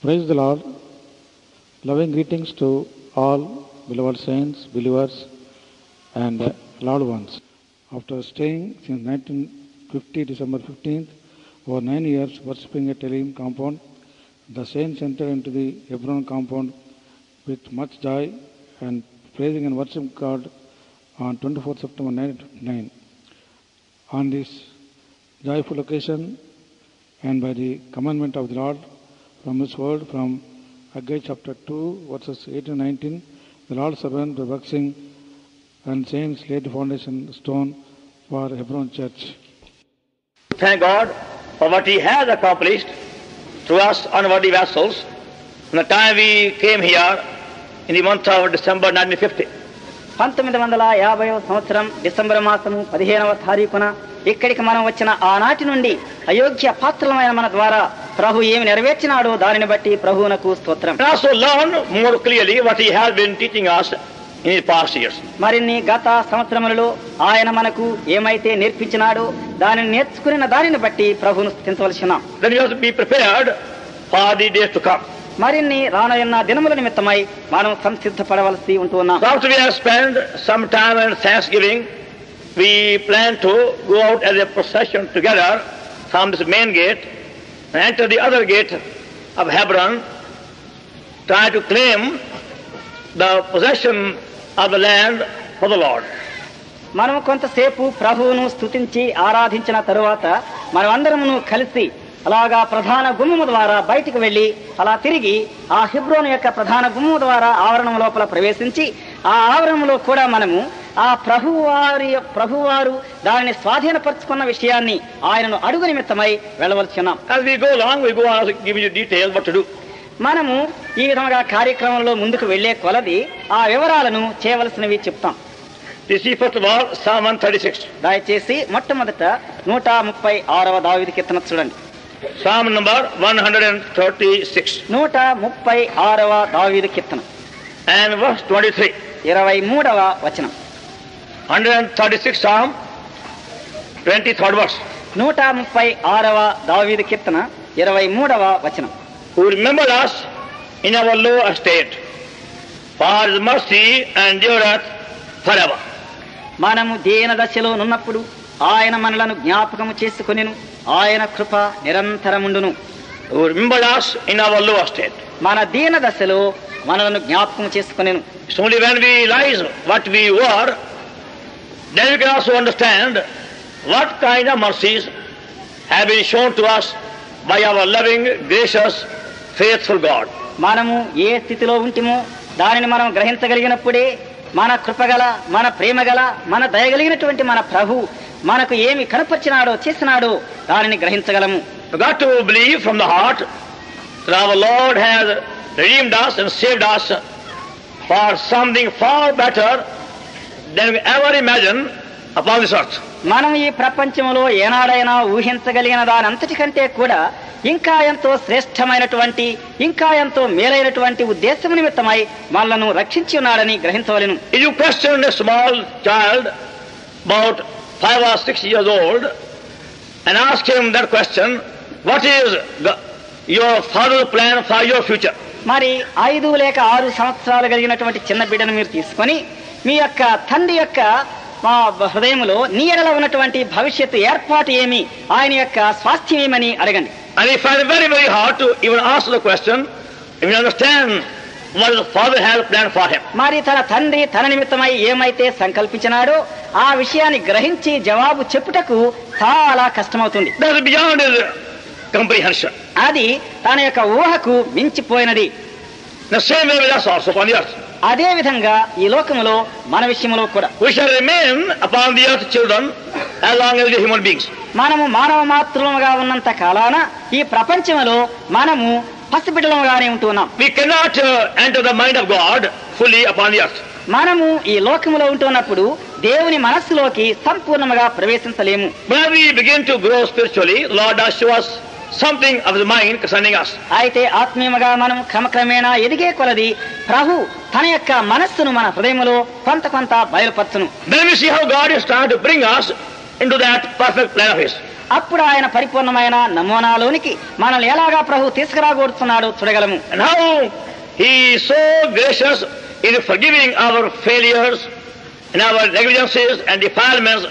Praise the Lord. Loving greetings to all beloved saints, believers, and loved ones. After staying since 1950, December 15th, over 9 years worshipping at Elim compound, the saints entered into the Hebron compound with much joy and praising and worshiping God on 24th September 1959. On this joyful occasion, and by the commandment of the Lord from His word, from Haggai chapter 2, verses 18 and 19, the Lord's servant, the waxing and saints laid the foundation stone for Hebron Church. Thank God for what He has accomplished through us unworthy vessels from the time we came here in the month of December 1950. 1950 సంవత్సరం December మాసము 15వ తారీఖున ఇక్కడికి మనం వచ్చిన ఆనాటి నుండి అయోగ్య పాత్రలమైన మన ద్వారా ప్రభు ఏమి నెరవేర్చినాడో దానిని బట్టి ప్రభువునకు స్తోత్రం. And also learn more clearly what He has been teaching us in the past years. మరిన్ని గత సంవత్సరములలో ఆయన మనకు ఏమైతే నేర్పించినాడో దానిని నేర్చుకున్న దానిని బట్టి ప్రభువును స్తుతించవలసినాం. Then we have to be prepared for the days to come. మరిన్ని రానున్న దినముల నిమిత్తమై మనం సంసిద్ధపడవలసి ఉంటున్నాం. After we have spent some time in Thanksgiving, we plan to go out as a procession together from this main gate and enter the other gate of Hebron, try to claim the possession of the land for the Lord. మనం కొంతసేపు ప్రభువును స్తుతించి ఆరాధించిన తరువాత మనం అందరమును కలిసి అలాగా ప్రధాన గుమ్మము ద్వారా బయటికి వెళ్లి అలా తిరిగి ఆ హెబ్రోను యొక్క ప్రధాన గుమ్మము ద్వారా ఆవరణం లోపల ప్రవేశించి ఆ ఆవరణంలో కూడా మనము ఆ ప్రభువారు దానిని స్వాధీనపరుచుకున్న విషయాన్ని ఆయనను అడుగు నిమిత్తమై వెళ్ళవలసినాం. As we go along, we go on giving you details what to do. మనము ఈ విధంగా కార్యక్రమంలో ముందుకు వెళ్లే కొలది ఆ వివరాలను చేయవలసినవి చెప్తాం. You see, first of all, Psalm 136. దయచేసి మొట్టమొదట 136వ దావీదు కీర్తన చూడండి. Psalm number 136. 136వ దావీదు కీర్తన And verse 23. 23వ వచనం. 136 Psalm, 23rd verse. 136వ దావీదు కీర్తన 23వ వచనం. Who remembered us in our low estate, for His mercy endureth forever. మనము దీన దశలో నున్నప్పుడు ఆయన మనలను జ్ఞాపకము చేసుకొనెను, ఆయన కృప నిరంతరముండును. Who remembered us in our low estate. మన దీన దశలో మనలను జ్ఞాపకం చేసుకొనెను. It's only when we realize what we were, then we can also understand what kind of mercies have been shown to us by our loving, gracious, faithful God. మనము ఏ స్థితిలో ఉంటిమో దానిని మనం గ్రహించగలిగినప్పుడే మన కృపగల, మన ప్రేమగల, మన దయగలిగినటువంటి మన ప్రభు మనకు ఏమి కనపరిచినాడో చేసినాడో దానిని గ్రహించగలము. We got to believe from the heart that our Lord has redeemed us and saved us for something far better than we ever imagined upon this earth. మనం ఈ ప్రపంచంలో ఏనాడైనా ఊహించగలిగిన దాని అంతటి కంటే కూడా ఇంకా ఎంతో శ్రేష్టమైనటువంటి, ఇంకా ఎంతో మేలైనటువంటి ఉద్దేశం నిమిత్తమై మనలను రక్షించి ఉన్నాడని గ్రహించవలెను. If you question a small child about 5 or 6 years old and ask him that question, what is your father's plan for your future? మరి 5 లేక 6 సంవత్సరాలు కలిగినటువంటి చిన్న బిడ్డను మీరు తీసుకొని మీ యొక్క తండ్రి యొక్క హృదయంలో నీ ఎడల ఉన్నటువంటి భవిష్యత్తు ఏర్పాటు ఏమి, ఆయన యొక్క స్వాస్థ్యం ఏమని అడగండి. And he find it very, very hard to even answer the question if you understand what the father has planned for him. మరి తన తండ్రి తన నిమిత్తమై ఏమైతే సంకల్పించినాడో ఆ విషయాన్ని గ్రహించి జవాబు చెప్పుటకు చాలా కష్టమవుతుంది. That is beyond his comprehension. అది తన యొక్క ఊహకు మించిపోయినది. The same way with us also upon the earth. అదే విధంగా ఈ లోకములో మన విషయంలో కూడా We shall remain upon the earth children as long as we are human beings. మనము మానవ మాత్రముగా ఉన్నంత కాలాన ఈ ప్రపంచంలో మనము పసిబిడ్డలుగానే ఉంటున్నాం. We cannot enter the mind of God fully upon the earth. మనము ఈ లోకములో ఉంటున్నప్పుడు దేవుని మనస్సులోకి సంపూర్ణంగా ప్రవేశించలేము. When we begin to grow spiritually, Lord does show us something of the mind concerning us. అయితే ఆత్మీయముగా మనం క్రమక్రమేణా ఎదిగే కొలది ప్రభు తన యొక్క మనస్సును మన హృదయములో కొంత కొంత బయలుపరచును. Then we see how God is trying to bring us into that perfect plan of His. అప్పుడు ఆయన పరిపూర్ణమైన నమూనాలోనికి మనల్ని ఎలాగా ప్రభు తీసుకురాగోరుతున్నాడో చూడగలము. And how he is so gracious in forgiving our failures and our negligences and defilements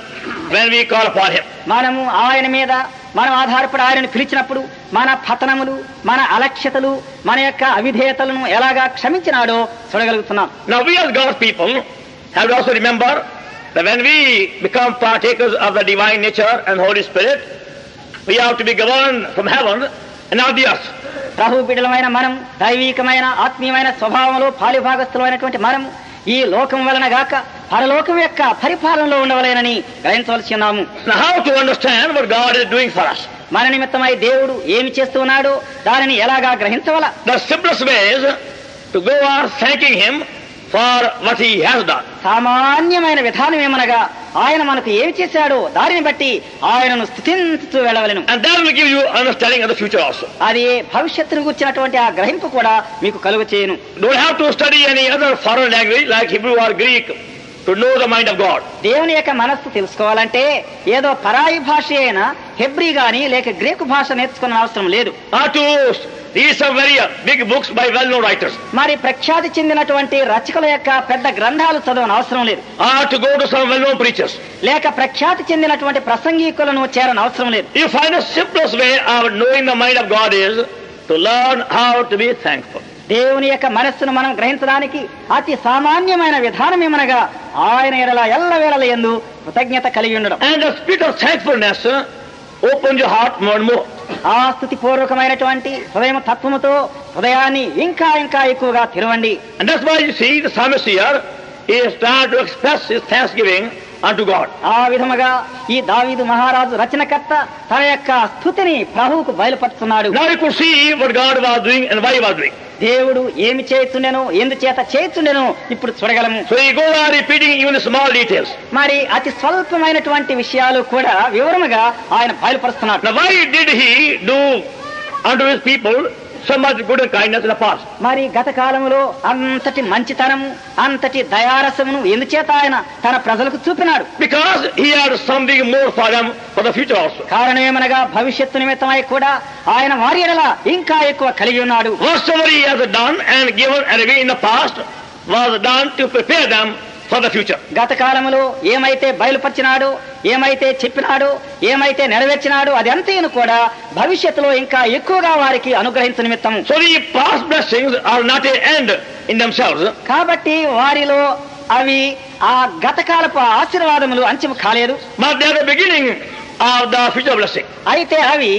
when we call upon him. మనము ఆయన మీద మనం ఆధారపడి ఆయనను పిలిచినప్పుడు మన పతనములు, మన అలక్ష్యతలు, మన యొక్క అవిధేయతలను ఎలాగా క్షమించినాడో చూడగలుగుతున్నాం. Now we as God's people have to also remember that when we become partakers of the divine nature and Holy Spirit, we have to be governed from heaven and not the earth. ప్రభు బిడ్డలమైన మనం దైవికమైన ఆత్మీయమైన స్వభావంలో పాలిభాగస్థులమైనటువంటి మనం ఈ లోకం వలన గాక పరలోకం యొక్క పరిపాలనలో ఉండవలేనని గ్రహించవలసి ఉన్నాము. Now how to understand what God is doing for us? మన నిమిత్తమై దేవుడు ఏమి చేస్తున్నాడో దానిని ఎలాగా గ్రహించవల? The simplest way is to go on thanking him for what he has done. సామాన్యమైన విధానం ఏమనగా ఆయన మనకు ఏమి చేశాడో దానిని బట్టి ఆయనను స్తుతించుతూ వెళ్ళవలెను. And that will give you understanding of the future also. అది భవిష్యత్తును గురించినటువంటి ఆ గ్రహింపు కూడా మీకు కలుగ చేయను. Don't have to study any other foreign language like Hebrew or Greek to know the mind of God. దేవుని యొక్క మనస్సు తెలుసుకోవాలంటే ఏదో పరాయి భాష అయిన హెబ్రీ గాని లేక గ్రీకు భాష నేర్చుకున్న అవసరం లేదు. Or to read some very big books by well-known writers. మరి ప్రఖ్యాతి చెందినటువంటి రచకుల యొక్క పెద్ద గ్రంథాలు చదవని అవసరం లేదు. Or to go to some well-known preachers. లేక ప్రఖ్యాతి చెందినటువంటి ప్రసంగికులను చేరని అవసరం లేదు. You find the simplest way of knowing the mind of God is to learn how to be thankful. దేవుని యొక్క మనస్సును మనం గ్రహించడానికి అతి సామాన్యమైన విధానం ఏమనగా ఆయన ఎడల ఎల్లవేళల యందు కృతజ్ఞత కలిగి ఉండడం. And the spirit of thankfulness opens your heart more and more. ఆ స్థుతి పూర్వకమైనటువంటి హృదయం తత్వముతో హృదయాన్ని ఇంకా ఇంకా ఎక్కువగా తెరవండి. And that's why you see the psalmist here is trying to express his thanksgiving unto God. ఆ విధముగా ఈ దావీదు మహారాజు రచనకర్త తన యొక్క స్థుతిని ప్రభువుకు బయలుపరుస్తున్నాడు. Now you could see what God was doing and why he was doing. దేవుడు ఏమి చేస్తుండెనో ఎందుచేత చేస్తుండెనో ఇప్పుడు చూడగలము. So he goes on repeating even the small details. మరి అతి స్వల్పమైనటువంటి విషయాలు కూడా వివరముగా ఆయన బయలుపరుస్తున్నాడు. Now why did he do unto his people so much good and kindness in the past? మరి గత కాలంలో అంతటి మంచితనము అంతటి దయారసమును ఎందుచేత ఆయన తన ప్రజలకు చూపినాడు? Because he had something more for them for the future also. కారణం ఏమనగా భవిష్యత్తు నిమిత్తమై కూడా ఆయన వారి ఎడల ఇంకా ఎక్కువ కలిగి ఉన్నాడు. Whatsoever he has done and given away in the past was done to prepare them for the future. గత కాలములో ఏమైతే బయలుపరిచినాడో, ఏమైతే చెప్పినాడో, ఏమైతే నెరవేర్చినాడో అది అంతేను కూడా భవిష్యత్తులో ఇంకా ఎక్కువగా వారికి అనుగ్రహించు నిమిత్తము. So the past blessings are not an end in themselves. కాబట్టి వారిలో అవి ఆ గతకాలపు ఆశీర్వాదములు అంచెము కాలేదు. But they are the beginning of the future blessing. అయితే అవి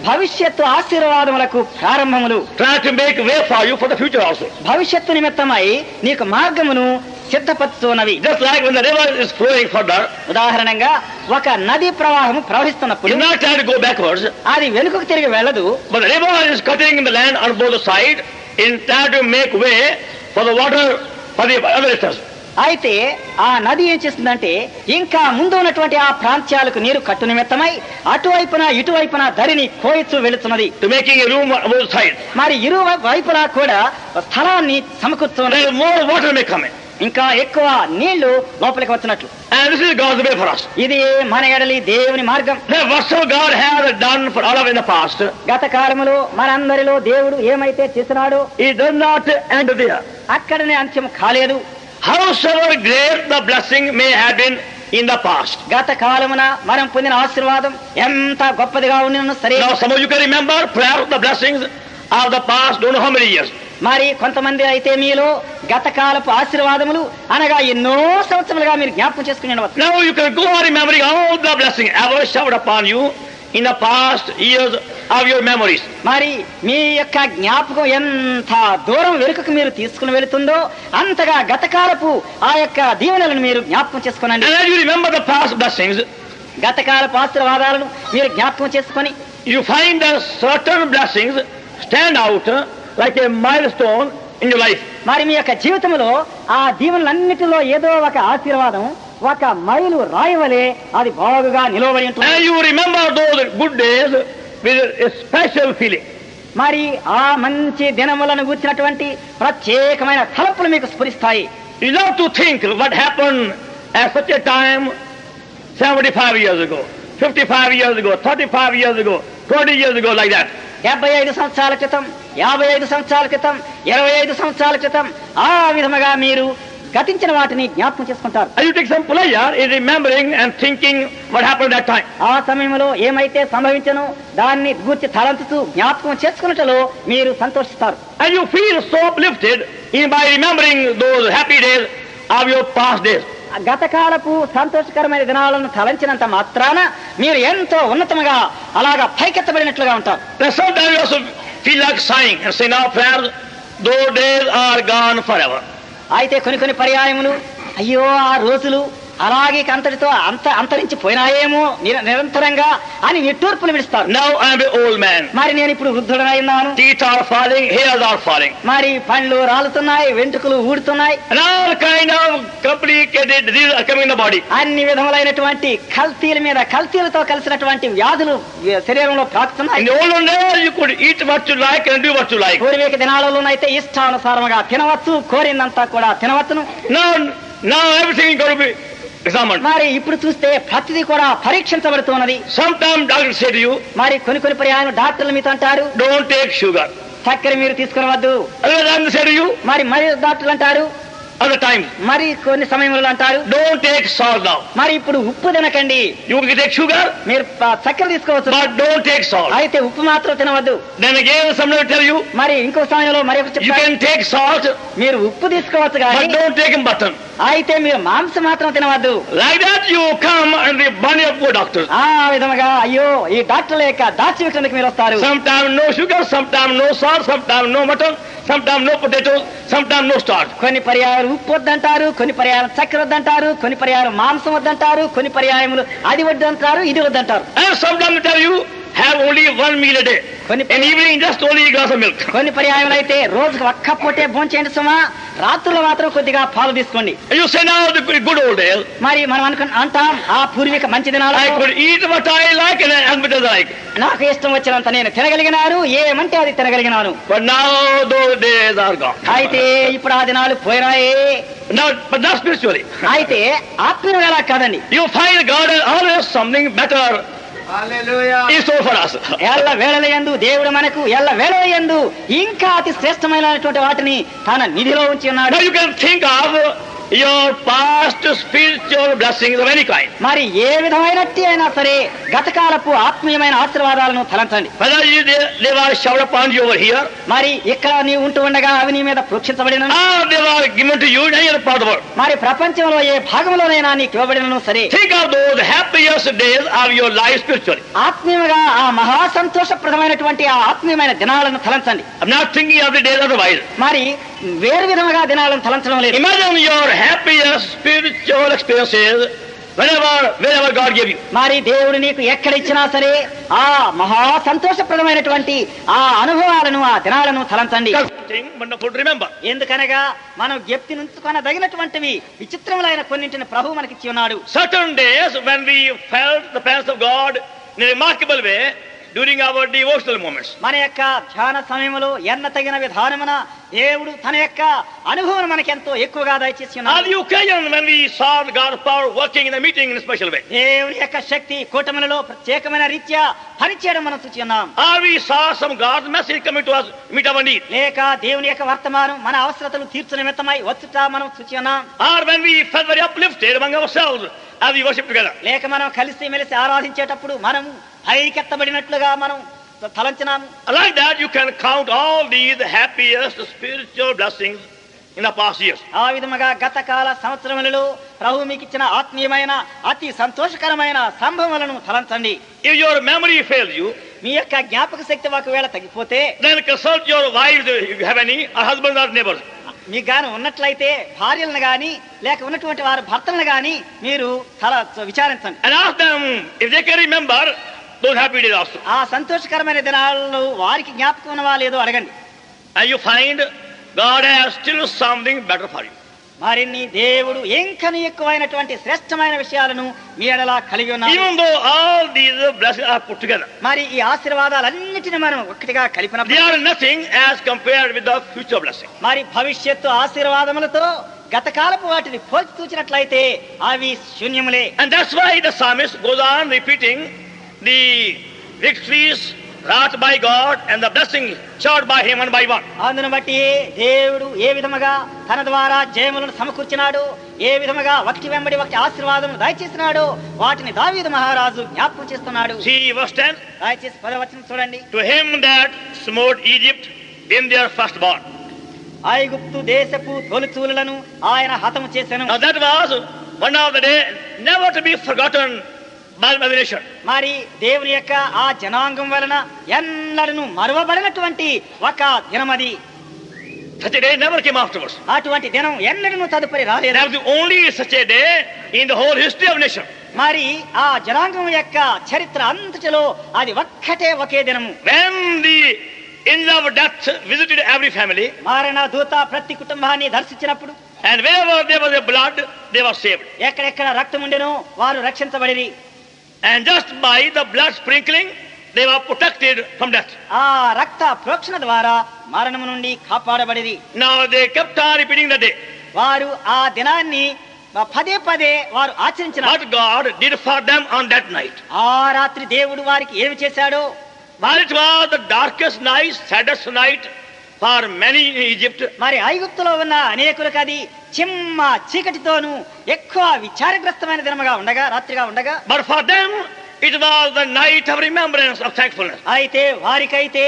భవిష్యత్తు ఆశీర్వాదములకు ప్రారంభములు. Try to make way for you for the future also. భవిష్యత్తు నిమిత్తమై నీకు మార్గమును సిద్ధపరుస్తున్నవి. Just like when the river is flowing further, ఉదాహరణంగా ఒక నది ప్రవాహము ప్రవహిస్తున్నప్పుడు you not try to go backwards, అది వెనుకకు తిరిగి వెళ్ళదు. but the river is cutting in the land on both sides in trying to make way for the water for the other rivers. అయితే ఆ నది ఏం చేస్తుందంటే ఇంకా ముందు ఉన్నటువంటి ఆ ప్రాంతాలకు నీరు కట్టు నిమిత్తమై అటువైపున ఇటువైపున ధరిని కోయిచు వెళుతున్నది. To making a room on both sides. మరి ఇరు వైపులా కూడా స్థలాన్ని సమకూర్చున్నది. More water may come in. ఇంకా ఎక్కువ నీళ్లు లోపలికి వచ్చినట్లు. And this is God's way for us. ఇది మన ఎడలి దేవుని మార్గం. Now whatsoever God has done for all of in the past, గత కాలములో మనందరిలో దేవుడు ఏమైతే చేసినాడో it does not end there. అక్కడనే అంత్యం కాలేదు. Howsoever great the blessing may have been in the past. గత కాలమున మనం పొందిన ఆశీర్వాదం ఎంత గొప్పదిగా ఉన్నను సరే. Now some of you can remember perhaps the blessings of the past don't know how many years. మరి కొంతమంది అయితే మీలో గత కాలపు ఆశీర్వాదములు అనగా ఎన్నో సంవత్సరాలుగా మీరు జ్ఞాపకం చేసుకుని ఉండవచ్చు. Now you can go on remembering all the blessing ever showered upon you in the past years of your memories. మరి మీ యొక్క జ్ఞాపకం ఎంత దూరం వెనుకకు మీరు తీసుకుని వెళుతుందో అంతగా గతకాలపు ఆ యొక్క దీవెనలను మీరు జ్ఞాపకం చేసుకోనండి. And as you remember the past blessings, గతకాలపు ఆశీర్వాదాలను మీరు జ్ఞాపకం చేసుకొని you find that certain blessings stand out like a milestone in your life. మరి మీ యొక్క జీవితంలో ఆ దీవెనలన్నిటిలో ఏదో ఒక ఆశీర్వాదం ఒక మైలు రాయవలే అది బాగుగా నిలవబడి ఉంటుంది. And you remember those good days with a special feeling. మరి ఆ మంచి దినములను గుర్చినటువంటి ప్రత్యేకమైన తలపులు మీకు స్ఫురిస్తాయి. You love to think what happened at such a time 75 years ago, 55 years ago, 35 years ago, 20 years ago, like that. 75 సంవత్సరాల క్రితం, 55 సంవత్సరాల క్రితం, 25 సంవత్సరాల క్రితం, ఆ విధముగా మీరు గతించిన వాటిని జ్ఞాపకం చేసుకుంటారు. And you take some pleasure in remembering and thinking what happened that time. ఆ సమయంలో ఏమైతే సంభవించను దాన్ని గూర్చి తలంచుతూ జ్ఞాపకం చేసుకున్నట్లో మీరు సంతోషిస్తారు. And you feel so uplifted in by remembering those happy days of your past days. గతకాలపు సంతోషకరమైన దినాలను తలంచినంత మాత్రాన మీరు ఎంతో ఉన్నతముగా అలాగా పైకెత్తబడినట్లుగా ఉంటారు. Sometimes you also feel like sighing and say, now friends, those days are gone forever. అయితే కొన్ని పర్యాయములు అయ్యో ఆ రోజులు అలాగే అంతటితో అంతరించిపోయినాయేమో నిరంతరంగా అని నిట్టూర్పులు విడుస్తారు. Now I am an old man. మరి నేను ఇప్పుడు వృద్ధుడనైనాను. Teeth are falling, hairs are falling. మరి పండ్లు రాలుతున్నాయి, వెంట్రుకలు ఊడుతున్నాయి. And all kind of complicated diseases are coming in the body. అన్ని విధములైనటువంటి కల్తీలతో కలిసినటువంటి వ్యాధులు శరీరంలో ప్రాకుతున్నాయి. In the olden days you could eat what you like and do what you like. పూర్వీక దినాలలోనైతే ఇష్టానుసారముగా తినవచ్చు, కోరిందంతా కూడా తినవచ్చును. Now everything is going to be examined. మరి ఇప్పుడు చూస్తే ప్రతిదీ కూడా పరీక్షించబడుతున్నది. Sometimes doctors say to you, మరి కొన్ని పర్యాయం డాక్టర్లు మీతో అంటారు, don't take sugar. చక్కెర మీరు తీసుకునవద్దు. Other times say to you, మరి డాక్టర్లు అంటారు, other times, మరి కొన్ని సమయంలో అంటారు, don't take salt now. మరి ఇప్పుడు ఉప్పు తినకండి. You can take sugar, మీరు చక్కెర తీసుకోవచ్చు, but don't take salt. అయితే ఉప్పు మాత్రం తినవద్దు. Then again somebody will tell you, మరి ఇంకో సమయంలో మరి you can take salt, మీరు ఉప్పు తీసుకోవచ్చు but కానీ don't take mutton. అయితే మీరు మాంసం మాత్రం తినవద్దు. Like that you come and the bunny of poor doctors. ఆ విధముగా అయ్యో ఈ డాక్టర్ల యొక్క దాచిపెట్టడానికి మీరు వస్తారు. Sometimes no sugar, sometimes no salt, sometimes no mutton, sometimes no potatoes, sometimes no starch. కొన్ని పర్యాయాలు ఉప్పు వద్దంటారు, కొన్ని పర్యాయాలు చక్కెర వద్దంటారు, కొన్ని పర్యాయాలు మాంసం వద్దంటారు, కొన్ని పర్యాయములు అది వద్దంటారు, ఇది వద్దంటారు. And sometimes they tell you, have only one meal a day. In evening just only a glass of milk. కొన్ని పర్యాయములు అయితే రోజుకు ఒక్క పూటే భోంచేయండి సుమా, రాత్రులు మాత్రం కొద్దిగా పాలు తీసుకోండి. You say now the good old days. మరి మనం అంటాం ఆ పూర్వీక మంచి దినాలు, I could eat what I like and as much as I like. నాకు ఇష్టం వచ్చినంత నేను తినగలిగినాను, ఏమంటే అది తినగలిగినాను. But now those days are gone. అయితే ఇప్పుడు ఆ దినాలు పోయినాయే. But not spiritually. అయితే ఆత్మీయంగా అలా కాదండి. You find God has always something better. Hallelujah. In store for us. ఎల్ల వేళలయందు దేవుడు మనకు ఎల్ల వేళలయందు ఇంకా అతి శ్రేష్టమైనటువంటి వాటిని తన నిధిలో ఉంచి ఉన్నాడు. Now you can think of your past spiritual blessings of any kind. మరి ఏ విధమైనట్టి అయినా సరే గతకాలపు ఆత్మీయమైన ఆశీర్వాదాలను తలంచండి. Whether they were showered upon you over here, మరి ఇక్కడ నీవు ఉంటూ ఉండగా అవి నీ మీద ప్రోక్షించబడిన, they were given to you in any other part of the world. మరి ప్రపంచంలో ఏ భాగంలోనైనా నీకు ఇవ్వబడినను సరే, think of those happiest days of your life spiritually. ఆత్మీయంగా ఆ మహా సంతోషప్రదమైనటువంటి ఆ ఆత్మీయమైన దినాలను తలంచండి. I'm not thinking of the days otherwise. మరి వేరు విధముగా దినాలను తలంచడం లేదు. Imagine your happiest spiritual experiences wherever God gave you. మరి దేవుడు నీకు ఎక్కడ ఇచ్చినా సరే ఆ మహా సంతోషప్రదమైనటువంటి ఆ అనుభవాలను ఆ దినాలను తలంచండి. Remember, ఎందుకనగా మనం జ్ఞప్తి నుంచుకొనదగినటువంటివి విచిత్రములైన కొన్నింటిని ప్రభువు మనకిచ్చి ఉన్నాడు. certain days when we felt the presence of God in a remarkable way during our devotional moments. మన యొక్క ధ్యాన సమయంలో ఎన్నతగిన విధానమున దేవుడు తన యొక్క అనుభవం మనకెంతో ఎక్కువగా దయచేసి ఉన్నాడు. On the occasion when we saw God's power working in the meeting in a special way. దేవుని యొక్క శక్తి కూటములలో ప్రత్యేకమైన రీత్యా పనిచేయడం మనం చూచి ఉన్నాం. Or we saw some God's message coming to us meet our need. లేక దేవుని యొక్క వర్తమానం మన అవసరతలు తీర్చు నిమిత్తమై వచ్చుట మనం చూచి ఉన్నాం. Or when we felt very uplifted among ourselves as we worship together. లేక మనం కలిసి మెలిసి ఆరాధించేటప్పుడు మనం పైకెత్తబడినట్లుగా మనం తలంచినాము. Like that you can count all these happiest spiritual blessings in the past years. ఆ విధముగా గతకాల సంవత్సరములలో ప్రభువు మీకు ఇచ్చిన ఆత్మీయమైన అతి సంతోషకరమైన సంభవములను తలంచండి. If your memory fails you, మీ యొక్క జ్ఞాపక శక్తి ఒకవేళ తగ్గిపోతే, then consult your wives if you have any, or husbands or neighbors. మీకు గాని ఉన్నట్లయితే భార్యలను గాని లేక ఉన్నటువంటి వారి భర్తలను గాని మీరు విచారించండి. And ask them if they can remember those happy days also. ఆ సంతోషకరమైన దినాలను వారికి జ్ఞాపకం ఉన్నవా లేదో అడగండి. And you find God has still something better for you. మరిన్ని దేవుడు ఇంకని ఎక్కువైనటువంటి శ్రేష్టమైన విషయాలను మీ ఎడల కలిగి ఉన్నాడు. Even though all these blessings are put together, మరి ఈ ఆశీర్వాదాలన్నిటిని మనం ఒక్కటిగా కలిపినప్పుడు they are nothing as compared with the future blessing. మరి భవిష్యత్తు ఆశీర్వాదములతో గతకాలపు వాటిని పోల్చి చూచినట్లయితే అవి శూన్యములే. And that's why the psalmist goes on repeating the victories wrought by God and the blessings showered by him one by one. అందును బట్టి దేవుడు ఏ విధముగా తన ద్వారా జయములను సమకూర్చినాడు, ఏ విధముగా ఒకటి వెంబడి ఒకటి ఆశీర్వాదం దయచేసినాడు, వాటిని దావీదు మహారాజు జ్ఞాపకం చేస్తున్నాడు. See verse 10. దయచేసి 10వ వచనం చూడండి. To him that smote Egypt in their firstborn. ఐగుప్తు దేశపు తొలిచూలులను ఆయన హతము చేసెను. Now that was one of the day never to be forgotten by the nation. మరి దేవుని యొక్క ఆ జనాంగం వలన ఎన్నడను మరువబడినటువంటి ఒక దినమది. Such a day never came afterwards. అటువంటి దినం ఎన్నడను తదుపరి రాలేదు. That was the only such a day in the whole history of nation. మరి ఆ జనాంగం యొక్క చరిత్ర అంతటిలో అది ఒకే దినము. When the angel of death visited every family, మారణ దూత ప్రతి కుటుంబాన్ని దర్శించినప్పుడు, and wherever there was a blood, they were saved. ఎక్కడెక్కడ రక్తం ఉండెనో వారు రక్షించబడిరి. And just by the blood sprinkling, they were protected from death. ఆ రక్త ప్రోక్షణ ద్వారా మరణము నుండి కాపాడబడిరి. Now they kept on repeating the day. వారు ఆ దినాన్ని పదే వారు ఆచరించిన What God did for them on that night. ఆ రాత్రి దేవుడు వారికి ఏమి చేశాడో, While it was the darkest night, saddest night for many in Egypt, మరి ఐగుప్తులో ఉన్న అనేకులకు అది చిమ్మ చీకటితోనూ ఎక్కువ విచారగ్రస్తమైన దినముగా ఉండగా, రాత్రిగా ఉండగా, but for them it was the night of remembrance, of thankfulness. అయితే వారికైతే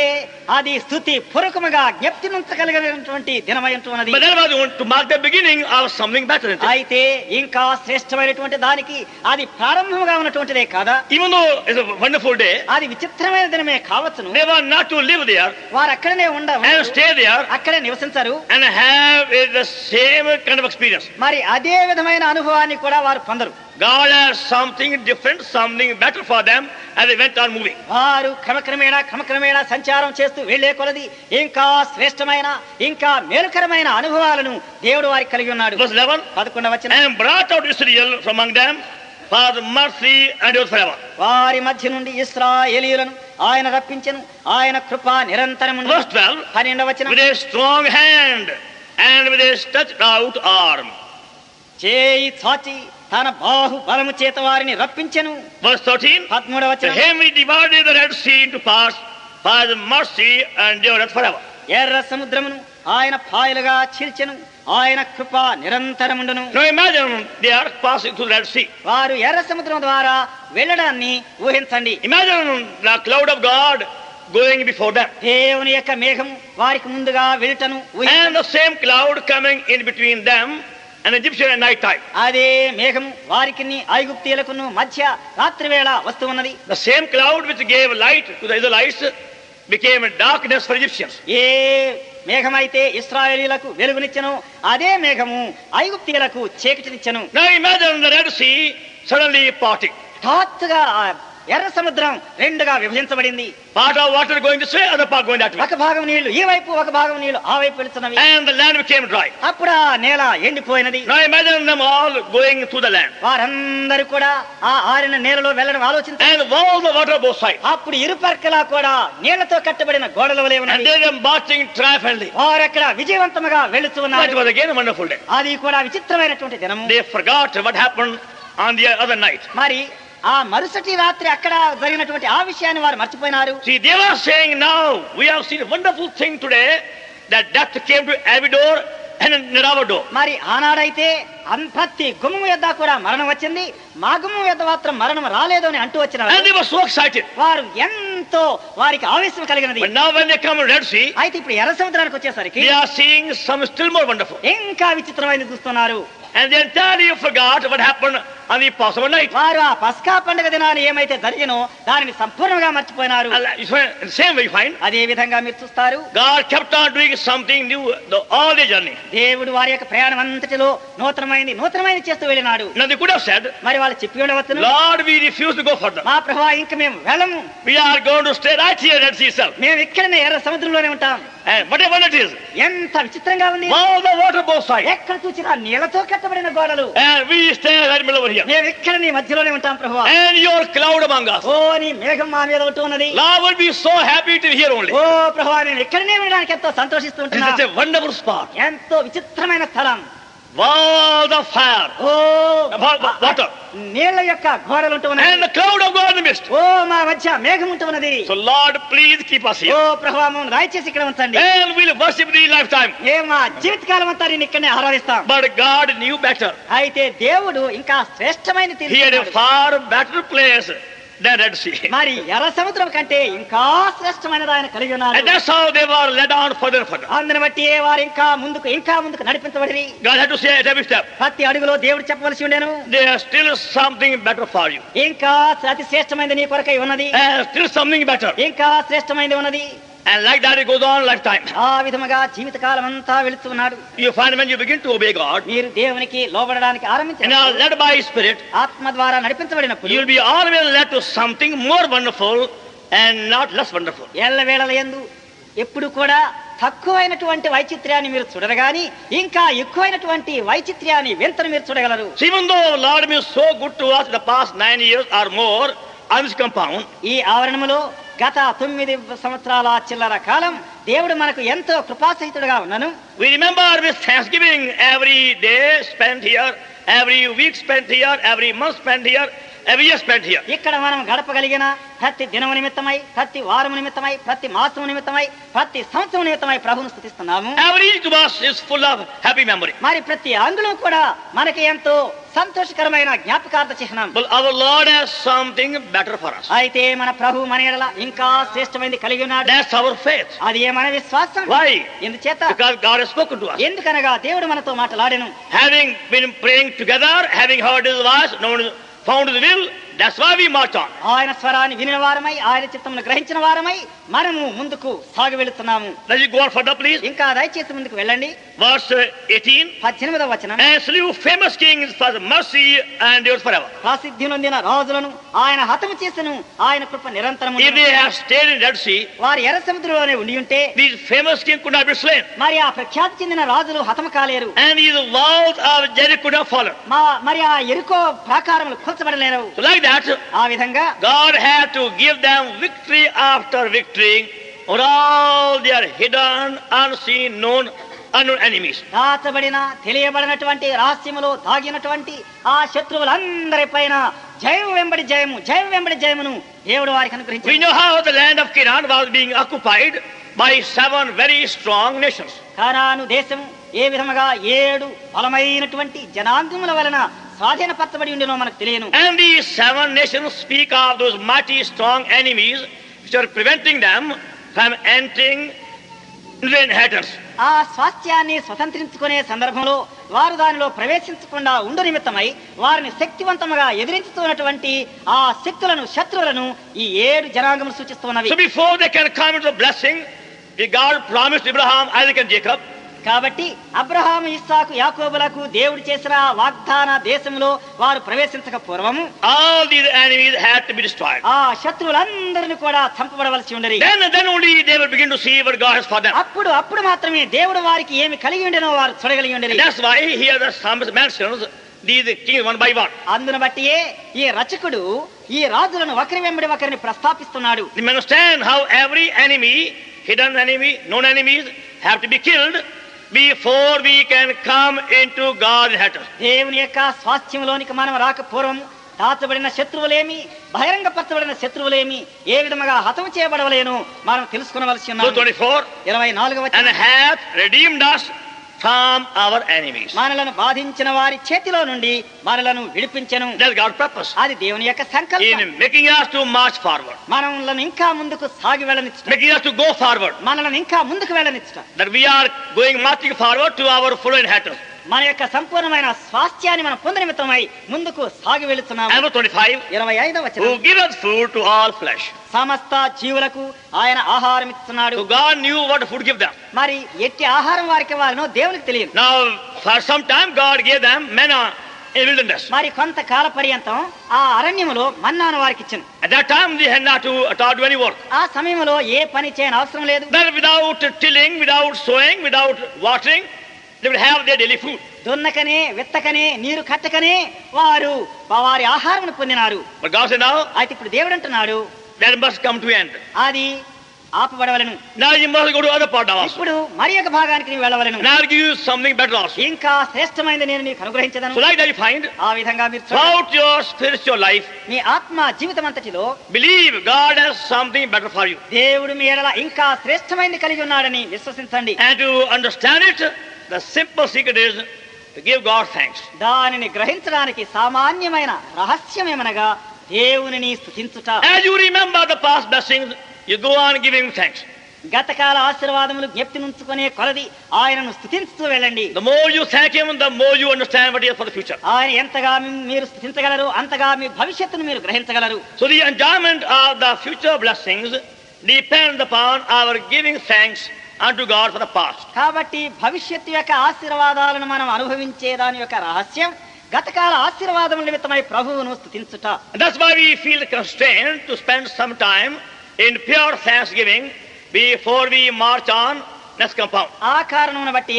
అది స్తుతి పూర్వకముగా జ్ఞప్తి ఉంచగలిగినటువంటి దినమై ఉంటున్నది. But that was to mark the beginning of something better. అయితే ఇంకా శ్రేష్టమైనటువంటి దానికి అది ప్రారంభముగా ఉన్నటువంటిదే కాదా? Even though it's a wonderful day, అది విచిత్రమైన దినమే కావచ్చును. they were not to live there వారు అక్కడనే and stay there అక్కడే నివసించరు and have the same kind of experience. మరి అదే విధమైన అనుభవాన్ని కూడా వారు పొందరు. God has something different, something better for them as they went on moving. వారు క్రమక్రమేణా సంచారం చేస్తూ వెళ్లే కొలది ఇంకా శ్రేష్టమైన ఇంకా మేలుకరమైన అనుభవాలను దేవుడు వారికి కలిగి ఉన్నాడు. Verse 11. 11వ వచనం. And brought out Israel from among them for the mercy endures forever. వారి మధ్య నుండి ఇశ్రాయేలీయులను ఆయన రప్పించెను, ఆయన కృప నిరంతరమును. Verse 12. 12వ వచనం. With a strong hand and with a stretched out arm. చేయి చాచి తన బాహు బలము చేత వారిని రప్పించెను. Verse 13. 13వ To వచనం. him he divided the Red Sea into parts for the mercy endureth forever. ఎర్ర సముద్రమును ఆయన పాయలుగా చీల్చెను, ఆయన కృప నిరంతరముండును. Now imagine they are passing through the Red Sea. వారు ఎర్ర సముద్రం ద్వారా వెళ్ళడాన్ని ఊహించండి. Imagine the cloud of God going before them. దేవుని యొక్క మేఘం వారికి ముందుగా వెళ్ళటను And ఊహించండి. the same cloud coming in between them and Egyptian at night time. అదే మేఘం వారికి ఐగుప్తీయులకును మధ్య రాత్రి వేళ వస్తూ ఉన్నది. The same cloud which gave light to the Israelites became darkness for Egyptians. ఏ మేఘమైతే ఇశ్రాయేలీయులకు వెలుగునిచ్చెను అదే మేఘము ఐగుప్తీయులకు చీకటినిచ్చెను. Now imagine the Red Sea suddenly parting. హఠాత్తుగా ఆ ఎర్ర సముద్రం రెండుగా విభజించబడింది. Part of water going this way, other part going that way. ఒక భాగం నీళ్లు ఈ వైపు, ఒక భాగం నీళ్లు ఆ వైపు వెళుతున్నవి. And the land became dry. అప్పుడు ఆ నేల ఎండిపోయినది. Now imagine them all going through the land. వారందరూ కూడా ఆ ఆరిన నేలలో వెళ్ళడం ఆలోచించారు. And wall the water both sides. అప్పుడు ఇరుపక్కలా కూడా నీళ్లతో కట్టబడిన గోడల వలె And ఉన్నవి. they were marching triumphantly. వారు అక్కడ విజయవంతంగా వెళుతూ That ఉన్నారు. was again a wonderful day. అది కూడా విచిత్రమైనటువంటి దినము. They forgot what happened on the other night. మరి ఆ మరుసటి రాత్రి అక్కడ జరిగినటువంటి ఆ విషయాన్ని వారు మర్చిపోయినారు. See, they were saying, now we have seen a wonderful thing today, that death came to every door and near our door. మరి ఆనాడైతే ప్రతి గుమ్మం యొద్ద కూడా మరణం వచ్చింది, మా గుమ్మం యొద్ద మాత్రం మరణం రాలేదు అని అంటూ వచ్చినారు. And they were so excited. వారు ఎంతో వారికి ఆవేశం కలిగినది. But now when they come to Red Sea, అయితే ఇప్పుడు ఎర్ర సముద్రానికి వచ్చేసరికి they are seeing some still more wonderful. ఇంకా విచిత్రమైనది చూస్తున్నారు. And they entirely forgot what happened on the Passover night. వారు ఆ పస్కా పండుగ దినాన్ని ఏమైతే జరిగినో దానిని సంపూర్ణంగా మర్చిపోయినారు. In the same way you find, అదే విధంగా మీరు చూస్తారు, God kept on doing something new all the journey. దేవుడు వారి యొక్క ప్రయాణం అంతటిలో నూతనమైనది చేస్తూ వెళ్ళినాడు. Now they could have said, మరి వాళ్ళు చెప్పి ఉండవచ్చును, Lord, we refuse to go further. మా ప్రభువా ఇంక మేము వెళ్ళము, We are going to stay right here at sea itself. మేము ఇక్కడనే ఎర్ర సముద్రంలోనే ఉంటాం. And whatever it is, ఎంత విచిత్రంగా ఉంది. all the water both sides. ఎక్కడ చూసినా నీళ్లతో కట్టబడిన గోడలు, And we stay right in the middle over here. మేము ఇక్కడ నీ మధ్యలోనే ఉంటాం ప్రభువా. And your cloud among us. ఓ నీ మేఘం మా మీద ఉంటూ ఉన్నది. Lord will be so happy to hear only. ఓ ప్రభువా మేము ఇక్కడనే ఉండడానికి ఎంతో సంతోషిస్తూ This ఉంటున్నాం. is a wonderful spot. ఎంతో విచిత్రమైన స్థలం. walls of fire, oh water, నీళ్ల యొక్క గోడలు ఉంటూ and ఉన్నది. the cloud of God in the midst. ఓ మా మధ్య మేఘం ఉంటూ ఉన్నది. So Lord, please keep us oh here. ప్రభావం దయచేసి ఇక్కడ ఉంచండి. And we'll worship thee lifetime. మా జీవితకాలం అంతా నేను ఇక్కడనే ఆరాధిస్తాం. But God knew better. అయితే దేవుడు ఇంకా శ్రేష్టమైన He had a తీర్పు far better place than Red Sea. మరి ఎర్ర సముద్రం కంటే ఇంకా శ్రేష్టమైనది ఆయన కలిగి ఉన్నారు. And that's how they were led on further and further. అందుని బట్టి వారు ఇంకా ముందుకు నడిపించబడి God had to say at every step, ప్రతి అడుగులో దేవుడు చెప్పవలసి ఉండేను. there's still something better for you. ఇంకా అతి శ్రేష్టమైనది నీ కొరకై ఉన్నది. And still something better. ఇంకా శ్రేష్టమైనది ఉన్నది. And like that it goes on lifetime. ఆ విధముగా జీవితకాలం అంతా వెళుతున్నాడు. You find when you begin to obey God, మీరు దేవునికి లోబడడానికి and are ఆరంభించారు. led by His Spirit, ఆత్మ ద్వారా నడిపించబడినప్పుడు you'll be always led to something more wonderful and not less wonderful. ఎల్లవేళల యందు ఎప్పుడు కూడా తక్కువైనటువంటి వైచిత్ర్యాన్ని మీరు చూడరు గాని ఇంకా ఎక్కువైనటువంటి వైచిత్ర్యాన్ని వింతను మీరు చూడగలరు. So even though Lord has been so good to us in the past 9 years or more on this compound, ఈ ఆవరణములో గత 9 సంవత్సరాల చిల్లర కాలం దేవుడు మనకు ఎంతో కృపాసహితుడుగా ఉన్నాను. we remember with thanksgiving every day spent here, every week spent here, every month spent here, every year spent here. ఇక్కడ మనం గడపగలిగిన ప్రతి దినము నిమిత్తమై, ప్రతి వారము నిమిత్తమై, ప్రతి మాసము నిమిత్తమై, ప్రతి సంవత్సరం నిమిత్తమై ప్రభువును స్తుతిస్తున్నాము. Every each of us is full of happy memory. మరి ప్రతి అంగుళం కూడా మనకి ఎంతో సంతోషకరమైన జ్ఞాపకార్థ చిహ్నం. But our Lord has something better for us. అయితే మన ప్రభు మన ఎడల ఇంకా శ్రేష్టమైనది కలిగి ఉన్నాడు. That's our faith. అది మన విశ్వాసం. Why? ఎందుచేత Because God has spoken to us. ఎందుకనగా దేవుడు మనతో మాట్లాడెను. Having been praying together, having heard His voice, found His will, that's why we march on. ఆయన స్వరాన్ని వినిన వారమై, ఆయన చిత్తమును గ్రహించిన వారమై మనము ముందుకు సాగి వెళుతున్నాము. Let us go on further, please. ఇంకా దయచేసి ముందుకు వెళ్ళండి. Verse 18. 18వ వచనం. And slew famous kings for mercy and endures forever. ప్రసిద్ధి నొందిన రాజులను ఆయన హతము చేసెను, ఆయన కృప నిరంతరము. If they have stayed in Red Sea, వారు ఎర్ర సముద్రంలోనే ఉండి ఉంటే these famous kings could not be slain, మరి ఆ ప్రఖ్యాతి చెందిన రాజులు హతము కాలేరు. and these walls of Jericho could not fall. మరి ఆ ఎరుకో ప్రాకారములు కూల్చబడలేరు. So like that, ఆ విధంగా God had to give them victory after victory over all their hidden, unseen, known, unknown enemies. దాచబడిన తెలియబడినటువంటి రహస్యములో దాగినటువంటి ఆ శత్రువులందరి పైన జయం వెంబడి జయము, జయం వెంబడి జయమును దేవుడు వారికి అనుగ్రహించాడు. We know how the land of Canaan was being occupied by 7 very strong nations. Canaan దేశం ఏ విధముగా 7 బలమైనటువంటి జనాంగముల వలన స్వాధీనపరచబడి ఉండేనో మనకు తెలియను. And these 7 nations speak of those mighty strong enemies which are preventing them from entering into the inheritance. ఆ స్వాస్థ్యాన్ని స్వతంత్రించుకునే సందర్భంలో వారు దానిలో ప్రవేశించకుండా ఉండు నిమిత్తమై వారిని శక్తివంతముగా ఎదిరించుతున్నటువంటి ఆ శక్తులను, శత్రువులను ఈ 7 జనాంగములు సూచిస్తున్నవి. So before they can come into the blessing, God promised Abraham, Isaac and Jacob. కాబట్టి అబ్రహాము, ఇస్సాకు, యాకోబులకు దేవుడు చేసిన వాగ్దాన దేశంలో వారు ప్రవేశించక పూర్వము all these enemies had to be destroyed. ఆ శత్రువులందరిని కూడా చంపబడవలసి ఉండేది. Then only they will begin to see what God has for them. అప్పుడు మాత్రమే దేవుడు వారికి ఏమి కలిగి ఉండేనో వారు చూడగలిగి ఉండేది. That's why here the psalmist mentions these kings one by one. అందును బట్టియే ఈ రచకుడు ఈ రాజులను ఒకరి వెంబడి ఒకరిని ప్రస్తాపిస్తున్నాడు. You understand how every enemy, hidden enemy, known enemies have to be killed before we can come into God's inheritance. దేవుని యొక్క స్వాస్థ్యంలోనికి మనం రాక పూర్వం దాచబడిన శత్రువులేమి, బహిరంగపరచబడిన శత్రువులేమి ఏ విధముగా హతము చేయబడవలేను మనం తెలుసుకునవలసి ఉన్నది. 24వ వచనం. And hath redeemed us from our enemies. మనలను బాధించిన వారి చేతిలో నుండి మనలను విడిపించెను. That's God's purpose. అది దేవుని యొక్క సంకల్పం. In making us to march forward. మనలను ఇంకా ముందుకు సాగి వెళ్ళనిచ్చుట. Making us to go forward. మనలను ఇంకా ముందుకు వెళ్ళనిచ్చుట. That we are going marching forward to our full inheritance. మన యొక్క సంపూర్ణమైన స్వాస్థ్యాన్ని మనం పొంద నిమిత్తమై ముందుకు సాగి వెళుతున్నాము. 25వ వచనం. Who giveth food to all flesh. సమస్త జీవులకు ఆయన ఆహారం ఇస్తున్నాడు. So God knew what food to give them. మరి ఎట్టి ఆహారం వారికి ఇవ్వాలనో దేవునికి తెలియదు. Now for some time God gave them manna in the wilderness. మరి కొంతకాల పర్యంతం ఆ అరణ్యములో మన్నాను వారికి ఇచ్చెను. At that time they had not to do any work. ఆ సమయంలో ఏ పని చేయని అవసరం లేదు. Then without tilling, without sowing, without watering, they would have their daily food. దున్నకనే, విత్తకనే, నీరు కట్టకనే వారు వారి ఆహారమును పొందినారు. But God said now, అయితే ఇప్పుడు దేవుడు అంటున్నాడు that must come to end. అది ఆపబడవలెను. Now you must go to other part also. ఇప్పుడు మరి ఒక భాగానికి నీవు వెళ్ళవలెను. And I'll give you something better also. ఇంకా శ్రేష్టమైనది నేను నీకు అనుగ్రహించదను. So like that you find, ఆ విధంగా మీరు throughout your spiritual life, మీ ఆత్మ జీవితం అంతటిలో believe God has something better for you. దేవుడు మీ ఎడల ఇంకా శ్రేష్టమైనది కలిగి ఉన్నాడని విశ్వసించండి. And to understand it, the simple secret is to give God thanks. దానిని గ్రహించడానికి సామాన్యమైన రహస్యం ఏమనగా దేవునిని స్తుతించుట. As you remember the past blessings, you go on giving thanks. గతకాల ఆశీర్వాదములు జ్ఞప్తి నుంచుకునే కొలది ఆయనను స్తుతించుతూ వెళ్ళండి. The more you thank Him, the more you understand what He has for the future. ఆయన ఎంతగా మీరు స్తుతించగలరు అంతగా మీ భవిష్యత్తును మీరు గ్రహించగలరు. So the enjoyment of the future blessings depends upon our giving thanks unto God for the past. కాబట్టి భవిష్యత్తు యొక్క ఆశీర్వాదాలను మనం అనుభవించే దాని యొక్క రహస్యం గతకాల ఆశీర్వాదముల నిమిత్తమై ప్రభువును స్తుతించుట. That's why we feel constrained to spend some time in pure thanksgiving before we march on next compound. ఆ కారణమును బట్టి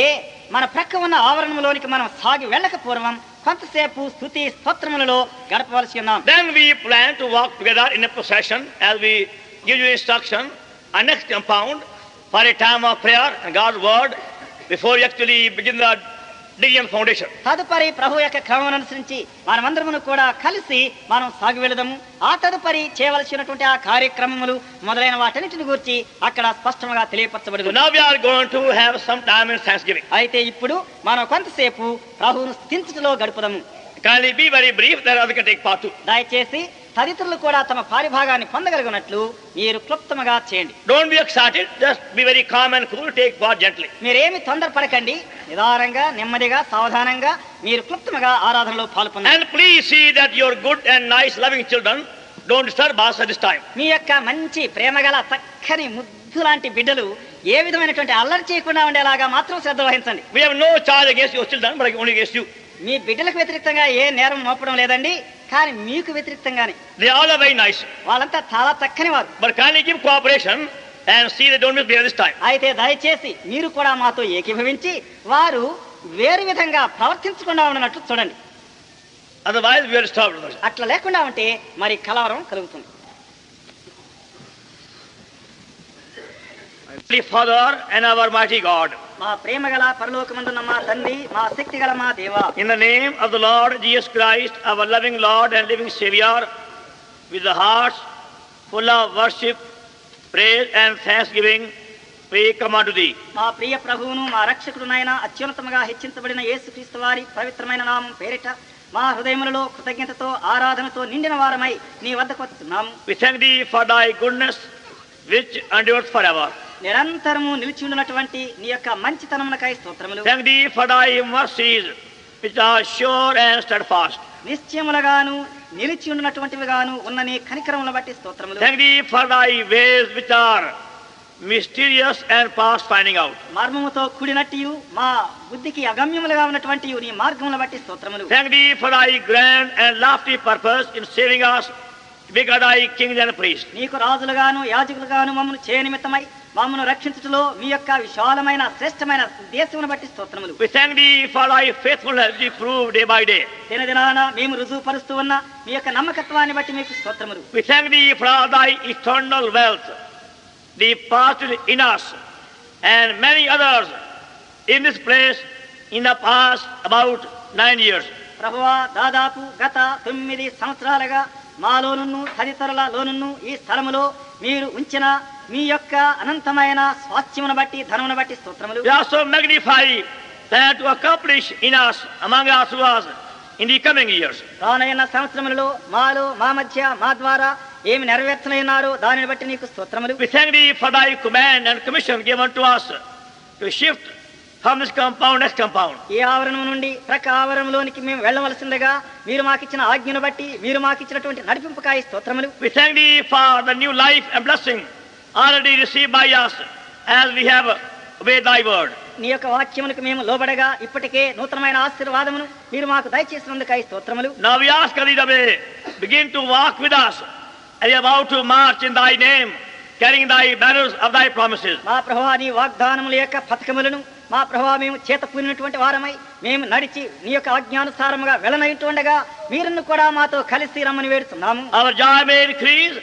మన ప్రక్క ఉన్న ఆవరణంలోనికి మనం సాగి వెళ్ళక పూర్వం కొంతసేపు స్తుతి స్తోత్రములలో గడపవలసి ఉన్నాం. Then we plan to walk together in a procession as we give you instruction on next compound for a time of prayer and God's word before you actually begin the digging foundation. తదుపరి ప్రభు యొక్క క్రమం అనుసరించి మనమందరము కూడా కలిసి మనం సాగి వెళదాము. ఆ తదుపరి చేయవలసినటువంటి ఆ కార్యక్రమములు మొదలైన వాటన్నిటిని గురించి అక్కడ స్పష్టంగా తెలియపరచబడింది. So now we are going to have some time in thanksgiving. అయితే ఇప్పుడు మనం కొంతసేపు ప్రభువును స్తుతించుటలో గడుపుదాము. Kindly be very brief, that other can take part too. దయచేసి తదితరులు కూడా తమ పారిభాగాన్ని పొందగలిగినట్లు మీరు క్లుప్తముగా చేయండి. Don't be excited, just be very calm and cool, take part gently. మీరేమి తొందరపడకండి, నిదానంగా నెమ్మదిగా సావధానంగా మీరు క్లుప్తముగా ఆరాధనలో పాల్గొనండి. And please see that your good and nice loving children don't disturb us at this time. మీ యొక్క మంచి ప్రేమగల చక్కని ముద్దు లాంటి బిడ్డలు ఏ విధమైనటువంటి అల్లరి చేయకుండా ఉండేలాగా మాత్రం శ్రద్ధ వహించండి. We have no charge against your children, but only against you. మీ బిడ్డలకు వ్యతిరేకంగా ఏ నేరం మోపడం లేదండి, కానీ మీకు వ్యతిరేకంగానే. They all are very nice, వాళ్ళంతా చాలా చక్కని వారు. but kindly give cooperation and see they don't misbehave this time. అయితే దయచేసి మీరు కూడా మాతో ఏకీభవించి వారు వేరు విధంగా ప్రవర్తించకుండా ఉండనట్లు చూడండి. Otherwise we are disturbed. అట్లా లేకుండా ఉంటే మరి కలవరం కలుగుతుంది. Father and our mighty God, మా ప్రేమగల పరలోకమందున్న మా తండ్రి, మా శక్తిగల మా దేవా, in the name of the Lord Jesus Christ, our loving Lord and living Savior, with the hearts full of worship, praise and thanksgiving, we come unto thee. మా ప్రియ ప్రభువును మా రక్షకుడునైన అత్యున్నతముగా హెచ్చించబడిన యేసుక్రీస్తు వారి పవిత్రమైన నామం పేరిట మా హృదయములలో కృతజ్ఞతతో ఆరాధనతో నిండిన వారమై నీ వద్దకు వస్తున్నాము. We thank thee for thy goodness which endures forever. నిరంతరము నిలిచి ఉన్నటువంటి నీ యొక్క మంచితనమునకై స్తోత్రములు. Thank thee for thy mercies which are sure and steadfast. నిశ్చయములుగాను నిలిచి ఉన్నటువంటివిగాను ఉన్న నీ కనికరములను బట్టి స్తోత్రములు. Thank thee for thy ways which are mysterious and past finding out. మర్మముతో కూడినట్టియు మా బుద్ధికి అగమ్యములుగా ఉన్నటువంటి నీ మార్గములను బట్టి స్తోత్రములు. Thank thee for thy grand and lofty purpose in saving us, because thy kings and priests. నీకు రాజులుగాను యాజకులుగాను మమ్మను చేయ నిమిత్తమై మమ్మను రక్షించుటలో మీ యొక్క విశాలమైన శ్రేష్టమైన ఉద్దేశమును బట్టి స్తోత్రములు. We thank thee for thy faithfulness we prove day by day. దినదినాన మేము రుజువుపరుస్తూ ఉన్న మీ యొక్క నమ్మకత్వాన్ని బట్టి మీకు స్తోత్రములు. We thank thee for thy eternal wealth deposited in us and many others in this place in the past about 9 years. ప్రభువా, దాదాపు గత 9 సంవత్సరాలుగా మాలోనున్ను తదితరులలోనున్ను ఈ స్థలములో మీరు ఉంచిన మీ యొక్క అనంతమైన స్వాస్థ్యమును బట్టి ధనమును బట్టి స్తోత్రములు. We also magnify that to accomplish in us among us who us in the coming years. రానైన సంవత్సరములలో మాలో మా మధ్య మా ద్వారా ఏమి నెరవేర్చలేనారో దానిని బట్టి నీకు స్తోత్రములు. We thank thee for thy command and commission given to us to shift from this compound next compound. ఈ ఆవరణం నుండి ప్రక్క ఆవరణంలోనికి మేము వెళ్ళవలసిందిగా మీరు మాకిచ్చిన ఆజ్ఞను బట్టి మీరు మాకిచ్చినటువంటి నడిపింపుకాయ స్తోత్రములు. We thank thee for the new life and blessing already received by us as we have obeyed thy word. నీ యొక్క వాక్యములకు మేము లోబడగా ఇప్పటికే నూతనమైన ఆశీర్వాదమును మీరు మాకు దయచేసినందుకై స్తోత్రములు. Now we ask thee that we begin to walk with us and we are about to march in thy name, carrying thy banners of thy promises. మా ప్రభువా, నీ వాగ్దానముల యొక్క పథకములను మా ప్రభువా మేము చేత పూనినటువంటి వారమై మేము నడిచి నీ యొక్క ఆజ్ఞానుసారముగా వెళ్ళనైతుండగా మీరును కూడా మాతో కలిసి రమ్మని వేడుతున్నాము. Our joy may increase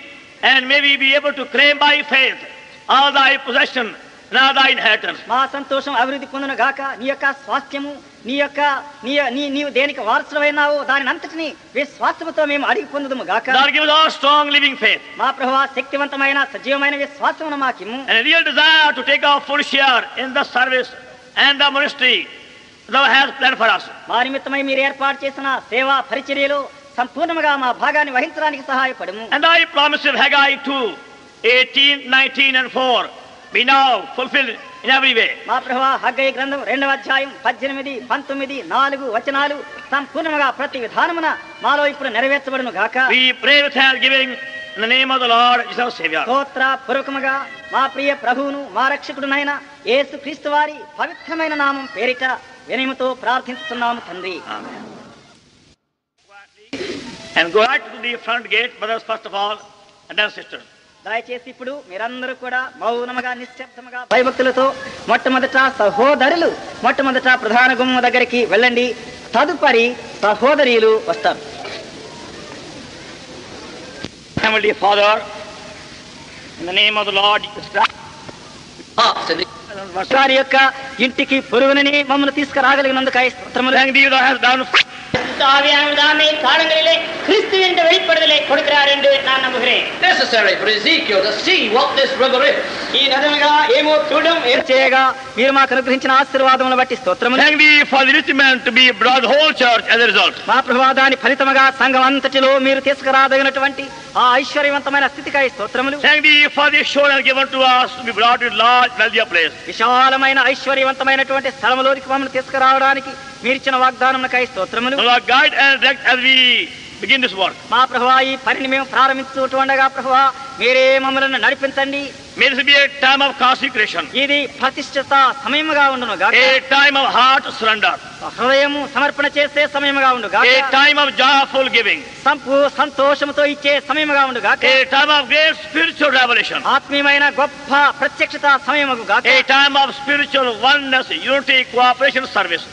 and may we be able to claim by faith all thy possession and all thy inheritance. మా సంతోషం అభివృద్ధి పొందును గాక. నీ యొక్క స్వాస్థ్యము, నీవు దేనికి వారసులైనావో దాని అంతటిని విశ్వాసముతో మేము అడిగి పొందుదుము గాక. Lord, give us all strong living faith మా ప్రభువా శక్తివంతమైన సజీవమైన విశ్వాసమును మాకిమ్ము. and a real desire to take our full share in the service and the ministry thou hast planned for us. మా నిమిత్తమై మీరు ఏర్పాటు చేసిన సేవా పరిచర్యలో సంపూర్ణంగా మా భాగాన్ని వహించడానికి సహాయపడము. And thy promise of Haggai 2:18, 19 and 4 be now fulfilled in every way. మా ప్రభువా హగ్గయి గ్రంథం 2వ అధ్యాయం 18, 19, 4 వచనాలు సంపూర్ణంగా ప్రతి విధానమున మాలో ఇప్పుడు నెరవేర్చబడును గాక. We pray with thanksgiving in the name of the Lord Jesus our Savior. స్తోత్ర పూర్వకముగా మా ప్రియ ప్రభువును మా రక్షకుడునైన యేసు క్రీస్తు వారి పవిత్రమైన నామం పేరిట వినయముతో ప్రార్థిస్తున్నాము తండ్రి. And go right to the front gate, brothers first of all, and then sisters. దయచేసి ఇప్పుడు మీరందరూ కూడా మౌనముగా నిశ్శబ్దముగా భయభక్తులతో మొట్టమొదట సహోదరులు మొట్టమొదట ప్రధాన గుమ్మం దగ్గరికి వెళ్ళండి. తదుపరి సహోదరీలు వస్తారు. Heavenly Father, in the name of the Lord Jesus Christ, వారి యొక్క ఇంటికి పొరుగునని మమ్మల్ని తీసుకురాగలిగినందుకై స్తోత్రములు. thank thee thou hast done. ஆவியானவர்தாமே காலங்களிலே கிறிஸ்துவின் வெளிப்படுதலை கொடுக்கிறார் என்று நான் நம்புகிறேன். Necessary for Ezekiel to see what this river is. ఈ నదముగా ఏమో చూడడం చేయగా మీరు మాకు అనుగ్రహించిన ఆశీర్వాదములను బట్టి స్తోత్రములు. Thank thee for the rich man to be brought the whole church as a result. మా ప్రభువా దాని ఫలితముగా సంఘం అంతటిలో మీరు తీసుకురాదగినటువంటి ఆ ఐశ్వర్యవంతమైన స్థితికై స్తోత్రములు. Thank thee for the assurance given to us to be brought to a large wealthier place. విశాలమైన ఐశ్వర్యవంతమైనటువంటి స్థలములోనికి మమ్మల్ని తీసుకురావడానికి మీరిచ్చిన వాగ్దానమునకై స్తోత్రములు. Lord, guide and direct as we begin this work. మా ప్రభువా ఈ పనిని మేము ప్రారంభించుతుండగా ప్రభువా మీరే మమ్మల్ని నడిపించండి. May this be a time of consecration, ఇది ప్రతిష్ఠిత సమయముగా ఉండును గాక. a time of heart surrender, హృదయము సమర్పణ చేసే సమయముగా ఉండు గాక. a time of joyful giving, సంతోషముతో ఇచ్చే సమయముగా ఉండు గాక. a time of great spiritual revelation, ఆత్మీయమైన గొప్ప ప్రత్యక్షత సమయముగా గాక. a time of spiritual oneness, unity, cooperation, service.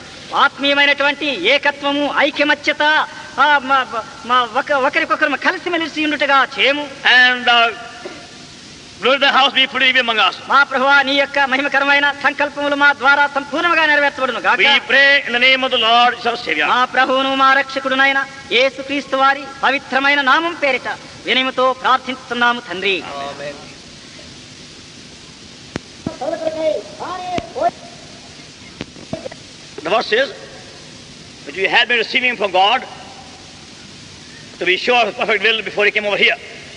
ఆత్మీయమైనటువంటి ఏకత్వము, ఐక్యమత్యత, ఒకరికొకరు కలిసిమెలిసి ఉండుటగా చేయము. And glory the house be free among us. మా ప్రభువా నీ యొక్క మహిమకరమైన సంకల్పములు మా ద్వారా సంపూర్ణంగా నెరవేర్చబడును గాక. We pray in the name of the Lord Jesus our Savior. మా ప్రభువును మా రక్షకుడునైన యేసుక్రీస్తు వారి పవిత్రమైన నామం పేరిట వినయముతో ప్రార్థిస్తున్నాము తండ్రి. The verse says that you had been receiving from God to be sure of his perfect will before he came over here.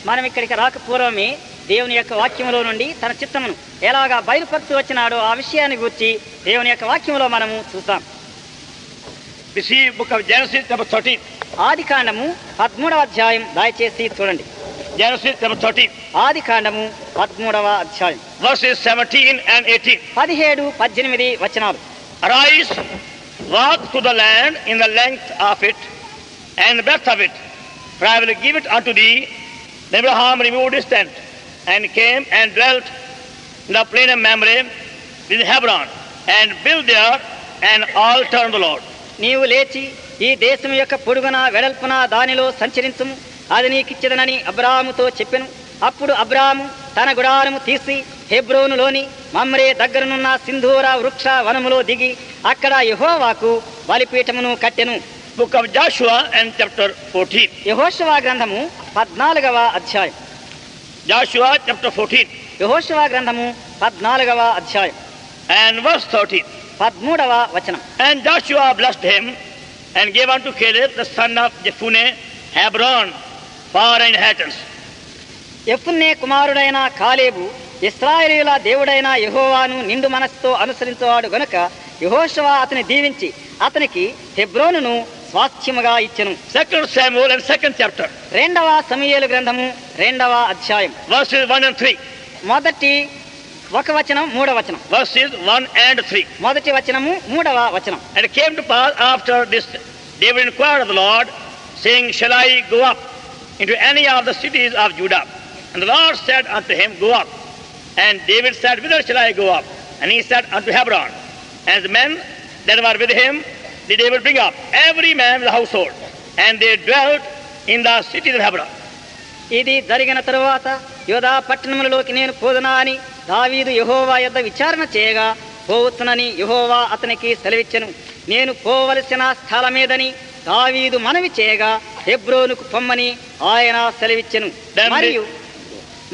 మనం ఇక్కడికి రాక పూర్వమే దేవుని యొక్క వాక్యములో నుండి తన చిత్తమును ఎలాగా బయలుపరుచు వచ్చినాడో ఆ విషయాన్ని గురించి దేవుని యొక్క వాక్యములో మనము చూస్తాం. We see book of Genesis chapter 13. ఆది కాండము 13వ అధ్యాయం దయచేసి చూడండి. Genesis chapter 13. ఆది కాండము 13వ అధ్యాయం Verses 17 and 18. 17, 18 వచనాలు. Arise, walk through the land in the length of it and the breadth of it, for I will give it unto thee. Then Abraham removed his tent and came and dwelt in the plain of Mamre in Hebron and built there an altar unto the Lord. నీవు లేచి ఈ దేశం యొక్క పొడుగున వెడల్పున దానిలో సంచరించుము, అది నీకిచ్చదనని అబ్రాహాముతో చెప్పెను. అప్పుడు అబ్రాహాము తన గుడారము తీసి హెబ్రోనులోని మమ్రే దగ్గరనున్న సింధూర వృక్ష వనములో దిగి అక్కడ యెహోవాకు బలిపీఠమును కట్టెను. Book of Joshua and chapter 14. యెహోషువ గ్రంథము 14వ అధ్యాయం. Joshua chapter 14 యెహోషువ గ్రంథము 14వ అధ్యాయం and verse 13. 13వ వచనం. And Joshua blessed him and gave unto Caleb the son of Jephunneh Hebron for an inheritance. యెఫున్నె కుమారుడైన కాలేబు ఇశ్రాయేలీయుల దేవుడైన యెహోవాను నిండు మనస్సుతో అనుసరించువాడు గనుక యెహోషువ అతని దీవించి అతనికి హెబ్రోనును స్వాస్థ్యముగా ఇచ్చెను. 2 Samuel and 2nd chapter. 2వ సమూయేలు గ్రంథము 2వ అధ్యాయం Verses 1 and 3. మొదటి ఒక వచనం 3వ వచనం. Verses 1 and 3. మొదటి వచనము 3వ వచనం. And it came to pass after this, David inquired of the Lord, saying, Shall I go up into any of the cities of Judah? And the Lord said unto him, Go up. And David said, Whither shall I go up? And he said, Unto Hebron. And the men that were with him did David bring up, every man in the household. And they dwelt in the cities of Hebron. ఇది జరిగిన తరువాత యోధా పట్టణములలోకి నేను పోదునా అని దావీదు యెహోవా యొద్ద విచారణ చేయగా పోవచ్చునని యెహోవా అతనికి సెలవిచ్చెను. నేను పోవలసిన స్థలమేదని దావీదు మనవి చేయగా హెబ్రోనుకు పొమ్మని ఆయన సెలవిచ్చెను.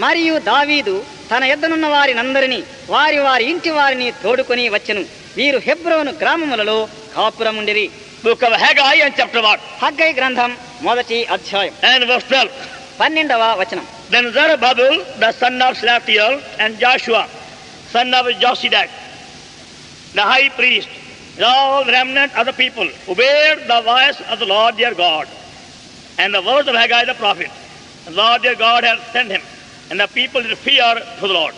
మరియు దావీదు తన యొద్దనున్న వారినందరినీ వారి వారి ఇంటి వారిని తోడుకొని వచ్చెను. వీరు హెబ్రోను గ్రామములలో కాపురముండిరి. Book of Haggai and chapter 1. Haggai గ్రంథం 1వ అధ్యాయం And verse 12. 12వ వచనం. Then Zerubbabel, the son of Shealtiel, and Joshua, son of Josedek, the high priest, and all the remnant of the people, obeyed the voice of the Lord their God, and the words of Haggai the prophet. The Lord their God had sent him, and the people did fear to the Lord.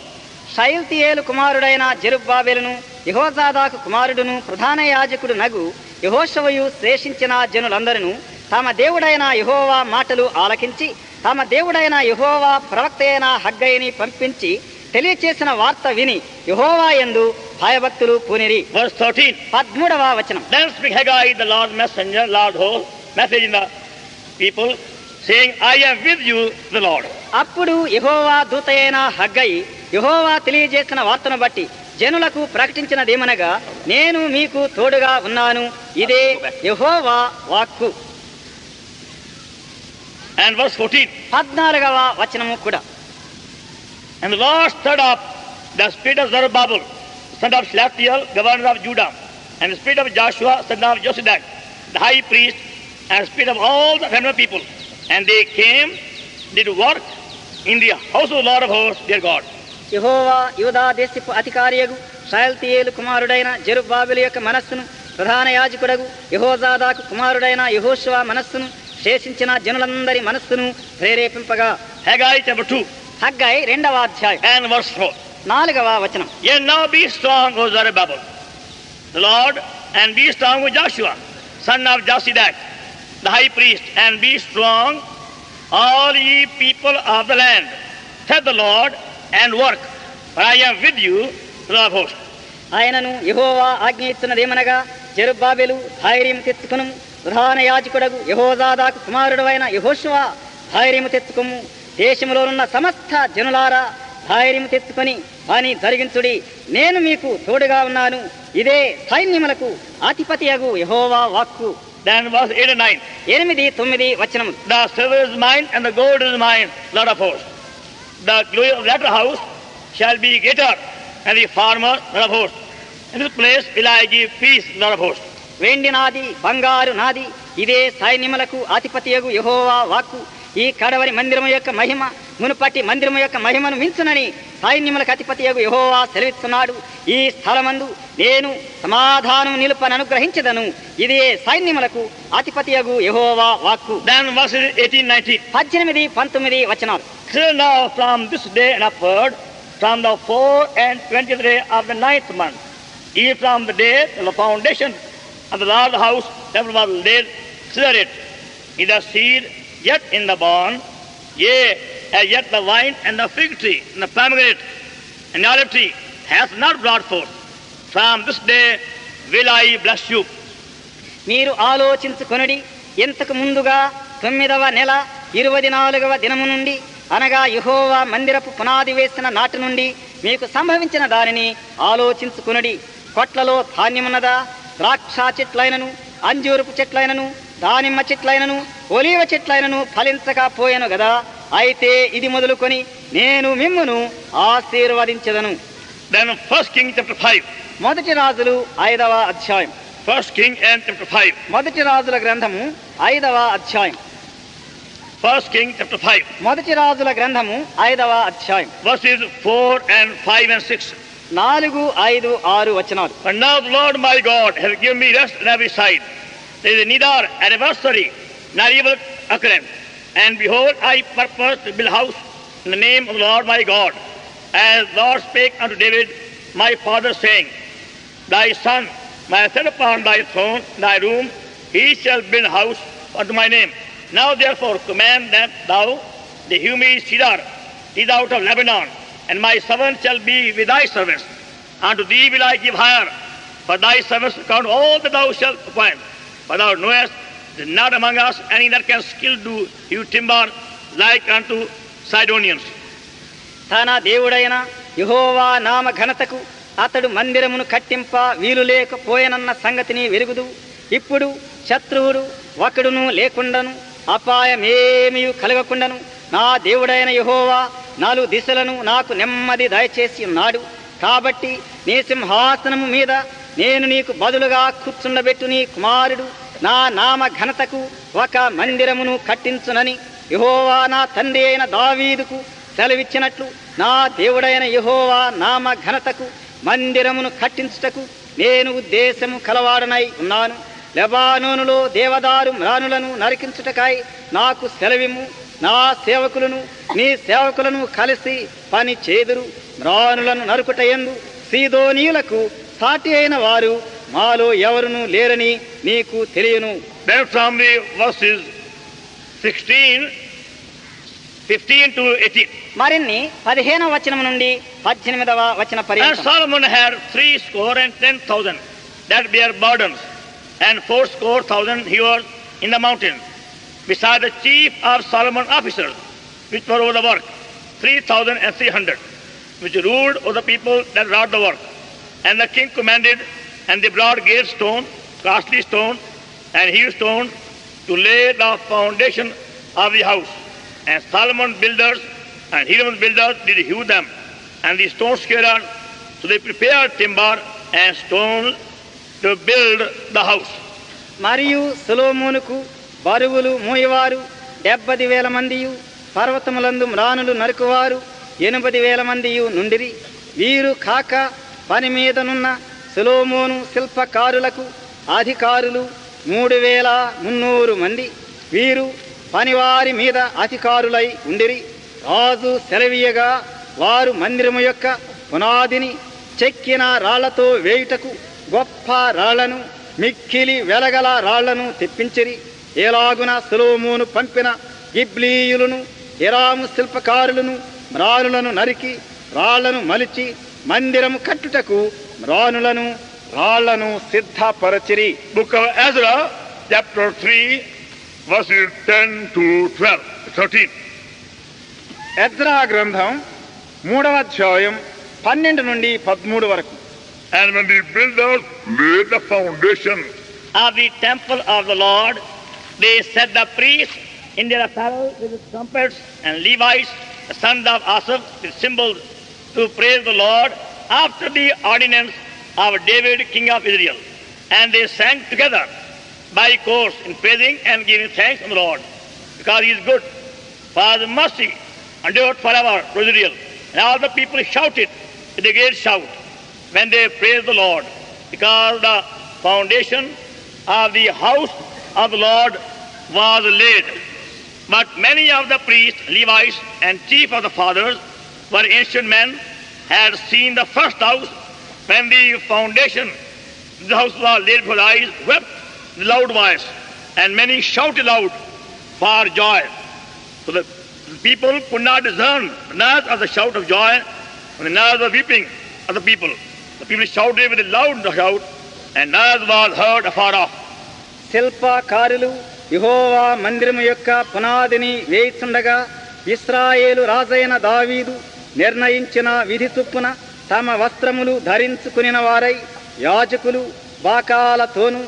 షయల్తీయేలు కుమారుడైన జెరుబ్బాబెలును యెహోజాదాకు కుమారుడును ప్రధాన యాజకుడు నగు యెహోషువయు శేషించిన జనులందరూ తమ దేవుడైన యెహోవా మాటలు ఆలకించి తమ దేవుడైన యెహోవా ప్రవక్త అయిన హగ్గయిని పంపించి తెలియచేసిన వార్త విని యెహోవా యందు భయభక్తులు పూనిరి. Verse 13. 13వ వచనం. Then spake Haggai, the Lord's messenger, Lord host, message in the people, saying, I am with you, the Lord. అప్పుడు యెహోవా దూతయైన హగ్గయి యెహోవా తెలియజేసిన వార్తను బట్టి జనులకు ప్రకటించినదేమనగా, నేను మీకు తోడుగా ఉన్నాను, ఇదే యెహోవా వాక్కు. And verse 14. 14వ వచనము కూడా. And the Lord stirred up the spirit of Zerubbabel, son of Shealtiel, governor of Judah, and the spirit of Joshua, son of Josedek, the high priest, and the spirit of all the remnant people. And they came, did work in the house of the Lord of hosts, their God. యెహోవా యూదా దేశపు అధికారియగు షయల్తీయేలు కుమారుడైన జెరుబ్బాబెలు యొక్క మనస్సును ప్రధాన యాజకుడగు యెహోజాదాకు కుమారుడైన యెహోషువ మనస్సును శేషించిన జనులందరి మనస్సును ప్రేరేపింపగా. Haggai chapter 2. హగ్గై 2వ అధ్యాయం And verse 4. 4వ వచనం. Yet now be strong, O Zerubbabel, the Lord, and be strong, O Joshua, son of Josedek, the high priest, and be strong, all ye people of the land, said the Lord, and work, for I am with you, the Lord of hosts. ఆయనను యెహోవా ఆజ్ఞ ఇస్తున్నదేమనగా, జెరుబ్బాబెలు ధైర్యం తెచ్చుకును, ప్రధాన యాజకుడగు యెహోజాదాకు కుమారుడు అయిన యెహోషువ ధైర్యం తెచ్చుకుము, దేశములోనున్న సమస్త జనులారా ధైర్యం తెచ్చుకొని పని జరిగించుడి, నేను మీకు తోడుగా ఉన్నాను, ఇదే సైన్యములకు అధిపతియగు యెహోవా వాక్కు. Then verse 8 and 9. 8, 9 వచనము. The silver is mine, and the gold is mine, Lord of hosts. The glory of the latter house shall be greater, and the former, Lord of hosts. In this place will I give peace, Lord of hosts. వెండి నాది, బంగారు నాది, ఇదే సైన్యములకు అధిపతియగు యెహోవా వాక్కు. ఈ కడవరి మందిరము యొక్క మహిమ మునుపటి మందిరము యొక్క మహిమను మించునని సైన్యములకు అధిపతియగు యెహోవా సెలవిస్తున్నాడు. ఈ స్థలమందు నేను సమాధానం నిలుపని అనుగ్రహించదను, ఇదే సైన్యములకు అధిపతియగు యెహోవా వాక్కు. Then verses 18, 19. 18, 19 వచనాలు. Till now from this day and upward, from the 4th and 20th day of the 9th month, even from the day of the foundation of the Lord's house, temple was laid, consider it, in the seed, yet in the barn, yea, as yet the vine and the fig tree and the pomegranate and the olive tree hath not brought forth. From this day will I bless you. మీరు ఆలోచించుకొనుడి, ఎంతకు ముందుగా 9వ నెల 24వ దినము నుండి అనగా యెహోవా మందిరపు పునాది వేసిన నాటి నుండి మీకు సంభవించిన దానిని ఆలోచించుకొనుడి. కొట్లలో ధాన్యమున్నదా? ద్రాక్ష చెట్లైనను అంజూరపు చెట్లైనను దానిమ్మ చెట్లైనను ఒలీవ చెట్లైనను ఫలించకపోయెను గదా, అయితే ఇది మొదలుకొని నేను మిమ్మును ఆశీర్వదించెదను. Then 1 Kings chapter 5. మొదటి రాజులు 5వ అధ్యాయం. 1 King and chapter 5. మొదటి రాజుల గ్రంథము 5వ అధ్యాయం. 1 King chapter 5. మొదటి రాజుల గ్రంథము 5వ అధ్యాయం. Verses 4 and 5 and 6. 4, 5, 6 వచనాలు. But now the Lord my God has given me rest on every side. There is neither adversary nor evil occurrence. And behold, I purpose to build a house in the name of the Lord my God, as the Lord spake unto David my father, saying, Thy son may set upon thy throne, thy room, he shall build a house unto my name. Now therefore command that thou, the humid cedar, is out of Lebanon, and my servant shall be with thy servants. Unto thee will I give hire, for thy servants count all that thou shalt appoint. For thou knowest, there is not among us any that can skill do hew timber like unto Sidonians. తన దేవుడైన యెహోవా నామ ఘనతకు అతడు మందిరమును కట్టింప వీలు లేకపోయెనన్న సంగతిని వెరుగుదు. ఇప్పుడు శత్రువుడు ఒకడును లేకుండాను అపాయమేమీ కలగకుండాను నా దేవుడైన యెహోవా 4 దిశలను నాకు నెమ్మది దయచేసి ఉన్నాడు. కాబట్టి నీ సింహాసనము మీద నేను నీకు బదులుగా కూర్చుండబెట్టు నీ కుమారుడు నా నామ ఘనతకు ఒక మందిరమును కట్టించునని యెహోవా నా తండ్రి అయిన దావీదుకు సెలవిచ్చినట్లు నా దేవుడైన యెహోవా నామ ఘనతకు మందిరమును కట్టించుటకు నేను ఉద్దేశము కలవాడనై ఉన్నాను. లెబానోనులో దేవదారు మ్రానులను నరికించుటకాయి నాకు సెలవిమ్ము. నా సేవకులను నీ సేవకులను కలిసి పని చేదురు. మ్రానులను నరుకుటయందు సీదోనీయులకు సాటి అయిన వారు మాలో ఎవరునూ లేరని నీకు తెలియను. Then from the verses 15 to 18. మరిన్ని 15వ వచనం నుండి 18వ వచన And పర్యంతం. Solomon had 70,000 that bare burdens, and 80,000 he was in the mountain, beside the chief of Solomon's officers, which were over the work, 3,300, which ruled over the people that wrought the work. And the king commanded, and they brought great stone, costly stone, and hewn stone, to lay the foundation of the house. And Solomon builders and Hiramon's builders did hew them, and the stone scarers, so they prepared timber and stone to build the house. మరియు సొలొమోనుకు బరువులు మోయవారు 70,000 మందియు, పర్వతములందు మ్రానులు నరుకువారు 80,000 మందియు నుండిరి. వీరు కాక పని మీదనున్న సొలొమోను శిల్పకారులకు అధికారులు 3,300 మంది. వీరు పనివారి మీద అధికారులై ఉండిరి. రాజు సెలవీయగా వారు మందిరము యొక్క పునాదిని చెక్కిన రాళ్లతో వేయుటకు గొప్ప రాళ్లను, మిక్కిలి వెలగల రాళ్లను తెప్పించిరి. ఏలాగున సొలొమోను పంపిన గిబ్లీయులను హీరాము శిల్పకారులను మ్రానులను నరికి రాళ్లను మలిచి మందిరము కట్టుటకు రాళ్లను సిద్ధపరచిరి. Book of Ezra, chapter 3, verses 10 to 12, 13. Ezra గ్రంథం 3వ అధ్యాయం 12 నుండి 13 వరకు. And when the builders laid the foundation of the temple of the Lord, they set the priests in their apparel with trumpets, and Levites, the sons of Asaph, with cymbals, to praise the Lord after the ordinance of David, king of Israel. And they sang together by course in praising and giving thanks to the Lord, because he is good, for his mercy endured forever to Israel. And all the people shouted with a great shout when they praised the Lord, because the foundation of the house of the Lord was laid. But many of the priests, Levites, and chief of the fathers, were ancient men, had seen the first house when the foundation of the house was laid before their eyes, wept with loud voice, and many shouted loud for joy. So the people could not discern the noise of the shout of joy and the noise of weeping of the people. The people shouted with a loud shout, and noise was heard afar off. శిల్పకారులు యెహోవా మందిరము యొక్క పునాదిని వేయిచుండగా ఇశ్రాయేలు రాజైన దావీదు నిర్ణయించిన విధి చొప్పున తమ వస్త్రములు ధరించుకునిన వారై యాజకులు బాకాలతోనూ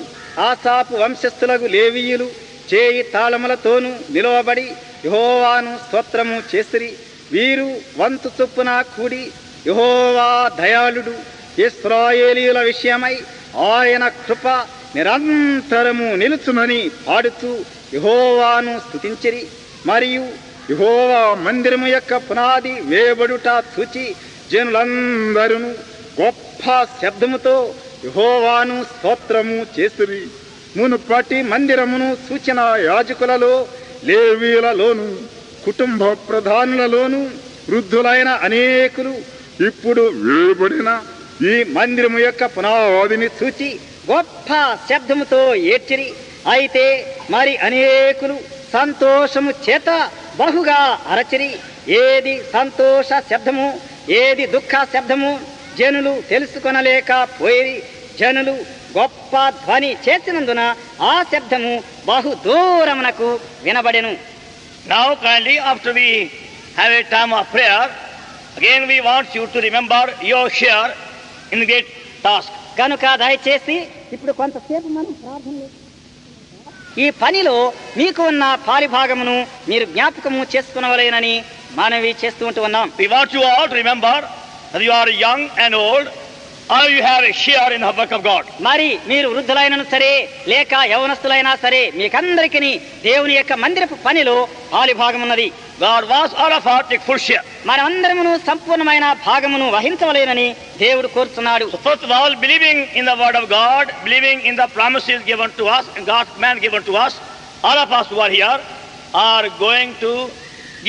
ఆసాపు వంశస్థులకు లేవీయులు చేయి తాళములతోనూ నిలువబడి యెహోవాను స్తోత్రము చేసిరి. వీరు వంతు చొప్పున కూడి యెహోవా దయాళుడు, ఇశ్రాయేలీయుల విషయమై ఆయన కృప నిరంతరము నిలుచునని పాడుతూ యెహోవాను స్తుతించిరి. మరియు యెహోవా మందిరము యొక్క పునాది వేయబడుట చూచి జనులందరూ గొప్ప శబ్దముతో యెహోవాను స్తోత్రము చేసిరి. మునుపటి మందిరమును సూచన యాజకులలో, లేవీయులలోను, కుటుంబ ప్రధానులలోను వృద్ధులైన అనేకులు ఇప్పుడు వేయబడిన ఈ మందిరము యొక్క పునాదిని చూచి గొప్ప శబ్దముతో ఏడ్చిరి. అయితే మరి అనేకులు సంతోషము చేత బహుగా అరచిరి. ఏది సంతోష శబ్దము, ఏది దుఃఖ శబ్దము జనులు తెలుసుకొనలేకపోయి, జనులు గొప్ప ధ్వని చేసినందున ఆ శబ్దము బహు దూరమునకు వినబడెను. Now kindly, after we have a time of prayer, Again we want you to remember your share in the great task. కనుక దయచేసి ఇప్పుడు కొంతసేపు మనం ప్రార్థనలో ఈ పనిలో మీకు ఉన్న పాలిభాగమును మీరు జ్ఞాపకము చేసుకునవలేనని మనవి చేస్తూ ఉన్నాం. We want you all to remember that you are young and old, all you have a share in the work of God. మరి మీరు వృద్ధులైనను సరే లేక యవనస్తులైనా సరే మీకందరికీ దేవుని యొక్క మందిరపు పనిలో పాలిభాగం ఉన్నది. God wants all of us to take full share. మనమందరమును సంపూర్ణమైన భాగమును వహించవలేనని దేవుడు కోరుతున్నాడు. So first of all, believing in the word of God, believing in the promises given to us and God's command given to us, all of us who are here are going to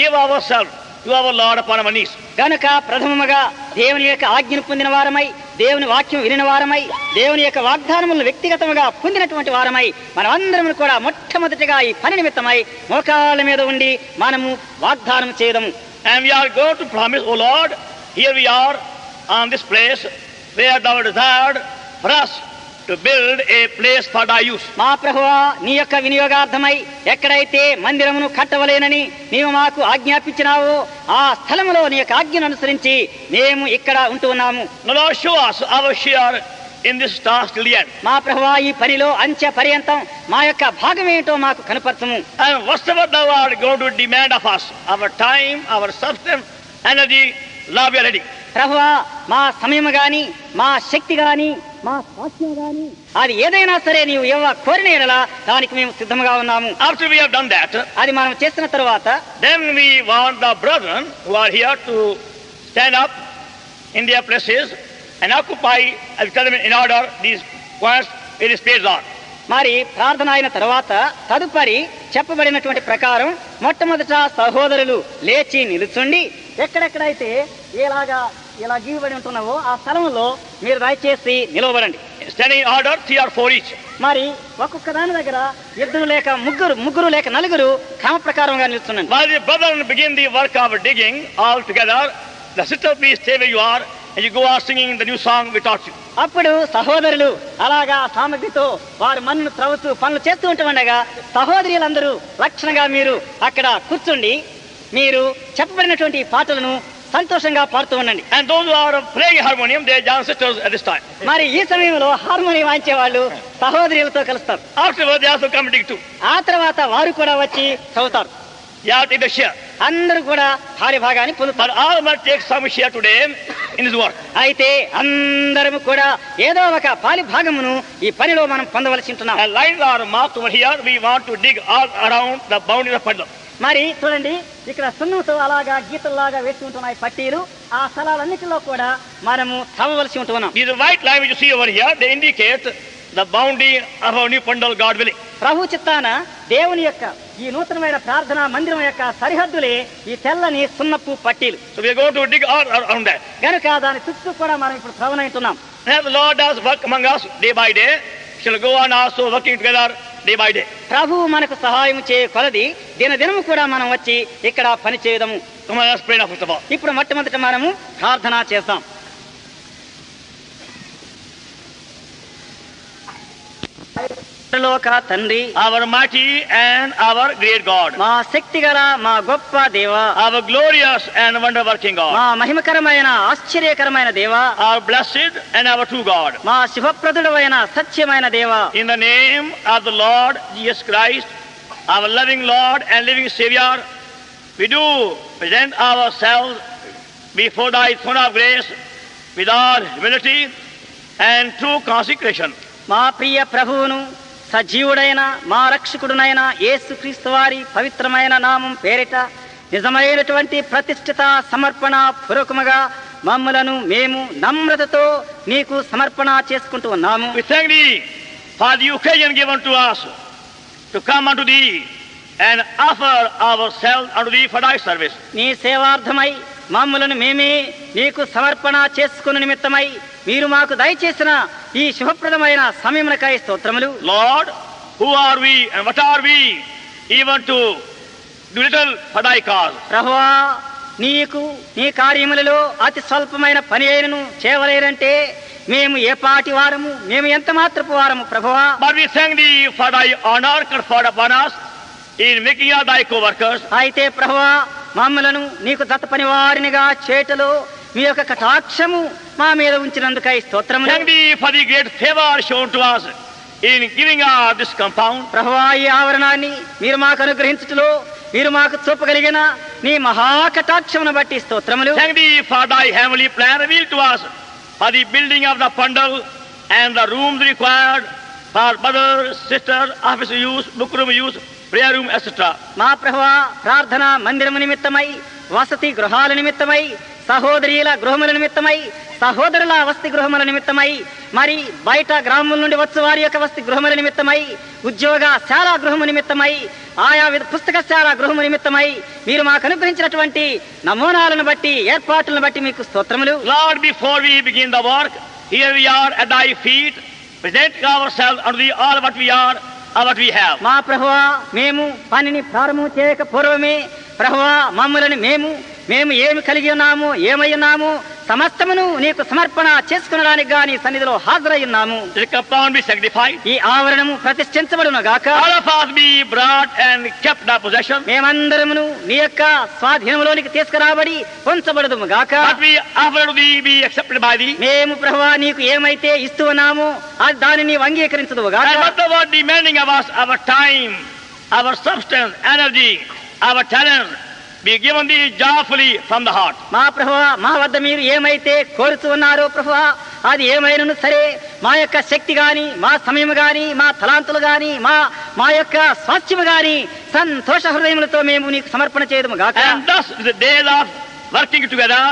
give ourselves to our Lord upon our knees. కనుక ప్రథమముగా దేవుని యొక్క ఆజ్ఞను పొందిన వారమై, దేవుని వాక్యం వినిన వారమై, దేవుని యొక్క వాగ్దానములను వ్యక్తిగతముగా పొందినటువంటి వారమై మనమందరం కూడా మొట్టమొదటిగా ఈ పని నిమిత్తమై మోకాళ్ళ మీద ఉండి మనము వాగ్దానం చేయదము. And we are going to promise, O Lord, here we are on this place where thou desired for us to build a place for thy use. మా ప్రభువా, నీ యొక్క వినియోగార్థమై ఎక్కడైతే మందిరమును కట్టవలేనని నీవు మాకు ఆజ్ఞాపించినావో ఆ స్థలములో నీ యొక్క ఆజ్ఞను అనుసరించి మేము ఇక్కడ ఉంటూ ఉన్నాము. Now Lord, show us our share in this task till the end. మా ప్రభువా, ఈ పనిలో అంచె పర్యంతం మా యొక్క భాగం ఏంటో మాకు కనపరచము. And whatsoever thou art going to demand of us, our time, our substance, energy, Lord, we are ready. ప్రభువా, మా సమయం గాని, మా శక్తి గాని, మా స్వాస్థ్యం గాని అది ఏదైనా సరే నీవు కోరిన ఎడల దానికి మేము సిద్ధంగా ఉన్నాము. After we have done that, అది మనం చేసిన తరువాత then we want the brethren who are here to stand up in their places and occupy, as tell them in order, these points it is based on. మరి ప్రార్థన అయిన తర్వాత తదుపరి చెప్పబడినటువంటి ప్రకారం మొట్టమొదట సహోదరులు లేచి నిలుచుండి ఎక్కడెక్కడైతే ఇలా గీయబడి ఉంటున్నావో ఆ స్థలంలో మీరు దయచేసి నిలవబడండి. Standing in order, 3 or 4 each. మరి ఒక్కొక్క దాని దగ్గర ఇద్దరు లేక ముగ్గురు లేక నలుగురు క్రమ ప్రకారంగా నిలుచున్నాను. While the brethren begin the work of digging all together, the sister, please stay where you are and you go on singing the new song we taught you. అప్పుడు సహోదరులు అలాగా సామగ్రితో వారు మన్ను త్రవ్వుతూ పనులు చేస్తూ ఉంటుండగా సహోదరులందరూ లక్షణంగా మీరు అక్కడ కూర్చుండి మీరు చెప్పబడినటువంటి పాటలను సంతోషంగా పాడుతూ ఉండండి. And those who are playing harmonium, they are young sisters at this time. మరి ఈ సమయంలో హార్మోనియం వాయించే వాళ్ళు సహోదరులతో కలుస్తారు. Afterwards, they also come to dig too. ఆ తర్వాత వారు కూడా వచ్చి చదువుతారు. You have to take the share. అందరూ కూడా భాగాన్ని పొందుతారు. But all must take some share today in this work. అయితే అందరము కూడా ఏదో ఒక భాగమును ఈ పనిలో మనం పొందవలసి ఉంటున్నాం. And lines are marked over here. We want to dig all around the boundary of Padlam. మరి చూడండి, ఇక్కడ సున్నంతో అలాగా గీతల్లాగా వేసి ఉంటున్నాయి పట్టీలు. ఆ స్థలాలన్నిటిలో కూడా మనము తవ్వవలసి ఉంటున్నాం. These white lines which you see over here, they indicate the boundary of our new Pandal, God willing. ప్రభు చిత్తాన దేవుని యొక్క ఈ నూతనమైన ప్రార్థనా మందిరం యొక్క సరిహద్దులే ఈ తెల్లని సున్నపు పట్టీలు. So we are going to dig all around that. కనుక దాని చుట్టూ కూడా మనం ఇప్పుడు త్రవ్వనంటున్నాం. As the Lord does work among us day by day, shall go on also working together day by day. ప్రభు మనకు సహాయం చేయ కొలది దినదినము కూడా మనం వచ్చి ఇక్కడ పని చేయదము. Come on, let's pray now first of all. ఇప్పుడు మొట్టమొదట మనము ప్రార్థన చేద్దాం. లోక తండ్రి, our mighty and our great God, మా శక్తి గల మా గొప్ప దేవా, our glorious and wonder working God, మా మహిమకరమైన ఆశ్చర్యకరమైన దేవా, our blessed and our true God, మా శుభప్రదుడైన సత్యమైన దేవా, in the name of the Lord Jesus Christ, our loving Lord and living Savior, we do present ourselves before thy throne of grace with all humility and true consecration. మా ప్రియ ప్రభువును సజీవుడైన మా రక్షకుడునైన యేసుక్రీస్తు వారి పవిత్రమైన నామం పేరిట నిజమైనటువంటి ప్రతిష్ఠిత సమర్పణ పూర్వకముగా మమ్మలను మేము నమ్రతతో నీకు సమర్పణ చేసుకుంటూ ఉన్నాము. We thank thee for the occasion given to us to come unto thee and offer ourselves unto thee for thy service. నీ సేవార్థమై మమ్మలను మేమే నీకు సమర్పణ చేసుకున్న నిమిత్తమై మీరు మాకు దయచేసిన ఈ శుభప్రదమైన సమయమునకై స్తోత్రములు. Lord, who are we and what are we even to do little for thy cause? ప్రభువా, నీకు నీ కార్యములలో అతి స్వల్పమైన పని అయినను చేయవలేరంటే మేము ఏ పాటి వారము, మేము ఎంత మాత్రపు వారము ప్రభువా. But we thank thee for thy honor conferred upon us in making us thy co-workers. అయితే ప్రభువా, మమ్మలను నీకు దత్త పని వారినిగా చేటలో మీ యొక్క కటాక్షము మా మీద ఉంచినందుకై స్తోత్రములు. Thank thee for the great favor shown to us in giving us this compound. ప్రభువా, ఈ ఆవరణాన్ని మీరు మాకు అనుగ్రహించుటలో మీరు మాకు చూపగలిగిన నీ మహాకటాక్షమును బట్టి స్తోత్రములు. Thank thee for thy heavenly plan revealed to us for the building of the pandal and the rooms required for mother, sister, office use, book room use, prayer room, etc. మా ప్రభువా, ప్రార్థన మందిరము నిమిత్తమై, వసతి గృహాల నిమిత్తమై, సహోదరీల గృహముల నిమిత్తమై, సహోదరుల వసతి గృహముల నిమిత్తమై, మరి బయట గ్రామముల నుండి వచ్చు వారి యొక్క వసతి గృహముల నిమిత్తమై, ఉద్యోగశాల గృహము నిమిత్తమై, ఆయా పుస్తకశాల గృహము నిమిత్తమై మీరు మాకు అనుగ్రహించినటువంటి నమూనాలను బట్టి, ఏర్పాట్లను బట్టి మీకు స్తోత్రములు. Lord, before we begin the work, here we are at thy feet, presenting ourselves unto thee all what we are and what we have. మా ప్రభువా, మేము పనిని ప్రారంభం చేయక పూర్వమే ప్రభువా, మమ్మలను మేము ఏమి కలిగి ఉన్నాము, ఏమై ఉన్నాము సమస్తమును నీకు సమర్పణ చేసుకునడానికి గాని సన్నిధిలో హాజరై ఉన్నాము. The compound be sanctified. ఈ ఆవరణము ప్రతిష్ఠించబడును గాక. All of us be brought and kept in our possession. మేమందరమును నీ యొక్క స్వాధీనంలోనికి తీసుకురాబడి ఉంచబడదుము గాక. What we offer to thee be accepted by thee. మేము ప్రభువా నీకు ఏమైతే ఇస్తూ ఉన్నామో అది దానిని నీవు అంగీకరించదువు గాక. And whatever demanding of us, our time, our substance, energy, our talent, be given thee joyfully from the heart. మా ప్రభువా, మా వద్ద మీరు ఏమైతే కోరుతూ ఉన్నారో ప్రభువా, అది ఏమైనను సరే, మా యొక్క శక్తి గాని, మా సమయం గాని, మా తలాంతులు గాని, మా యొక్క స్వాస్థ్యము గాని సంతోష హృదయములతో మేము నీకు సమర్పణ చేయదము గాక. And thus the days of working together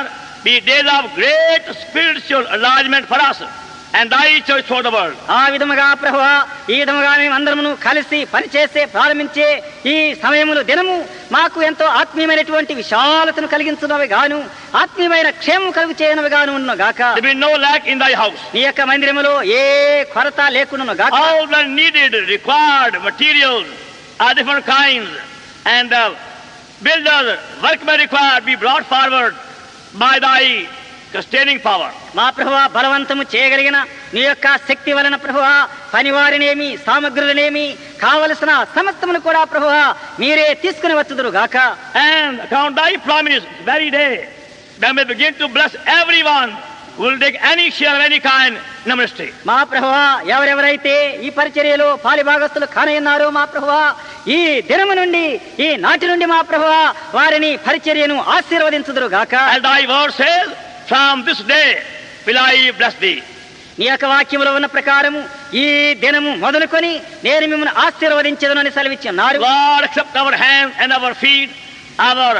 be days of great spiritual enlargement for us and thy church for the world. ఆ విధముగా ప్రభువా, ఈ విధముగా మేము అందరమును కలిసి పనిచేసే ప్రారంభించే ఈ సమయములు దినము మాకు ఎంతో ఆత్మీయమైనటువంటి విశాలతను కలిగించున్నవి గాను, ఆత్మీయమైన క్షేమం కలుగు చేయనవి గాను ఉన్నను గాక. There be no lack in thy house. నీ యొక్క మందిరములో ఏ కొరత లేకున్నను గాక. All the needed, required materials are different kinds, and builders, workmen required be brought forward by thy sustaining power. మా ప్రభువా, బలవంతము చేయగలిగిన నీ యొక్క శక్తి వలన ప్రభువా, పనివారినేమి సామగ్రులనేమి కావలసిన సమస్తమును కూడా ప్రభువా మీరే తీసుకుని వచ్చుదురు గాక. And account thy promise very day when we begin to bless everyone who will take any share of any kind in the ministry. మా ప్రభువా, ఎవరెవరైతే ఈ పరిచర్యలో పాలిభాగస్తులు కానయ్యున్నారో మా ప్రభువా, ఈ దినము నుండి, ఈ నాటి నుండి మా ప్రభువా వారిని పరిచర్యను ఆశీర్వదించుదురు గాక. As thy word says, from this day will I bless thee. నీ యొక్క వాక్యములో ఉన్న ప్రకారము ఈ దినము మొదలుకొని నేను మిమ్మల్ని ఆశీర్వదించదనని సెలవిచ్చి ఉన్నారు. Lord, accept our hands and our feet, our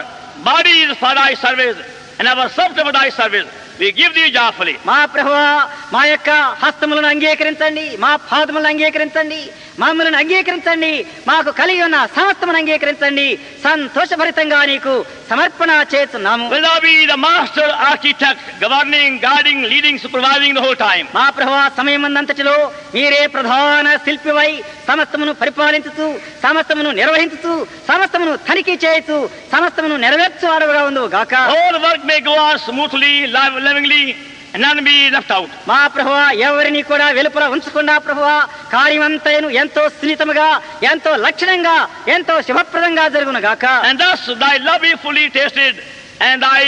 bodies for thy service and our substance for thy service. We give thee joyfully. మా ప్రభువా, మా యొక్క హస్తములను అంగీకరించండి, మా పాదములను అంగీకరించండి, మమ్మల్ని అంగీకరించండి, మాకు కలిగి ఉన్న సమస్తమును అంగీకరించండి, సంతోషభరితంగా నీకు సమర్పణ చేస్తున్నాము. Will thou be the master architect, governing, guiding, leading, supervising the whole time. మా ప్రభువా, సమయమందంతటిలో మీరే ప్రధాన శిల్పివై సమస్తమును పరిపాలించుతూ, సమస్తమును నిర్వహించుతూ, సమస్తమును తనిఖీ చేయుతూ, సమస్తమును నెరవేర్చు వాడవుగా ఉండు గాక. All work may go on smoothly, lovingly, and none be left out. మా ప్రభువా, ఎవరిని కూడా వెలుపల ఉంచకుండా ప్రభువా కార్యమంతైను ఎంతో సున్నితముగా, ఎంతో లక్షణంగా, ఎంతో శుభప్రదంగా జరుగును గాక. And thus thy love be fully tasted and thy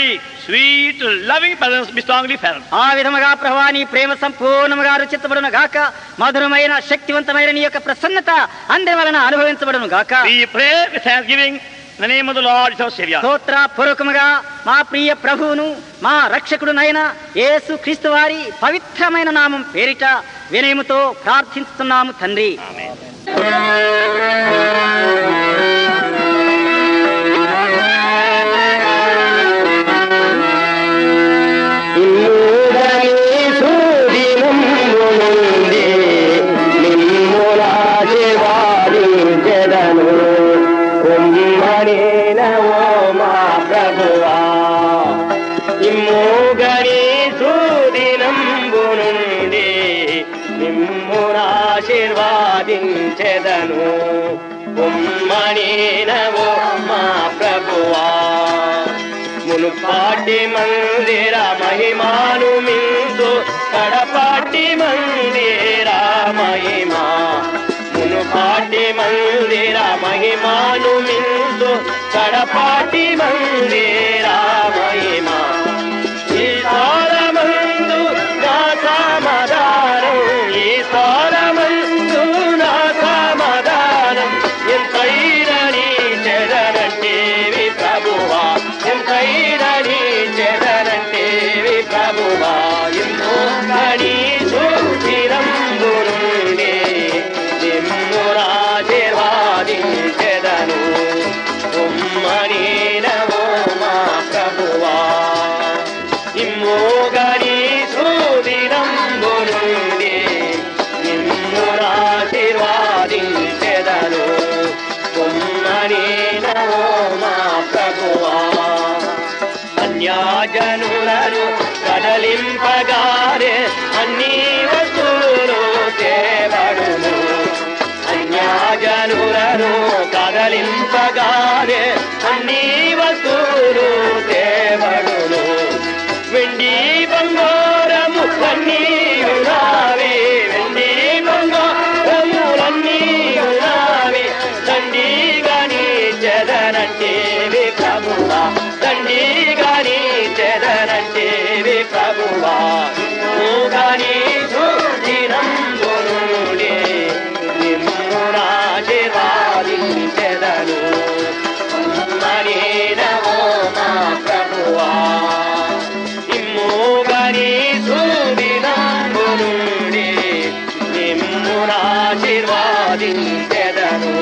sweet loving presence be strongly felt. ఆ విధముగా ప్రభువా నీ ప్రేమ సంపూర్ణముగా రుచితబడును గాక. మధురమైన శక్తివంతమైన నీ యొక్క ప్రసన్నత అందరి వలన అనుభవించబడును గాక. We pray with thanksgiving in the name of the Lord our Savior. స్తోత్ర పూర్వకముగా మా ప్రియ ప్రభువును మా రక్షకుడునైన యేసు క్రీస్తు వారి పవిత్రమైన నామం పేరిట వినయముతో ప్రార్థిస్తున్నాము తండ్రి. ఆశీర్వాదించెదను ఉమ్మణినవో మా ప్రభువా. మునుపాటి మందిర మహిమాను మించు కడపాటి మందిర మహిమా. మునుపాటి మందిర మందిర మహిమాను మించు కడపాటి మందిర మహిమా ఈ సారమందు నా సమాధానం ఈ సారమందు నా సమాధానం ఎంతైరని చెదరంటేవి ప్రభువా ఎంతైరని చెదరంటేవి ప్రభువా ఎన్నో గణి చూచిరంబురుండే నిమ్మురాజీర్వాదించెదను ఉమ్మని నమో మా ప్రభువా నిమ్మోగని చూదిరంబురుండే నిమ్మురాజీర్వాదించెదను ఉమ్మని నమో మా ప్రభువా అన్యాజనులను కదలింపగారే అన్ని వస్తువులు తేబడును అన్యాజనులను కదలింపగారే అన్ని వస్తువులు తేబడును వెండి బంగారము అన్నీ ఉన్నావే వెండి బంగారములన్నీ ఉన్నావే దండిగాని చెదనంటేవి ప్రభువా దండిగాని చెదనంటేవి ప్రభువా గాని చూచిరంబురుడే నిమ్మురాజీర్వాదించెదను ఉమ్మని నమో మా ప్రభువా నిమ్ముగాని చూచిరంబురుడే నిమ్మురాజీర్వాదించెదను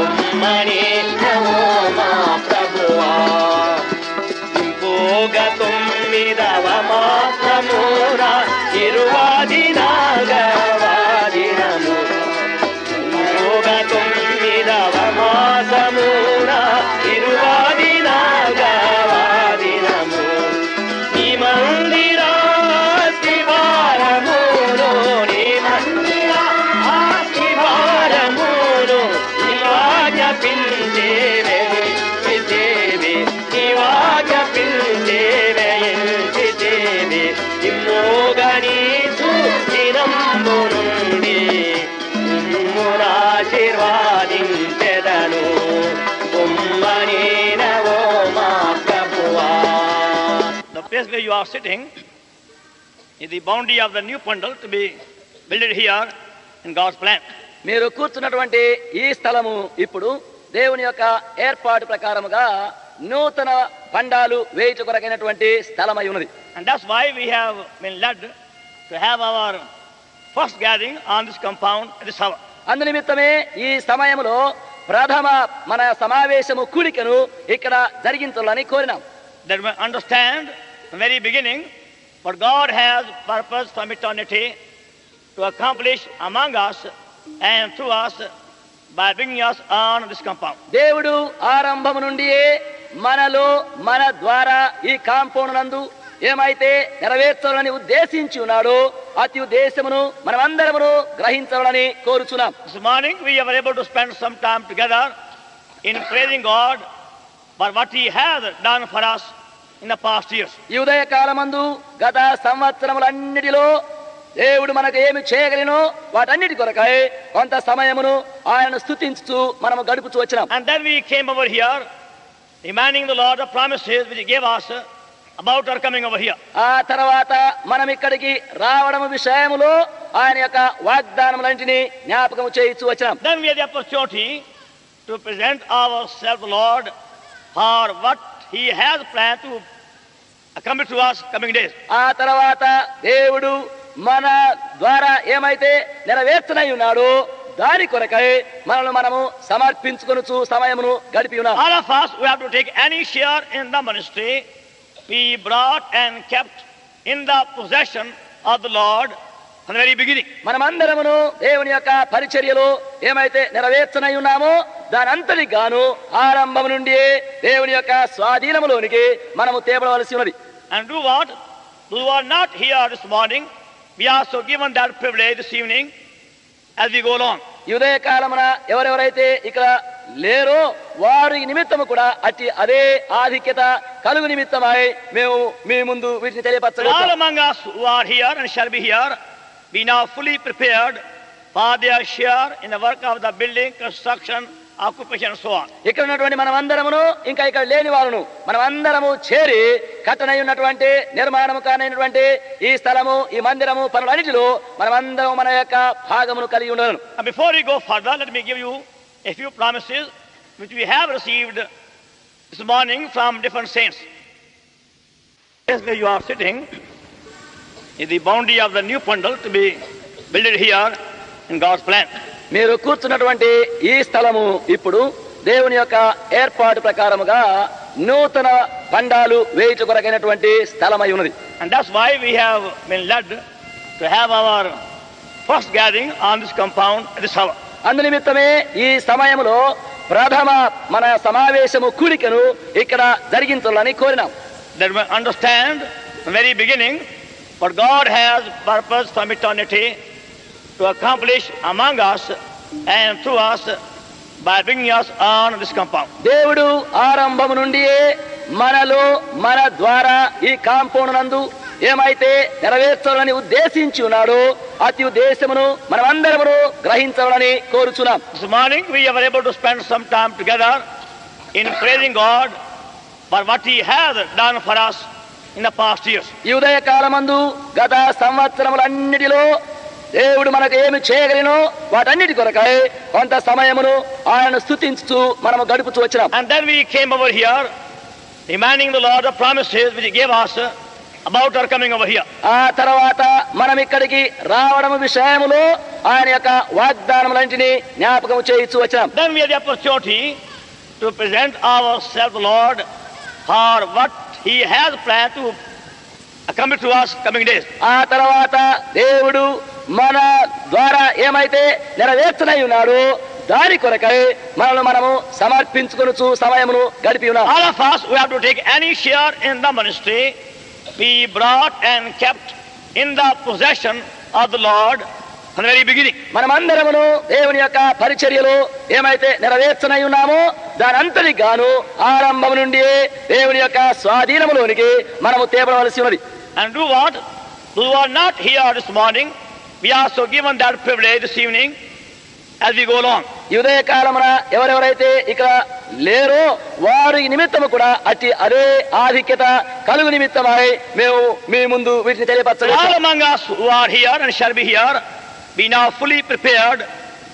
ఉమ్మని నమో మా ప్రభువా ఇంపోగ తొమ్మిదవ మాసమున ఇరువాదినాగవాదినము ఇంపోగ తొమ్మిదవ మాసమున ఇరువాదినాగవాదినము ఈ మందిరాస్తివారమును నీ మందిరాస్తివారమును నివాజపించేవే దేవి నివాజపించేవే దేవి ఇమ్మోగని చూచిరంబురుండి నిమ్మురాశీర్వాదించెదను ఉమ్మని నమో మా ప్రభువా. The place where you are sitting is the boundary of the new pandal to be built here in God's plan. మీరు కూర్చున్నటువంటి ఈ స్థలము ఇప్పుడు దేవుని యొక్క ఏర్పాటు ప్రకారముగా నూతన పండాలు వేయుట కొరకైనటువంటి స్థలమై ఉన్నది. And that's why we have been led to have our first gathering on this compound at this hour. అందునిమిత్తమే ఈ సమయంలో ప్రథమ మన సమావేశము కూడికను ఇక్కడ జరిగించాలని కోరినాం. That we understand from the very beginning what God has purpose from eternity to accomplish among us and through us by bringing us on this compound. దేవుడు ఆరంభము నుండియే మనలో మన ద్వారా ఈ కాంపౌండ్ నందు ఏమైతే నెరవేర్చాలని ఉద్దేశించి ఉన్నాడో అతి ఉద్దేశమును మనమందరమును గ్రహించాలని కోరుచున్నాం. This morning we were able to spend some time together in praising God for what He has done for us in the past years. ఈ ఉదయ కాలమందు గత సంవత్సరములన్నిటిలో దేవుడు మనకు ఏమి చేయగలినో వాటన్నిటి కొరకై కొంత సమయమును ఆయనను స్తుతించుతూ మనము గడుపుతూ వచ్చినాం. And then we came over here demanding the Lord the promises which He gave us about our coming over here. ఆ తర్వాత మనం ఇక్కడికి రావడం విషయములో ఆయన యొక్క వాగ్దానములన్నిటిని జ్ఞాపకము చేయించు వచ్చినాం. Then we had the opportunity to present ourselves to the Lord for what He has planned to accomplish to us coming days. ఆ తర్వాత దేవుడు మన ద్వారా ఏమైతే నెరవేర్చనై ఉన్నాడో దాని కొరకై మనము సమర్పించుకొనుచు సమయమును గడిపి ఉన్నాం. All of us who have to take any share in the ministry, we brought and kept in the possession of the Lord from the very beginning. మనమందరమును దేవుని యొక్క పరిచర్యలో ఏమైతే నెరవేర్చనై ఉన్నామో దానంతటికి గాను ఆరంభం నుండి దేవుని యొక్క స్వాధీనములోనికి మనము తేబడవలసి ఉన్నది. And do what? Those who are not here this morning, we are also given that privilege this evening as we go along. ఈ ఉదయ కాలమున ఎవరెవరైతే ఇక్కడ లేరో వారి నిమిత్తము కూడా అదే ఆధిక్యత కలుగు నిమిత్తమై మేము మీ ముందు వీటిని All తెలియపరచగలుగుతాం. among us who are here and shall be here, be now fully prepared for their share in the work of the building, construction, occupation and so on. ఇక్కడ ఉన్నటువంటి మనమందరమును ఇంకా ఇక్కడ లేని వాళ్ళను మనమందరము చేరి కట్టనై ఉన్నటువంటి నిర్మాణము కానైనటువంటి ఈ స్థలము ఈ మందిరము పనులన్నిటిలో మనమందరం మన యొక్క భాగమును కలిగి ఉండను. And before we go further, let me give you a few promises which we have received this morning from different saints. Yes, where you are sitting is the boundary of the new Pandal to be built here in God's plan. మీరు కూర్చున్నటువంటి ఈ స్థలము ఇప్పుడు దేవుని యొక్క ఏర్పాటు ప్రకారముగా నూతన పండాలు వేయుట కొరకైనటువంటి స్థలమై ఉన్నది. And that's why we have been led to have our first gathering on this compound at this hour. అందునిమిత్తమే ఈ సమయంలో ప్రథమ మన సమావేశము కూడికను ఇక్కడ జరిగించాలని కోరినాం. That we understand from the very beginning what God has purpose from eternity to accomplish among us and through us by bringing us on this compound. దేవుడు ఆరంభము నుండి మనలో మన ద్వారా ఈ కాంపౌండ్ నందు ఏమైతే నెరవేర్చాలని ఉద్దేశించి ఉన్నాడో అతి ఉద్దేశమును మనమందరము గ్రహించాలని కోరుచున్నాం. This morning we were able to spend some time together in praising God for what He has done for us in the past years. ఈ ఉదయ కాలమందు గత సంవత్సరములన్నిటిలో దేవుడు మనకు ఏమి చేయగలిగినో వాటన్నిటి కొరకై కొంత సమయమును ఆయన స్తుతించుతూ మనము గడుపుతూ వచ్చినాం. And then we came over here demanding the Lord the promises which He gave us about our coming over here. ఆ తర్వాత మనం ఇక్కడికి రావడం విషయములో ఆయన యొక్క వాగ్దానములన్నిటిని జ్ఞాపకం చేయించు వచ్చాం. Then we had the opportunity to present ourselves, Lord, for what He has planned to accomplish to us coming days. ఆ తర్వాత దేవుడు మన ద్వారా ఏమైతే నెరవేర్చనై ఉన్నాడో దాని కొరకై మనము సమర్పించుకొనుచు సమయమును గడిపి ఉన్నాం. All of us who have to take any share in the ministry, we brought and kept in the possession of the Lord from the very beginning. మనమందరమును దేవుని యొక్క పరిచర్యలో ఏమైతే నెరవేర్చనై ఉన్నామో దానంతటికి గాను ఆరంభం నుండి దేవుని యొక్క స్వాధీనములోనికి మనము తేబడవలసి ఉన్నది. And do what? Those who are not here this morning, we are also given that privilege this evening as we go along. ఈ ఉదయ కాలమున ఎవరెవరైతే ఇక్కడ లేరో వారి నిమిత్తము కూడా అదే ఆధిక్యత కలుగు నిమిత్తమై మేము మీ ముందు వీటిని తెలియపరచాలి. All among us who are here and shall be here, be now fully prepared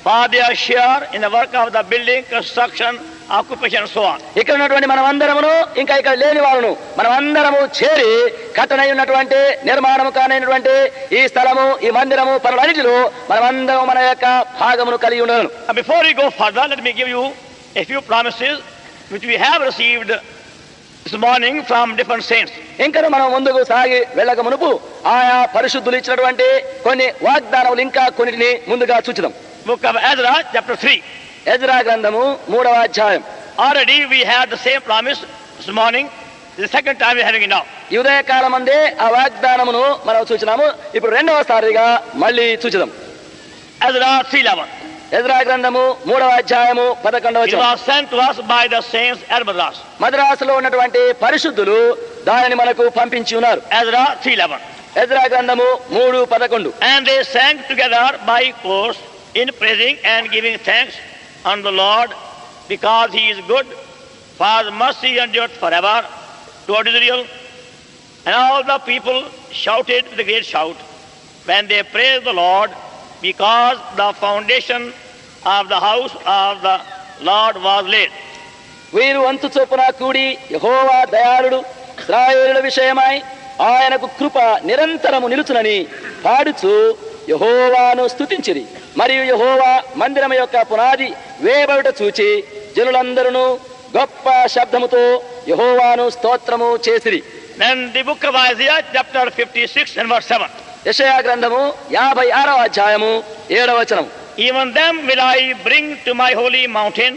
for their share in the work of the building, construction, occupation and so on. ఇక్కడ ఉన్నటువంటి మనమందరమును ఇంకా ఇక్కడ లేని వాళ్ళను మనమందరము చేరి కట్టనై ఉన్నటువంటి నిర్మాణము కానైనటువంటి ఈ స్థలము ఈ మందిరము పనులన్నిటిలో మనమందరం మన యొక్క భాగమును కలిగి ఉండను. Before we go further, let me give you a few promises which we have received this morning from different saints. ఇంకా మనం ముందుకు సాగి వెళ్ళక మునుపు ఆయా పరిశుద్ధులు ఇచ్చినటువంటి కొన్ని వాగ్దానములు ఇంకా కొన్నిటిని ముందుగా చూచుదాం. Book of Ezra, chapter 3. Ezra గ్రంథము 3వ అధ్యాయం. Already we had the same promise this morning. This is the second time we are having it now. ఈ ఉదయ కాలమందే ఆ వాగ్దానమును మనం చూచినాము. ఇప్పుడు రెండవసారిగా మళ్ళీ చూచుదాం. Ezra 3:11. ఎజ్రా గ్రంథము 3వ అధ్యాయము 11వ It వచనం. was sent to us by the saints at Madras. మద్రాసులో ఉన్నటువంటి పరిశుద్ధులు దానిని మనకు పంపించి ఉన్నారు. Ezra 3:11. ఎజ్రా గ్రంథము 3:11. And they sang together by course in praising and giving thanks unto the Lord, because He is good, for His mercy endureth forever, toward Israel. And all the people shouted with a great shout when they praised the Lord, because the foundation of the house of the Lord was laid. వీరు వంతు చొప్పున కూడి యెహోవా దయాళుడు, ఇశ్రాయేలుల విషయమై ఆయనకు కృప నిరంతరము నిలుచునని పాడుచు యెహోవాను స్తుతించిరి. మరియు యెహోవా మందిరం యొక్క పునాది వేయబడుట చూచి జనులందరూ గొప్ప శబ్దముతో యెహోవాను స్తోత్రము చేసిరి. Then the book of Isaiah, chapter 56 and verse 7. యెషయా గ్రంథము 56వ అధ్యాయము 7వ వచనం. Even them will I bring to my holy mountain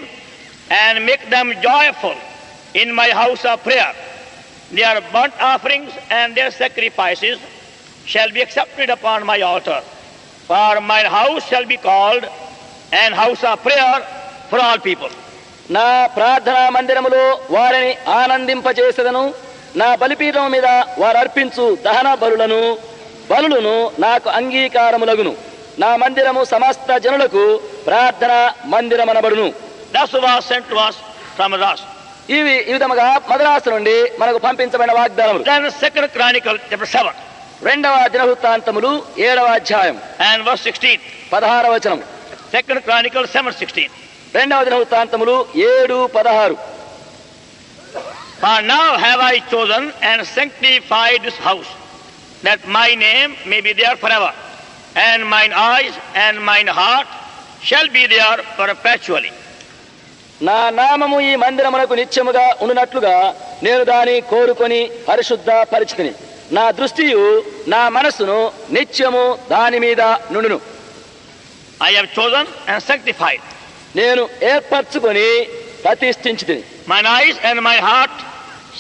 and make them joyful in my house of prayer. Their burnt offerings and their sacrifices shall be accepted upon my altar. For my house shall be called an house of prayer for all people. నా ప్రార్థనా మందిరములో వారిని ఆనందింపజేసెదను. నా బలిపీఠం మీద వారు అర్పించు దహన బలులను నాకు అంగీకారములగును. నా మందిరము సమస్త జనులకు ప్రార్థన మందిరమనబడును. That was sent to us from Madras. ఈ విధముగా మద్రాసు నుండి మనకు పంపించబడిన వాగ్దానములు. Then 2 Chronicles chapter 7 రెండవ దినవృత్తాంతములు 7వ అధ్యాయం and verse 16. 16వ వచనం. 2 Chronicles 7:16. రెండవ దినవృత్తాంతములు 7:16. For now have I chosen and sanctified this house, that my name may be there forever, and mine eyes and mine heart shall be there perpetually. నా నామము ఈ మందిరమునకు నిత్యముగా ఉండునట్లుగా నేను దాని కోరుకొని పరిశుద్ధ పరిచితిని. నా దృష్టియు నా మనస్సును నిత్యము దాని మీద నుండును. I have chosen and sanctified. నేను ఏర్పరచుకొని ప్రతిష్ఠించితిని. Mine eyes and my heart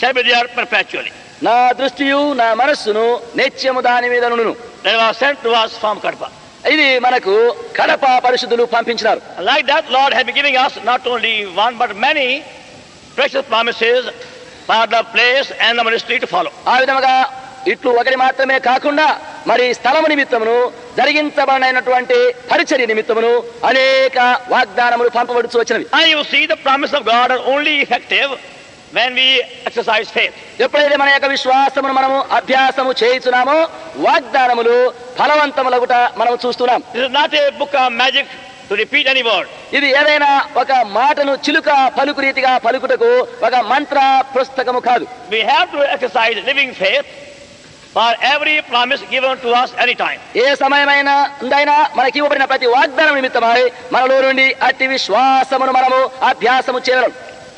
shall be there perpetually. నా దృష్టియు నా మనస్సును నిత్యము దాని మీద నుండును. They were sent to us from Kadapa. ఇది మనకు కడప పరిశుద్ధులు పంపించినారు. Like that, Lord has been giving us not only one but many precious promises for the place and the ministry to follow. ఆ విధముగా ఇట్లు ఒకటి మాత్రమే కాకుండా మరి స్థలము నిమిత్తమును జరిగించబడినటువంటి పరిచర్య నిమిత్తమును అనేక వాగ్దానములు పంపబడుచు వచ్చినవి. And you see, the promise of God are only effective when we exercise faith. ఎప్పుడైతే మన యొక్క విశ్వాసమును మనము అభ్యాసము చేయుచున్నామో వాగ్దానములు ఫలవంతములగుట మనము చూస్తున్నాం. This is not a book of magic to repeat any word. ఇది ఏదైనా ఒక మాటను చిలుక పలుకు రీతిగా పలుకుటకు ఒక మంత్ర పుస్తకము కాదు. We have to exercise living faith for every promise given to us anytime. ఏ సమయమైనా మనకి ఇవ్వబడిన ప్రతి వాగ్దానం నిమిత్తమై మనలో నుండి అట్టి విశ్వాసమును మనము అభ్యాసము చేయగలం.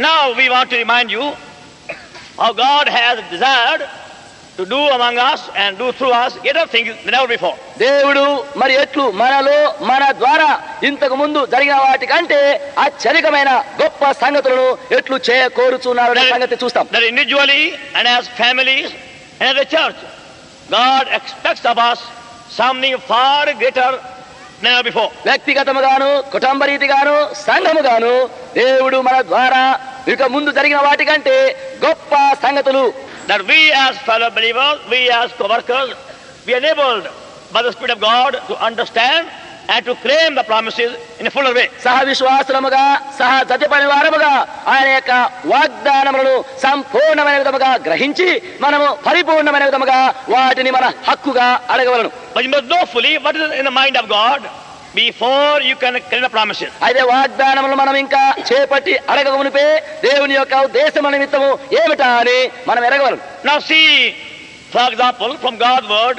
Now we want to remind you how God has desired to do among us and do through us greater things than ever before. దేవుడు మరి ఎట్లు మనలో మన ద్వారా ఇంతకు ముందు జరిగిన వాటి కంటే ఆశ్చర్యకమైన గొప్ప సంగతులను ఎట్లు కోరుచున్నారు అనే సంగతి చూస్తాం. That individually and as families and as a church, God expects of us something far greater than ever before. వ్యక్తిగతముగాను కుటుంబ రీతిగాను సంఘముగాను దేవుడు మన ద్వారా ఇక ముందు జరిగిన వాటి కంటే గొప్ప సంగతులు. That we as fellow believers, we as co-workers, we are enabled by the Spirit of God to understand and to claim the promises in a fuller way. సహ విశ్వాసులముగా సహ జతపని వారముగా ఆయన యొక్క వాగ్దానములను సంపూర్ణమైన విధముగా గ్రహించి మనము పరిపూర్ణమైన విధముగా వాటిని మన హక్కుగా అడగవలను. But you must know fully what is in the mind of God before you can claim the promises. అయితే వాగ్దానములు మనం ఇంకా చేపట్టి అడగమునిపే దేవుని యొక్క ఉద్దేశం నిమిత్తము ఏమిటా అని మనం ఎరగవలను. Now see, for example, from God's word,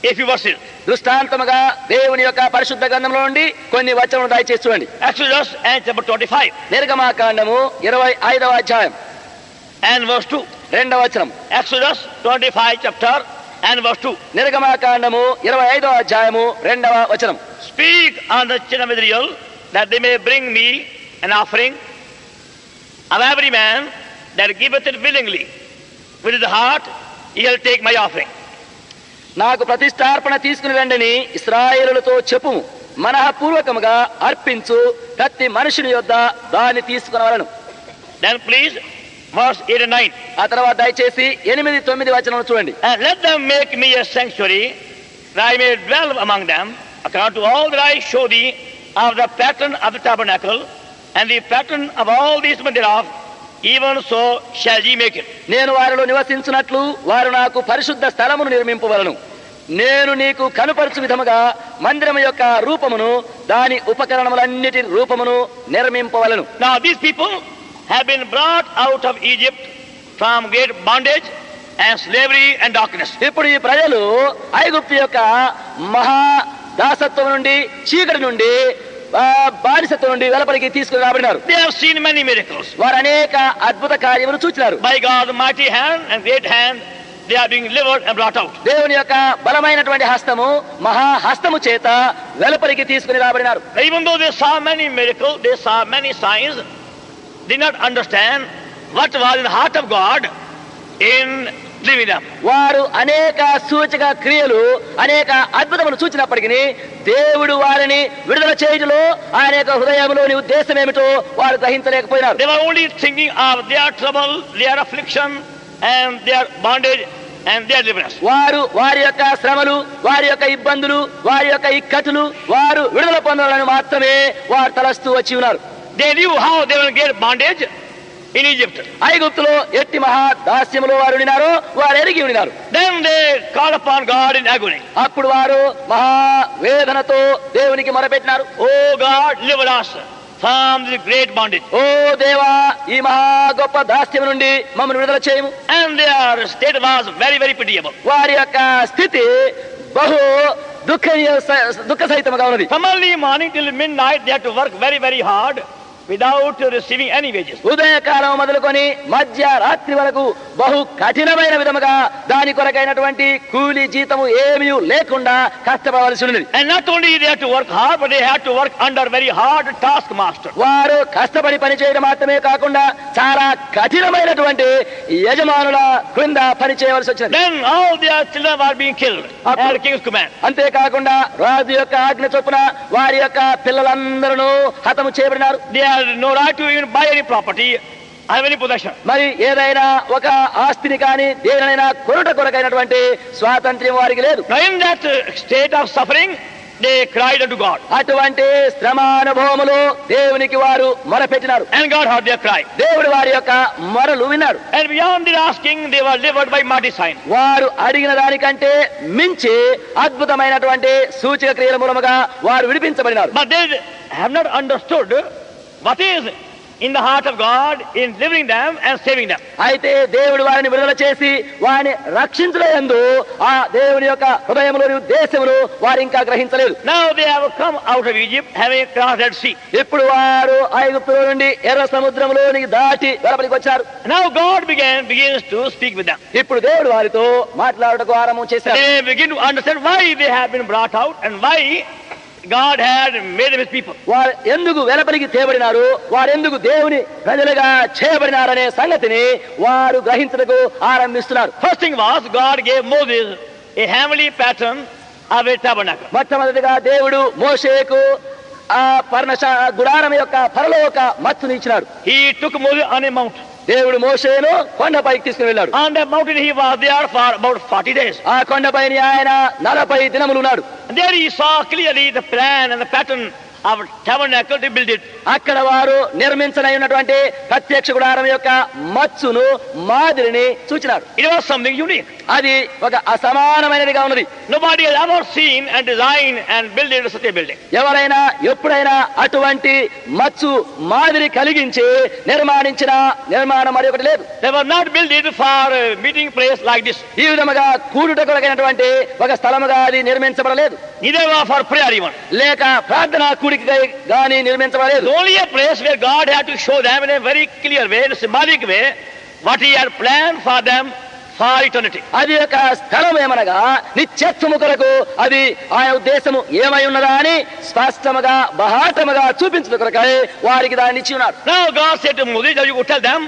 a few verses. దృష్టాంతముగా దేవుని యొక్క పరిశుద్ధ గ్రంథంలో నుండి కొన్ని వచనములు దయచేసి చూడండి. Exodus and chapter 25 నిర్గమాకాండము 25వ అధ్యాయం and verse 2. 2వ వచనం. Exodus 25 chapter and verse 2. నిర్గమాకాండము 25వ అధ్యాయము 2వ వచనం. Speak on the children of Israel that they may bring me an offering of every man that giveth it willingly. With his heart he shall take my offering. నాకు ప్రతిష్టార్పణ తీసుకుని రండని ఇశ్రాయేలులతో చెప్పుము. మనఃపూర్వకముగా అర్పించు ప్రతి మనుషుని యొద్ద దాన్ని తీసుకునవలను. Then please, verse 8 and 9. ఆ తర్వాత దయచేసి 8, 9 వచనాలను చూడండి. And let them make me a sanctuary, that I may dwell among them, according to all that I show thee of the pattern of the tabernacle, and the pattern of all the instruments thereof, even so shall ye make it. నేను వారిలో నివసించున్నట్లు వారు నాకు పరిశుద్ధ స్థలమును నిర్మింపవలను. నేను నీకు కనుపరచు విధముగా మందిరము యొక్క రూపమును దాని ఉపకరణములన్నిటి రూపమును నిర్మింపవలను. Now these people have been brought out of Egypt from great bondage and slavery and darkness. ఇప్పుడు ఈ ప్రజలు ఐగుప్తు యొక్క మహా దాసత్వం నుండి చీకటి నుండి బానిసత్వం నుండి వెలుపలికి తీసుకుని రాబడినారు. They have seen many miracles. వారు అనేక అద్భుత కార్యములు చూచినారు. By God's mighty hand and great hand they are being delivered and brought out. దేవుని యొక్క బలమైనటువంటి హస్తము మహా హస్తము చేత వెలుపలికి తీసుకుని రాబడినారు. Even though they saw many miracles, they saw many signs, did not understand what was in the heart of God in living them. వారు అనేక సూచక క్రియలు అనేక అద్భుతములు చూచినప్పటికీ దేవుడు వారిని విడుదల చేయుటలో ఆయన యొక్క హృదయంలోని ఉద్దేశం ఏమిటో వారు గ్రహించలేకపోయినారు. They were only thinking of their trouble, their affliction and their bondage and their deliverance. వారు వారి యొక్క శ్రమలు, వారి యొక్క ఇబ్బందులు, వారి యొక్క ఇక్కతులు, వారు విడుదల పొందాలని మాత్రమే వారు తలస్తూ వచ్చి ఉన్నారు. They knew how they will get bondage in Egypt. ఐగుప్తులో ఎట్టి మహా దాస్యములో వారు ఉన్నారు, వారు ఎరిగి ఉన్నారు. Then they called upon God in agony. అప్పుడు వారు మహా వేదనతో దేవునికి మొరపెట్టినారు. Oh God, deliver us from this great bondage. ఓ దేవా, ఈ మహా గొప్ప దాస్యం నుండి మమ్మల్ని విడుదల చేయము. And their state was very, very pitiable. వారి యొక్క స్థితి బహు దుఃఖ సహితముగా ఉన్నది. From early morning till midnight they had to work very, very hard without receiving any wages. ఉదయకాలం మొదలుకొని మధ్య రాత్రి వరకు బహు కఠినమైన విధముగా దాని కొరకైనటువంటి కూలి జీతము ఏమీ లేకుండా కష్టపడవలసి ఉన్నది. And not only they had to work hard, but they had to work under very hard taskmaster. వారు కష్టపడి పని చేయడం మాత్రమే కాకుండా చాలా కఠినమైనటువంటి యజమానుల క్రింద పని చేయవలసి వచ్చింది. Then all their children were being killed at the king's command. అంతేకాకుండా రాజు యొక్క ఆజ్ఞ చొప్పున వారి యొక్క పిల్లలందరూ హతము చేయబడినారు. They had no right to even buy any property, have any possession. మరి ఏదైనా ఒక ఆస్తిని కానీ దేనినైనా కొనుట కొరకైనటువంటి స్వాతంత్ర్యం వారికి లేదు. Now in that state of suffering, they cried unto God. అటువంటి శ్రమానుభవములో దేవునికి వారు మొరపెట్టినారు. And God heard their cry. దేవుడు వారి యొక్క మొరలు విన్నాడు. And beyond their asking, they were delivered by mighty sign. వారు అడిగిన దానికంటే మించి అద్భుతమైనటువంటి సూచక క్రియల మూలముగా వారు విడిపించబడినారు. But they have not understood what is in the heart of God in delivering them and saving them. అయితే దేవుడు వారిని విడుదల చేసి వారిని రక్షించలేందు ఆ దేవుని యొక్క హృదయంలోని ఉద్దేశములు వారు ఇంకా గ్రహించలేదు. Now they have come out of Egypt having crossed that sea. ఇప్పుడు వారు ఐగుప్తు నుండి ఎర్ర సముద్రములోనికి దాటి వెలుపలికి వచ్చారు. Now God begins to speak with them. ఇప్పుడు దేవుడు వారితో మాట్లాడుటకు ఆరంభం చేశారు. They begin to understand why they have been brought out and why God had made them his people. వారు ఎందుకు వెలుపలికి తేబడినారు, వారు ఎందుకు దేవుని ప్రజలుగా చేయబడినారనే సంగతిని వారు గ్రహించడానికి ఆరంభిస్తున్నారు. First thing was God gave Moses a heavenly pattern of a tabernacle. మొట్టమొదటిగా దేవుడు మోషేకు ఆ గుడారం యొక్క పరలోక మత్తుని ఇచ్చినాడు. He took Moses on a mountain. దేవుడు మోషేను కొండపైకి తీసుకుని వెళ్ళాడు. On that mountain he was there for about 40 days. ఆ కొండపైన ఆయన 40 దినములు ఉన్నాడు. There he saw clearly the plan and the pattern of tabernacle to build it. అక్కడ వారు నిర్మించనై ఉన్నటువంటి ప్రత్యక్ష గుడారం యొక్క మచ్చును మాదిరిని చూచినారు. It was something unique. అది ఒక అసమానమైనదిగా ఉన్నది. Nobody has ever seen and designed and built such a building. ఎవరైనా ఎప్పుడైనా అటువంటి మచ్చు మాదిరి కలిగించి నిర్మాణించిన నిర్మాణం మరి ఒకటి లేదు. They were not built it for a meeting place like this. ఈ విధముగా కూడుట కొరకైనటువంటి ఒక స్థలముగా అది నిర్మించబడలేదు. Neither was for prayer even. లేక ప్రార్థనా కూడికై గాని నిర్మించబడలేదు. Only a place where God had to show them in a very clear way, in a symbolic way, what he had planned for them for eternity. అది ఒక స్థలం ఏమనగా నిత్యత్వము కొరకు అది ఆయన ఉద్దేశము ఏమై ఉన్నదా అని స్పష్టముగా బహాటముగా చూపించడం కొరకై వారికి దాన్ని ఇచ్చి ఉన్నారు. Now God said to Moses, you could tell them,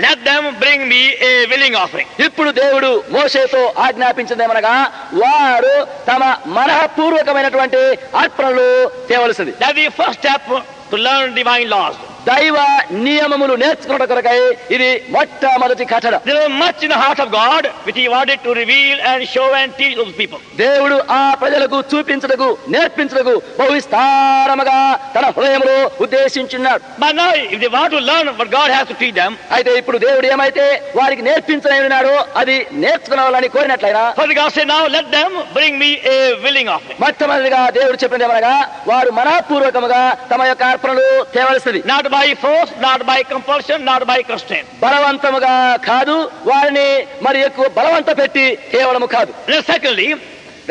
let them bring me a willing offering. ఇప్పుడు దేవుడు మోషేతో ఆజ్ఞాపించిందేమనగా వారు తమ మనఃపూర్వకమైనటువంటి అర్పణలు తేవలసింది. That is the first step to learn divine laws. దైవ నియమములు నేర్చుకున్న కొరకై ఇది మొట్టమొదటి కట్టడ. There was much in the heart of God which he wanted to reveal and show and teach those people. దేవుడు ఆ ప్రజలకు చూపించుటకు నేర్పించుటకు బహు విస్తారముగా తన హృదయములో ఉద్దేశించున్నాడు. But now if they want to learn what God has to teach them, అయితే ఇప్పుడు దేవుడు ఏమైతే వారికి నేర్పించలేనాడో అది నేర్చుకునేవాళ్ళని కోరినట్లయినా first God said, now let them bring me a willing offering. మొట్టమొదటిగా దేవుడు చెప్పినది ఏమనగా వారు మనఃపూర్వకముగా తమ యొక్క అర్పణలు తేవలసింది. Not by force, not by compulsion, not by constraint. బలవంతముగా కాదు, వారిని మరి ఎక్కువ బలవంత పెట్టి కేవలము కాదు. And secondly,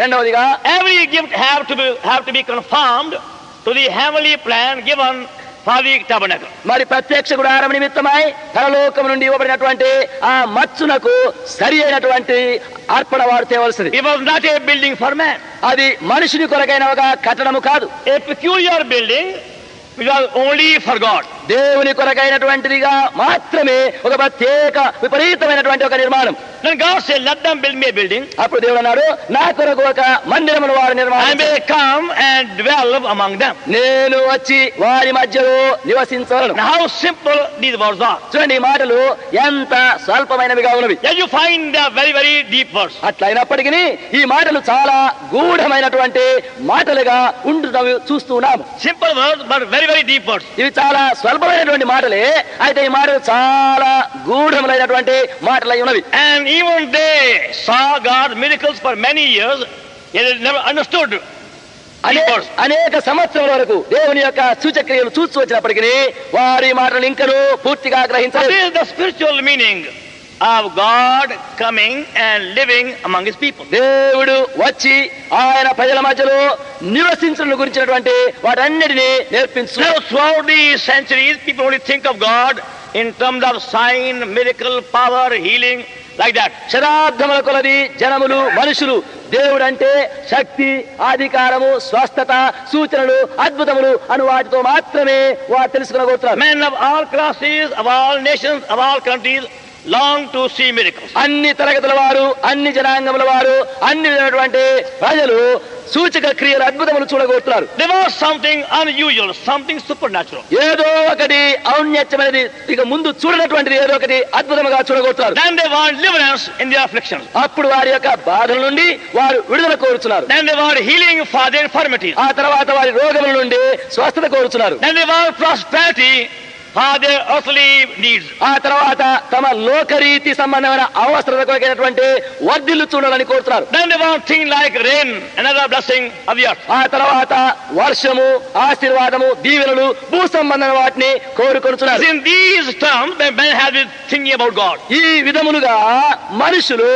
రెండవదిగా every gift have to be conformed to the heavenly plan given for the tabernacle. మరి ప్రత్యక్ష గుడారం నిమిత్తమై పరలోకం నుండి ఇవ్వబడినటువంటి ఆ మచ్చునకు సరి అయినటువంటి అర్పణ వారు తేవలసింది. It was not a building for man. అది మనుషుని కొరకైన ఒక కట్టడము కాదు. A peculiar building which was only for God. దేవుని కొరకైనటువంటిదిగా మాత్రమే ఒక ప్రత్యేక విపరీతమైనటువంటి ఒక నిర్మాణం. Then God said, let them build me a building. అప్పుడు దేవుడు అన్నాడు, నా కొరకు ఒక మందిరమును వారు I నిర్మాణం may come and dwell among them. నేను వచ్చి వారి మధ్యలో నివసించవలను. Now how simple these words are. చూడండి, ఈ మాటలు ఎంత స్వల్పమైనవిగా ఉన్నవి. Yet you find they are very, very deep words. అట్లయినప్పటికీ ఈ మాటలు చాలా గూఢమైనటువంటి మాటలుగా ఉంటున్నవి చూస్తున్నాము. Simple words, but very, very deep words. ఇవి చాలా స్వల్పమైనటువంటి మాటలే, అయితే ఈ మాటలు చాలా గూఢములైనటువంటి మాటలై ఉన్నవి. And even they saw God's miracles for many years, yet they never understood these words. అనేక సంవత్సరాల వరకు దేవుని యొక్క సూచక్రియలు చూస్తూ వచ్చినప్పటికీ వారి మాటలు ఇంకనూ పూర్తిగా What గ్రహించలేదు. is the spiritual meaning of God coming and living among His people? దేవుడు వచ్చి ఆయన ప్రజల మధ్యలో నివసించడం గురించినటువంటి వాటన్నిటినీ నేర్పించు. Now, throughout the centuries, people only think of God in terms of sign, miracle, power, healing, like that. శతాబ్దముల కొలది జనములు మనుషులు దేవుడంటే శక్తి, అధికారము, స్వస్థత, సూచనలు, అద్భుతములు అను వాటితో మాత్రమే వారు తెలుసుకునగోతున్నారు. Men of all classes, of all nations, of all countries long to see miracles. అన్ని తరగతుల వారు, అన్ని జనాంగముల వారు, అన్ని విధమైనటువంటి ప్రజలు సూచక క్రియలు, అద్భుతములు చూడగోతున్నారు. There was something unusual, something supernatural. ఏదో ఒకటి ఔన్నత్యమైనది, ఇక ముందు చూడనటువంటిది ఏదో ఒకటి అద్భుతముగా చూడగోతున్నారు. Then they want deliverance in their afflictions. అప్పుడు వారి యొక్క బాధల నుండి వారు విడుదల కోరుతున్నారు. Then they want healing for their infirmities. ఆ తర్వాత వారి రోగముల నుండి స్వస్థత కోరుతున్నారు. Then they want prosperity for their earthly needs. ఆ తర్వాత తమ లోకరీతి సంబంధమైన అవసరత కొరకైనటువంటి వర్ధిల్లు చూడాలని కోరుతున్నారు. Then they want things like rain, another blessing of the earth. ఆ తర్వాత వర్షము, ఆశీర్వాదము, దీవెనలు, భూ సంబంధమైన వాటిని కోరుకొనుచున్నారు. In these terms, the men have been thinking about God. ఈ విధములుగా మనుషులు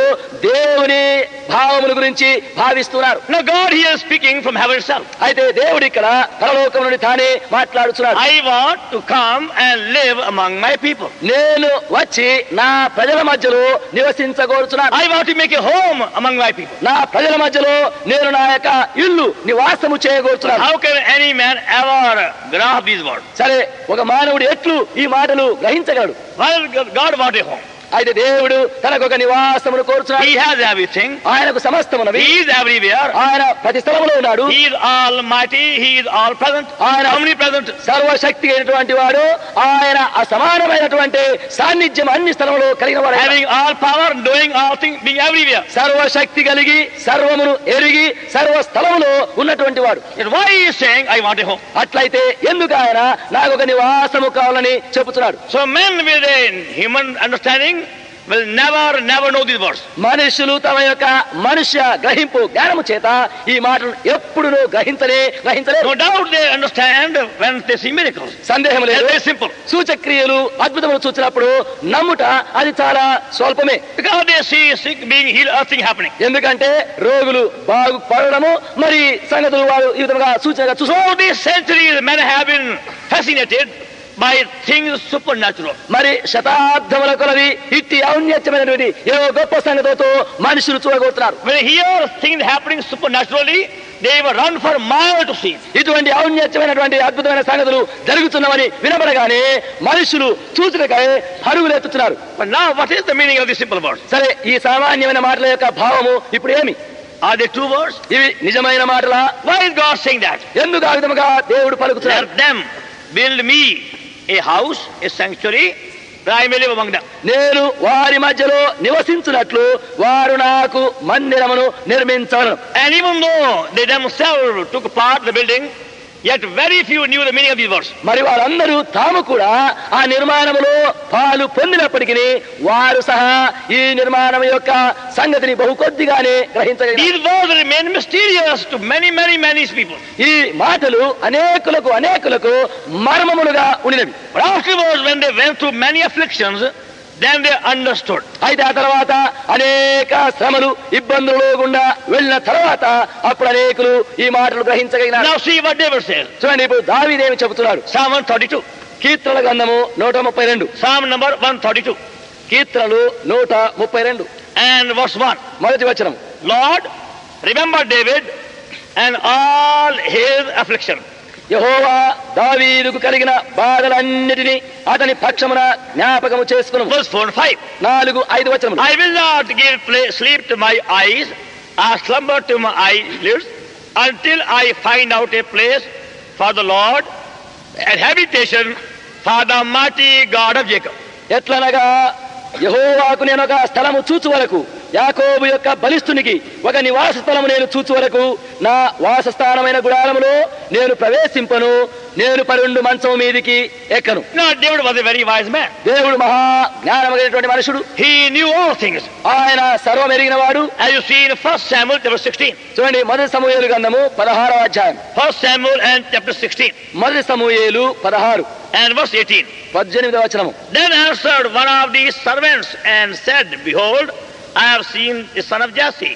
దేవుని భావముల గురించి భావిస్తున్నారు. Now God here is speaking from heaven itself. అయితే దేవుడు ఇక్కడ పరలోకం నుండి తానే మాట్లాడుచున్నాడు. I want to come and live among my people. నేను వచ్చి నా ప్రజల మధ్యలో నివసించగోరుచున్నాను. I want to make a home among my people. నా ప్రజల మధ్యలో నేను నా యొక్క ఇల్లు నివాసము చేయగోరుచున్నాను. How can any man ever grasp these words? సరే, ఒక మానవుడు ఎట్లు ఈ మాటలు గ్రహించగలడు? Well, God wants a home. అయితే దేవుడు తనకు ఒక నివాసమును కోరుచున్నాడు. He has everything. ఆయనకు సమస్తమున్నవి. He is everywhere. ఆయన ప్రతి స్థలములో ఉన్నాడు. He is almighty. He is all present. ఆయన omnipresent. సర్వశక్తి అయినటువంటి వాడు. ఆయన అసమానమైనటువంటి సాన్నిధ్యం అన్ని స్థలములో కలిగిన వాడు. Having all power, doing all things, being everywhere. సర్వశక్తి కలిగి సర్వమును ఎరిగి సర్వ స్థలములో ఉన్నటువంటి వాడు. Why he is saying, I want a home? అట్లయితే ఎందుకు ఆయన నాకు ఒక నివాసము కావాలని చెబుతున్నాడు? So men with a human understanding will never know these words. మనుషులు తమ యొక్క మనుష్య గ్రహింపు జ్ఞానము చేత ఈ మాటలు ఎప్పుడునూ గ్రహించలేదు. No doubt they understand when they see miracles. సందేహం It's లేదు. very simple. సూచక్రియలు, అద్భుతములు చూసినప్పుడు నమ్ముట అది చాలా స్వల్పమే. Because they see sick being healed, everything happening. ఎందుకంటే రోగులు బాగుపడము మరి సంగతులు వారు ఈ విధంగా సూచనగా చూస్తారు. So these centuries men have been fascinated by things supernatural. మరి శతాబ్దముల కొలది ఇట్టి ఔన్నత్యమైనటువంటి ఏవో గొప్ప సంగతులతో మనుషులు చూడగోతున్నారు. When they hear things happening supernaturally, they will run for miles to see. ఇటువంటి ఔన్నత్యమైనటువంటి అద్భుతమైన సంగతులు జరుగుతున్నవని వినబడగానే మనుషులు చూచుటకై పరుగులు ఎత్తుతున్నారు. But now what is the meaning of these simple words? సరే, ఈ సామాన్యమైన మాటల యొక్క భావము ఇప్పుడు ఏమి? Are they true words? ఇవి నిజమైన మాటలా? Why is God saying that? ఎందుకు ఆ విధముగా దేవుడు పలుకుతున్నాడు? Let them build me a house, a sanctuary, that I may live among them. నేను వారి మధ్యలో నివసించున్నట్లు వారు నాకు మందిరమును నిర్మించవలను. And even though they themselves took part in the building, yet very few knew the meaning of these words. మరి వారందరూ తాము కూడా ఆ నిర్మాణములో పాలు పొందినప్పటికీ వారు సహా ఈ నిర్మాణం యొక్క సంగతిని బహు కొద్దిగానే గ్రహించగలిగారు. These words remain mysterious to many people. ఈ మాటలు అనేకులకు మర్మములుగా ఉండినవి. But afterwards, when they went through many afflictions, then they understood. అయితే ఆ తర్వాత అనేక శ్రమలు, ఇబ్బందులు గుండా వెళ్ళిన తర్వాత అప్పుడు అనేకులు ఈ మాటలు గ్రహించగలిగినారు. Now see what David says. చూడండి, ఇప్పుడు దావీదేమి చెబుతున్నాడు. Psalm 132. కీర్తనల గ్రంథము 132. Psalm number 132. కీర్తనలు 132 And verse 1. మొదటి వచనం. Lord, remember David and all his affliction. యెహోవా దావీదుకు కలిగిన బాధలన్నిటినీ అతని పక్షమున జ్ఞాపకము చేసుకును. Verse 4 and 5. 4-5 వచనములు. I will not give sleep to my eyes, or slumber to my eyelids, until I find out a place for the Lord, and habitation for the mighty God of Jacob. ఎట్లనగా యెహోవాకు నేను ఒక స్థలము చూచు వరకు, యాకోబు యొక్క బలిష్ఠునికి ఒక నివాస స్థలము నేను చూచు వరకు, నా వాసస్థానమైన గుడారములో నేను ప్రవేశింపను, నేను పరుండు మంచం మీదికి ఎక్కను. Now David was a very wise man. దేవుడు మహా జ్ఞానమైనటువంటి మనుషుడు. He knew all things. ఆయన సర్వం ఎరిగిన వాడు. As you see in 1 Samuel chapter 16. చూడండి, మొదటి సమూయేలు గ్రంథము 16వ అధ్యాయం. 1 Samuel and chapter 16. మొదటి సమూయేలు 16 and verse 18. 18వ వచనము. Then answered one of these servants and said, Behold, I have seen the son of Jesse,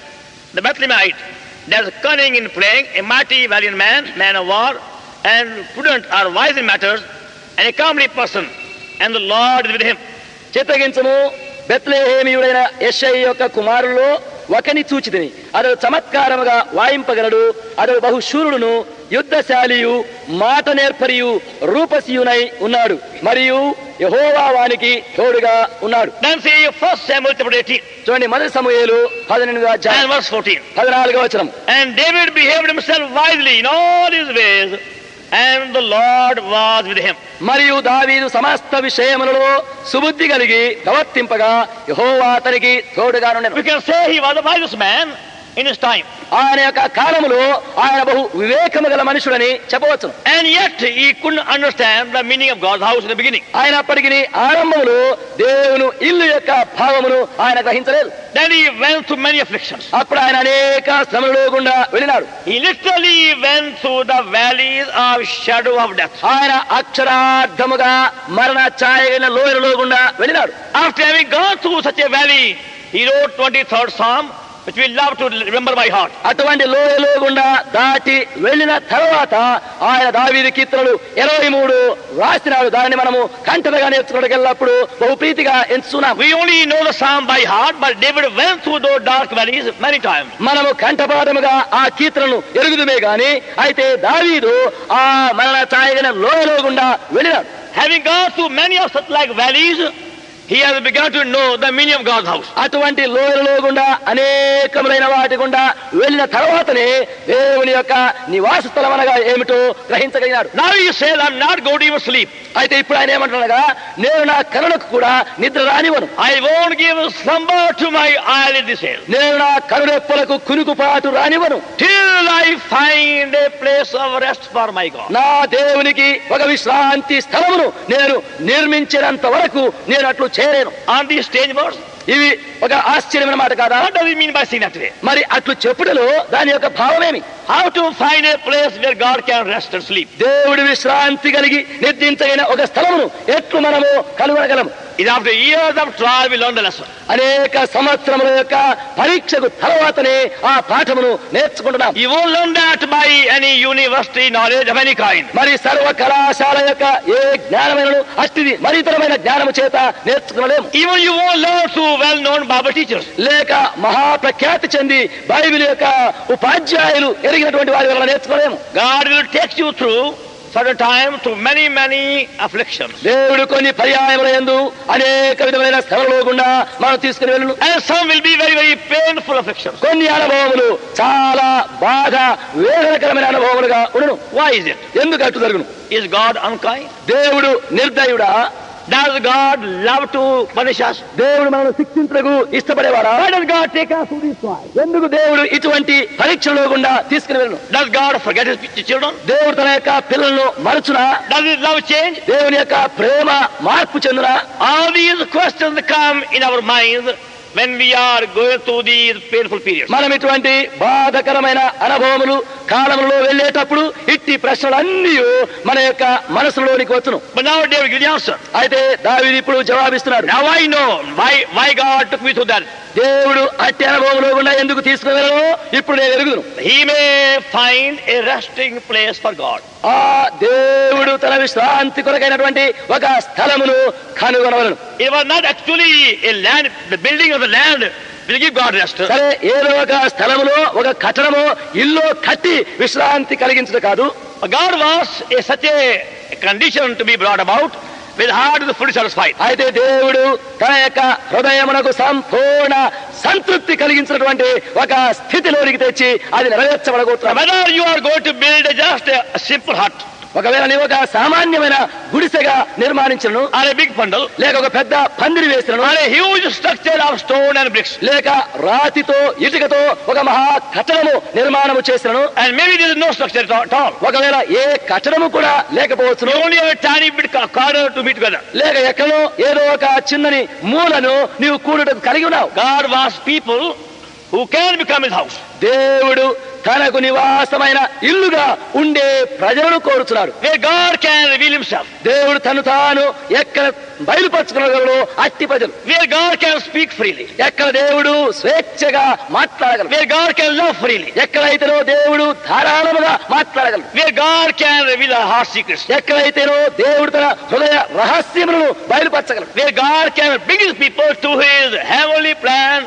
the Bethlehemite, that is cunning in playing, a mighty valiant man of war, and prudent or wise in matters, and a comely person, and the Lord is with him. చిత్తగించము, బెత్లెహేమీయుడైన యెషయి యొక్క కుమారుల్లో ఒకని చూచితిని. అతడు చమత్కారముగా వాయింపగలడు, అతడు బహుశూరుడును, యుద్ధశాలియు, మాట నేర్పరియు, రూపసియునై ఉన్నాడు, మరియు యెహోవా వానికి తోడుగా ఉన్నాడు. Then see 1 Samuel chapter 18. చూడండి, మొదటి సమూయేలు 18వ అధ్యాయం and verse 14. 14వ వచనం. And David behaved himself wisely in all his ways, and the Lord was with him. మరియు దావీదు సమస్త విషయములలో సుబుద్ధి కలిగి ప్రవర్తింపగా యెహోవా అతనికి తోడుగా ఉండెను. We can say he was the wisest man in his time. ఆయన యొక్క కాలములో ఆయన బహు వివేకము గల మనుషుడని చెప్పవచ్చు. And yet he couldn't understand the meaning of God's house in the beginning. అయినప్పటికీ ఆరంభములో దేవుని ఇల్లు యొక్క భావమును ఆయన గ్రహించలేదు. Then he went through many afflictions. అప్పుడు ఆయన అనేక శ్రమలలో గుండా వెళ్ళినాడు. He literally went through the valleys of shadow of death. ఆయన అక్షరార్థముగా మరణ ఛాయగల లోయలలో గుండా వెళ్ళినాడు. After having gone through such a valley, he wrote 23rd Psalm, which we love to remember by heart. అటువంటి లోయలో గుండా దాటి వెళ్ళిన తర్వాత ఆయన దావీదు కీర్తనలు 23 రాసినాడు. దాన్ని మనము కంటగా నేర్చుకోవడానికి బహు ప్రీతిగా ఎంచుకున్నాం. We only know the psalm by heart, but David went through those dark valleys many times. మనము కంఠపాఠముగా ఆ కీర్తనను ఎరుగుదుమే గాని, అయితే దావీదు ఆ మరణ ఛాయగల లోయలో గుండా వెళ్ళినాడు. Having gone through many of such like valleys, he has begun to know the meaning of God's house. అటువంటి లోయలలో గుండా అనేకములైన వాటి గుండా వెళ్ళిన తర్వాతనే దేవుని యొక్క నివాస స్థలం అనగా ఏమిటో గ్రహించగలిగినాడు. Now he says, I'm not going to even sleep. అయితే ఇప్పుడు ఆయన ఏమంటున్నాగా, నేను నా కనులకు కూడా నిద్ర రానివ్వను. I won't give slumber to my eyelids, he says. నేను నా కనురెప్పలకు కునుకుపాటు రానివ్వను, till I find a place of rest for my God. నా దేవునికి ఒక విశ్రాంతి స్థలమును నేను నిర్మించినంత వరకు నేను అట్లు చేయలేను. On these strange words, ఇవి ఒక ఆశ్చర్యమైన మాట కాదా? what does he mean by saying that way? మరి అట్లు చెప్పుటలో దాని యొక్క భావమేమి? How to find a place where God can rest and sleep? దేవుడి విశ్రాంతి కలిగి నిర్దించైన ఒక స్థలమును ఎట్లు మనము కనుగొనగలము? Is after years of trial we learn the lesson. అనేక సంవత్సరముల యొక్క పరీక్షకు తర్వాతనే ఆ పాఠమును నేర్చుకుంటున్నాం. You won't learn that by any university knowledge of any kind. మరి సర్వ కళాశాల యొక్క ఏ జ్ఞానమైనను అట్టిది మరితరమైన జ్ఞానము చేత నేర్చుకునలేము. Even you won't learn through well-known Bible teachers. లేక మహాప్రఖ్యాతి చెంది బైబిల్ యొక్క ఉపాధ్యాయులు ఎరిగినటువంటి వారి వల్ల నేర్చుకోలేము. God will take you through certain time through many afflictions. దేవుడు కొన్ని పర్యాయముల యందు అనేక విధమైన శ్రమలలో గుండా మనం తీసుకుని వెళ్ళును. And some will be very painful afflictions. కొన్ని అనుభవములు చాలా బాగా వేదనకరమైన అనుభవములుగా ఉండును. Why is it? ఎందుకు అట్లు జరుగును? Is God unkind? దేవుడు నిర్దయుడా? Does God love to punish us? దేవుడు మనల్ని శిక్షించకు ఇష్టపడేవాడా? Why does God take us through this trial? ఎందుకు దేవుడు ఇటువంటి పరీక్షలో గుండా తీసుకుని వెళ్ళను? Does God forget his children? దేవుడు తన యొక్క పిల్లలను మరచునా? Does his love change? దేవుని యొక్క ప్రేమ మార్పు చెందునా? All these questions come in our minds when we are going through these painful periods. మనం ఇటువంటి బాధకరమైన అనుభవములు కాలములో వెళ్ళేటప్పుడు ఇట్టి ప్రశ్నలన్నీ మన యొక్క మనసులోనికి వచ్చును. But now David gives the answer. అయితే దావీదు ఇప్పుడు జవాబిస్తున్నాడు. Now I know why God took me through that. దేవుడు అట్టి అనుభవంలో గుండా ఎందుకు తీసుకుని వెళ్ళను ఇప్పుడు నేను ఎరుగుదును. He may find a resting place for God. ఆ దేవుడు తన విశ్రాంతి కొరకైనటువంటి ఒక స్థలమును కనుగొనవలను. It was not actually a land, the building of the land will give God rest. సరే, ఏదో ఒక స్థలములో ఒక కట్టడమో ఇల్లు కట్టి విశ్రాంతి కలిగించడం కాదు. God was such a condition to be brought about with heart is fully satisfied. అయితే దేవుడు తన యొక్క హృదయమునకు సంపూర్ణ సంతృప్తి కలిగించినటువంటి ఒక స్థితిలోనికి తెచ్చి అది నెరవేర్చబడగోతున్నాడు. Whether you are going to build just a simple hut, ఒకవేళ నీవు ఒక సామాన్యమైన గుడిసెగా నిర్మాణించను, or a big bundle, లేక ఒక పెద్ద పందిరి వేసినను, or a huge structure of stone and bricks, లేక రాతితో ఇటుకతో ఒక మహా కట్టడము నిర్మాణము చేసినను, and maybe there is no structure at all, ఒకవేళ ఏ కట్టడము కూడా లేకపోవచ్చును, you only have a tiny bit corner to meet together, లేక ఎక్కడో ఏదో ఒక చిన్నని మూలను నీవు కూడుటకు కలిగి ఉన్నావు. God wants people who can become his house. దేవుడు తనకు నివాసమైన ఇల్లుగా ఉండే ప్రజలను కోరుచున్నాడు. Where God can reveal himself, దేవుడు తను తాను ఎక్కడ బయలుపరచుకోగలడు అట్టి ప్రజలు. where God can speak freely, ఎక్కడ దేవుడు స్వేచ్ఛగా మాట్లాడగలడు, where God can love freely, ఎక్కడైతేనో దేవుడు ధారాళముగా మాట్లాడగలడు, where God can reveal our heart secrets, ఎక్కడైతేనో దేవుడు తన హృదయ రహస్యములను బయలుపరచగలడు, where God can bring his people to his heavenly plan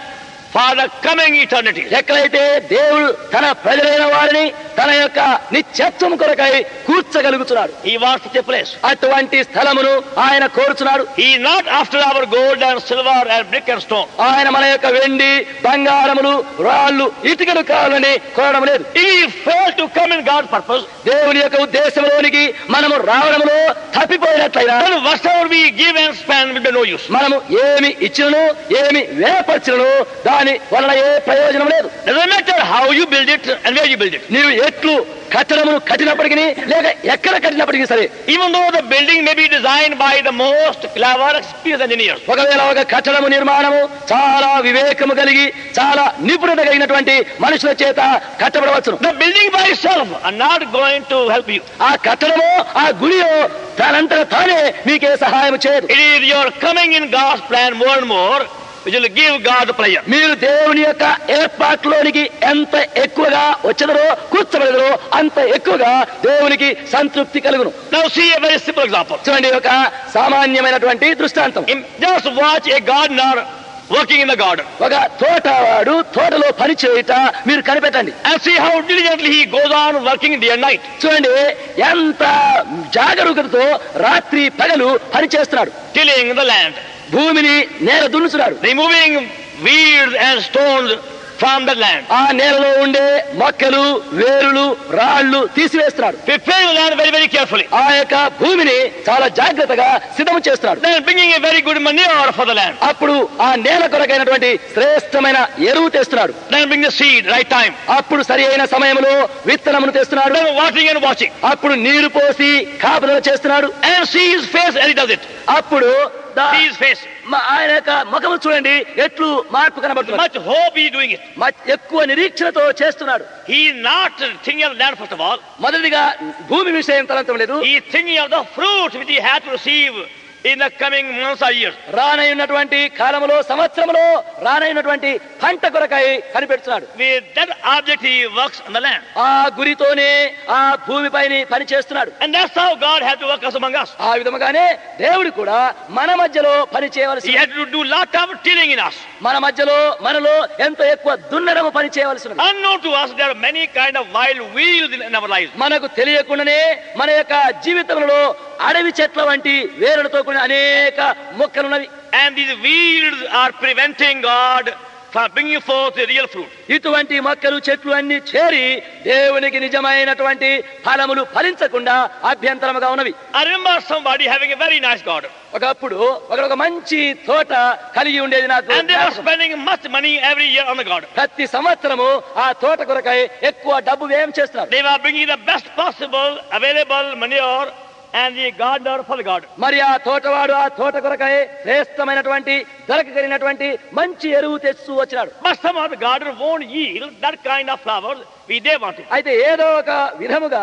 for the coming eternity. ఎక్కడైతే దేవుడు తన ప్రజలైన వారిని తన యొక్క నిత్యత్వం కొరకై కూర్చగలుగుతున్నాడు. He wants such a place. అటువంటి స్థలమును ఆయన కోరుచున్నాడు. He is not after our gold and silver and brick and stone. ఆయన మన యొక్క వెండి బంగారములు రాళ్ళు ఇటుకలు కావాలని కోరడం లేదు. If we fail to come in God's purpose, దేవుని యొక్క ఉద్దేశంలోనికి మనము రావడంలో తప్పిపోయినట్లయినా then whatever we give and spend will be no use. మనము ఏమి ఇచ్చినను ఏమి వేపరిచినను దాని వలన ఏ ప్రయోజనం లేదు. Doesn't matter how you build it and where you build it. నీవు ఎట్లు కట్టడమును కట్టినప్పటికీ లేక ఎక్కడ కట్టినప్పటికీ సరే, Even though the building may be designed by the most clever, experienced engineers, ఒకవేళ ఒక కట్టడము నిర్మాణము చాలా వివేకము కలిగి చాలా నిపుణత కలిగినటువంటి మనుషుల చేత కట్టబడవచ్చును. the building by itself are not going to help you. ఆ కట్టడము ఆ గుడియో దానంతట తానే మీకే సహాయం చేయదు. It is your coming in God's plan more and more which will give God the pleasure. మీరు దేవుని యొక్క ఏర్పాట్లోనికి ఎంత ఎక్కువగా వచ్చదరో కూర్చబడదరో అంత ఎక్కువగా దేవునికి సంతృప్తి కలుగును. Now see a very simple example. చూడండి, ఒక సామాన్యమైనటువంటి దృష్టాంతం. Just watch a gardener working in the garden ఒక తోటవాడు తోటలో పని చేయుట మీరు కనిపెట్టండి. and see how diligently he goes on working day and night, చూడండి ఎంత జాగరూకతతో రాత్రి పగలు పని చేస్తున్నాడు. tilling the land, భూమిని నేల దున్నుచున్నాడు. removing weeds and stones from the land, ఆ నేలలో ఉండే మొక్కలు వేరులు రాళ్లు తీసివేస్తున్నాడు. preparing the land very, very carefully, ఆ యొక్క భూమిని చాలా జాగ్రత్తగా సిద్ధం చేస్తున్నాడు. then bringing a very good manure for the land, అప్పుడు ఆ నేల కొరకైనటువంటి శ్రేష్టమైన ఎరువు తెస్తున్నాడు. then bring the seed right time, అప్పుడు సరి అయిన సమయంలో విత్తనమును తెస్తున్నాడు. then watering and watching, అప్పుడు నీరు పోసి కాపుదల చేస్తున్నాడు. and see his face as he does it. అప్పుడు See his face. ఆయన యొక్క ముఖము చూడండి ఎట్లు మార్పు కనబడుతుంది. Much hope he is doing it. ఎక్కువ నిరీక్షణతో చేస్తున్నాడు. He is not thinking of the land first of all. మొదటిగా భూమి విషయం తలంతం లేదు. He is thinking of the fruit which he had to receive in the coming months or years. రానైనటువంటి కాలములో సంవత్సరములో రానైనటువంటి పంట కొరకై కనిపెడుతున్నాడు. With that object he works on the land. ఆ గురితోనే ఆ భూమిపైని పని చేస్తున్నాడు. And that's how God had to work us among us. ఆ విధముగానే దేవుడు కూడా మన మధ్యలో పని చేయవలసి, He had to do lot of tilling in us. మన మధ్యలో మనలో ఎంతో ఎక్కువ దున్నడము పని చేయవలసి ఉన్నది. Unknown to us, there are many kind of wild weeds in our lives. మనకు తెలియకుండానే మన యొక్క జీవితంలో అడవి చెట్ల వంటి వేరులతో కూడిన అనేక మొక్కలున్నవి. And these weeds are preventing God from bringing forth the real fruit. ఇటువంటి మొక్కలు చెట్లు అన్ని చేరి దేవునికి నిజమైనటువంటి ఫలములు ఫలించకుండా అభ్యంతరముగా ఉన్నవి. I remember somebody having a very nice garden. ఒకప్పుడు ఒక మంచి తోట కలిగి ఉండేది నాకు. And they were spending much money every year on the garden. ప్రతి సంవత్సరము ఆ తోట కొరకై ఎక్కువ డబ్బు వ్యయం చేస్తున్నారు. They were bringing the best possible available manure and the gardener for the garden. మరి ఆ తోటవాడు ఆ తోట కొరకై శ్రేష్టమైనటువంటి దొరకగలిగినటువంటి మంచి ఎరువు తెస్తూ వచ్చినాడు. But somehow the garden won't yield that kind of flowers they wanted. అయితే ఏదో ఒక విధముగా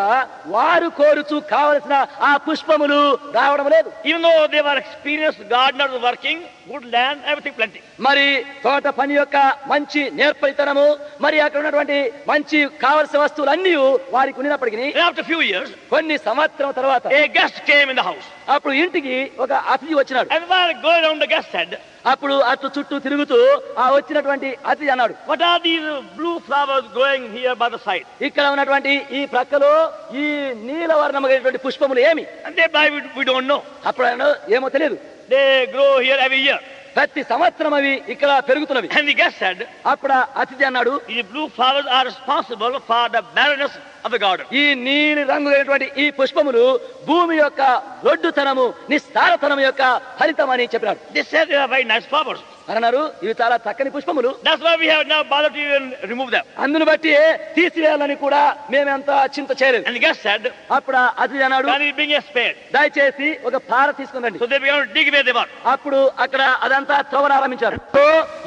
వారు కోరుచు కావలసిన ఆ పుష్పములు రావడం లేదు. Even though they were experienced gardeners working, good land, everything plenty. మరి తోట పని యొక్క మంచి నేర్పరితనము మరి అక్కడ ఉన్నటువంటి మంచి కావలసిన వస్తువులన్నీ వారికి ఉన్నప్పటికీ After a few years, కొన్ని సంవత్సరం తర్వాత a guest came in the house. అప్పుడు ఇంటికి ఒక అతిథి వచ్చినాడు. And while going around, the guest said, అప్పుడు అటు చుట్టూ తిరుగుతూ ఆ వచ్చినటువంటి అతిథి అన్నాడు, what are these blue flowers growing here by the the side. ఇక్కడ ఉన్నటువంటి ఈ ప్రక్కలో ఈ నీలవర్ణమైనటువంటి పుష్పములు ఏమి And thereby we don't know. అప్పుడు ఆయన ఏమో తెలియదు. They grow here every year. ప్రతి సంవత్సరం అవి ఇక్కడ పెరుగుతున్నవి. And the guest said, అప్పుడు అతిథి అన్నాడు, the blue flowers are responsible for the barrenness of the garden. ఈ నీలి రంగులైనటువంటి ఈ పుష్పములు భూమి యొక్క రొడ్డుతనము నిస్సారతనము యొక్క ఫలితం అని చెప్పినాడు. They said they are very nice flowers. అన్నారు ఇవి చాలా చక్కని పుష్పములు, That's why we have now bothered to even remove them. అందును బట్టి తీసివేయాలని కూడా మేమెంత చింత చేయలేదు. And the guest said, అప్పుడు అతిథి అన్నాడు, can you bring a spade? దయచేసి ఒక పార తీసుకుందండి. So they began to dig where they were. అప్పుడు అక్కడ అదంతా త్రవ్వన ఆరంభించారు.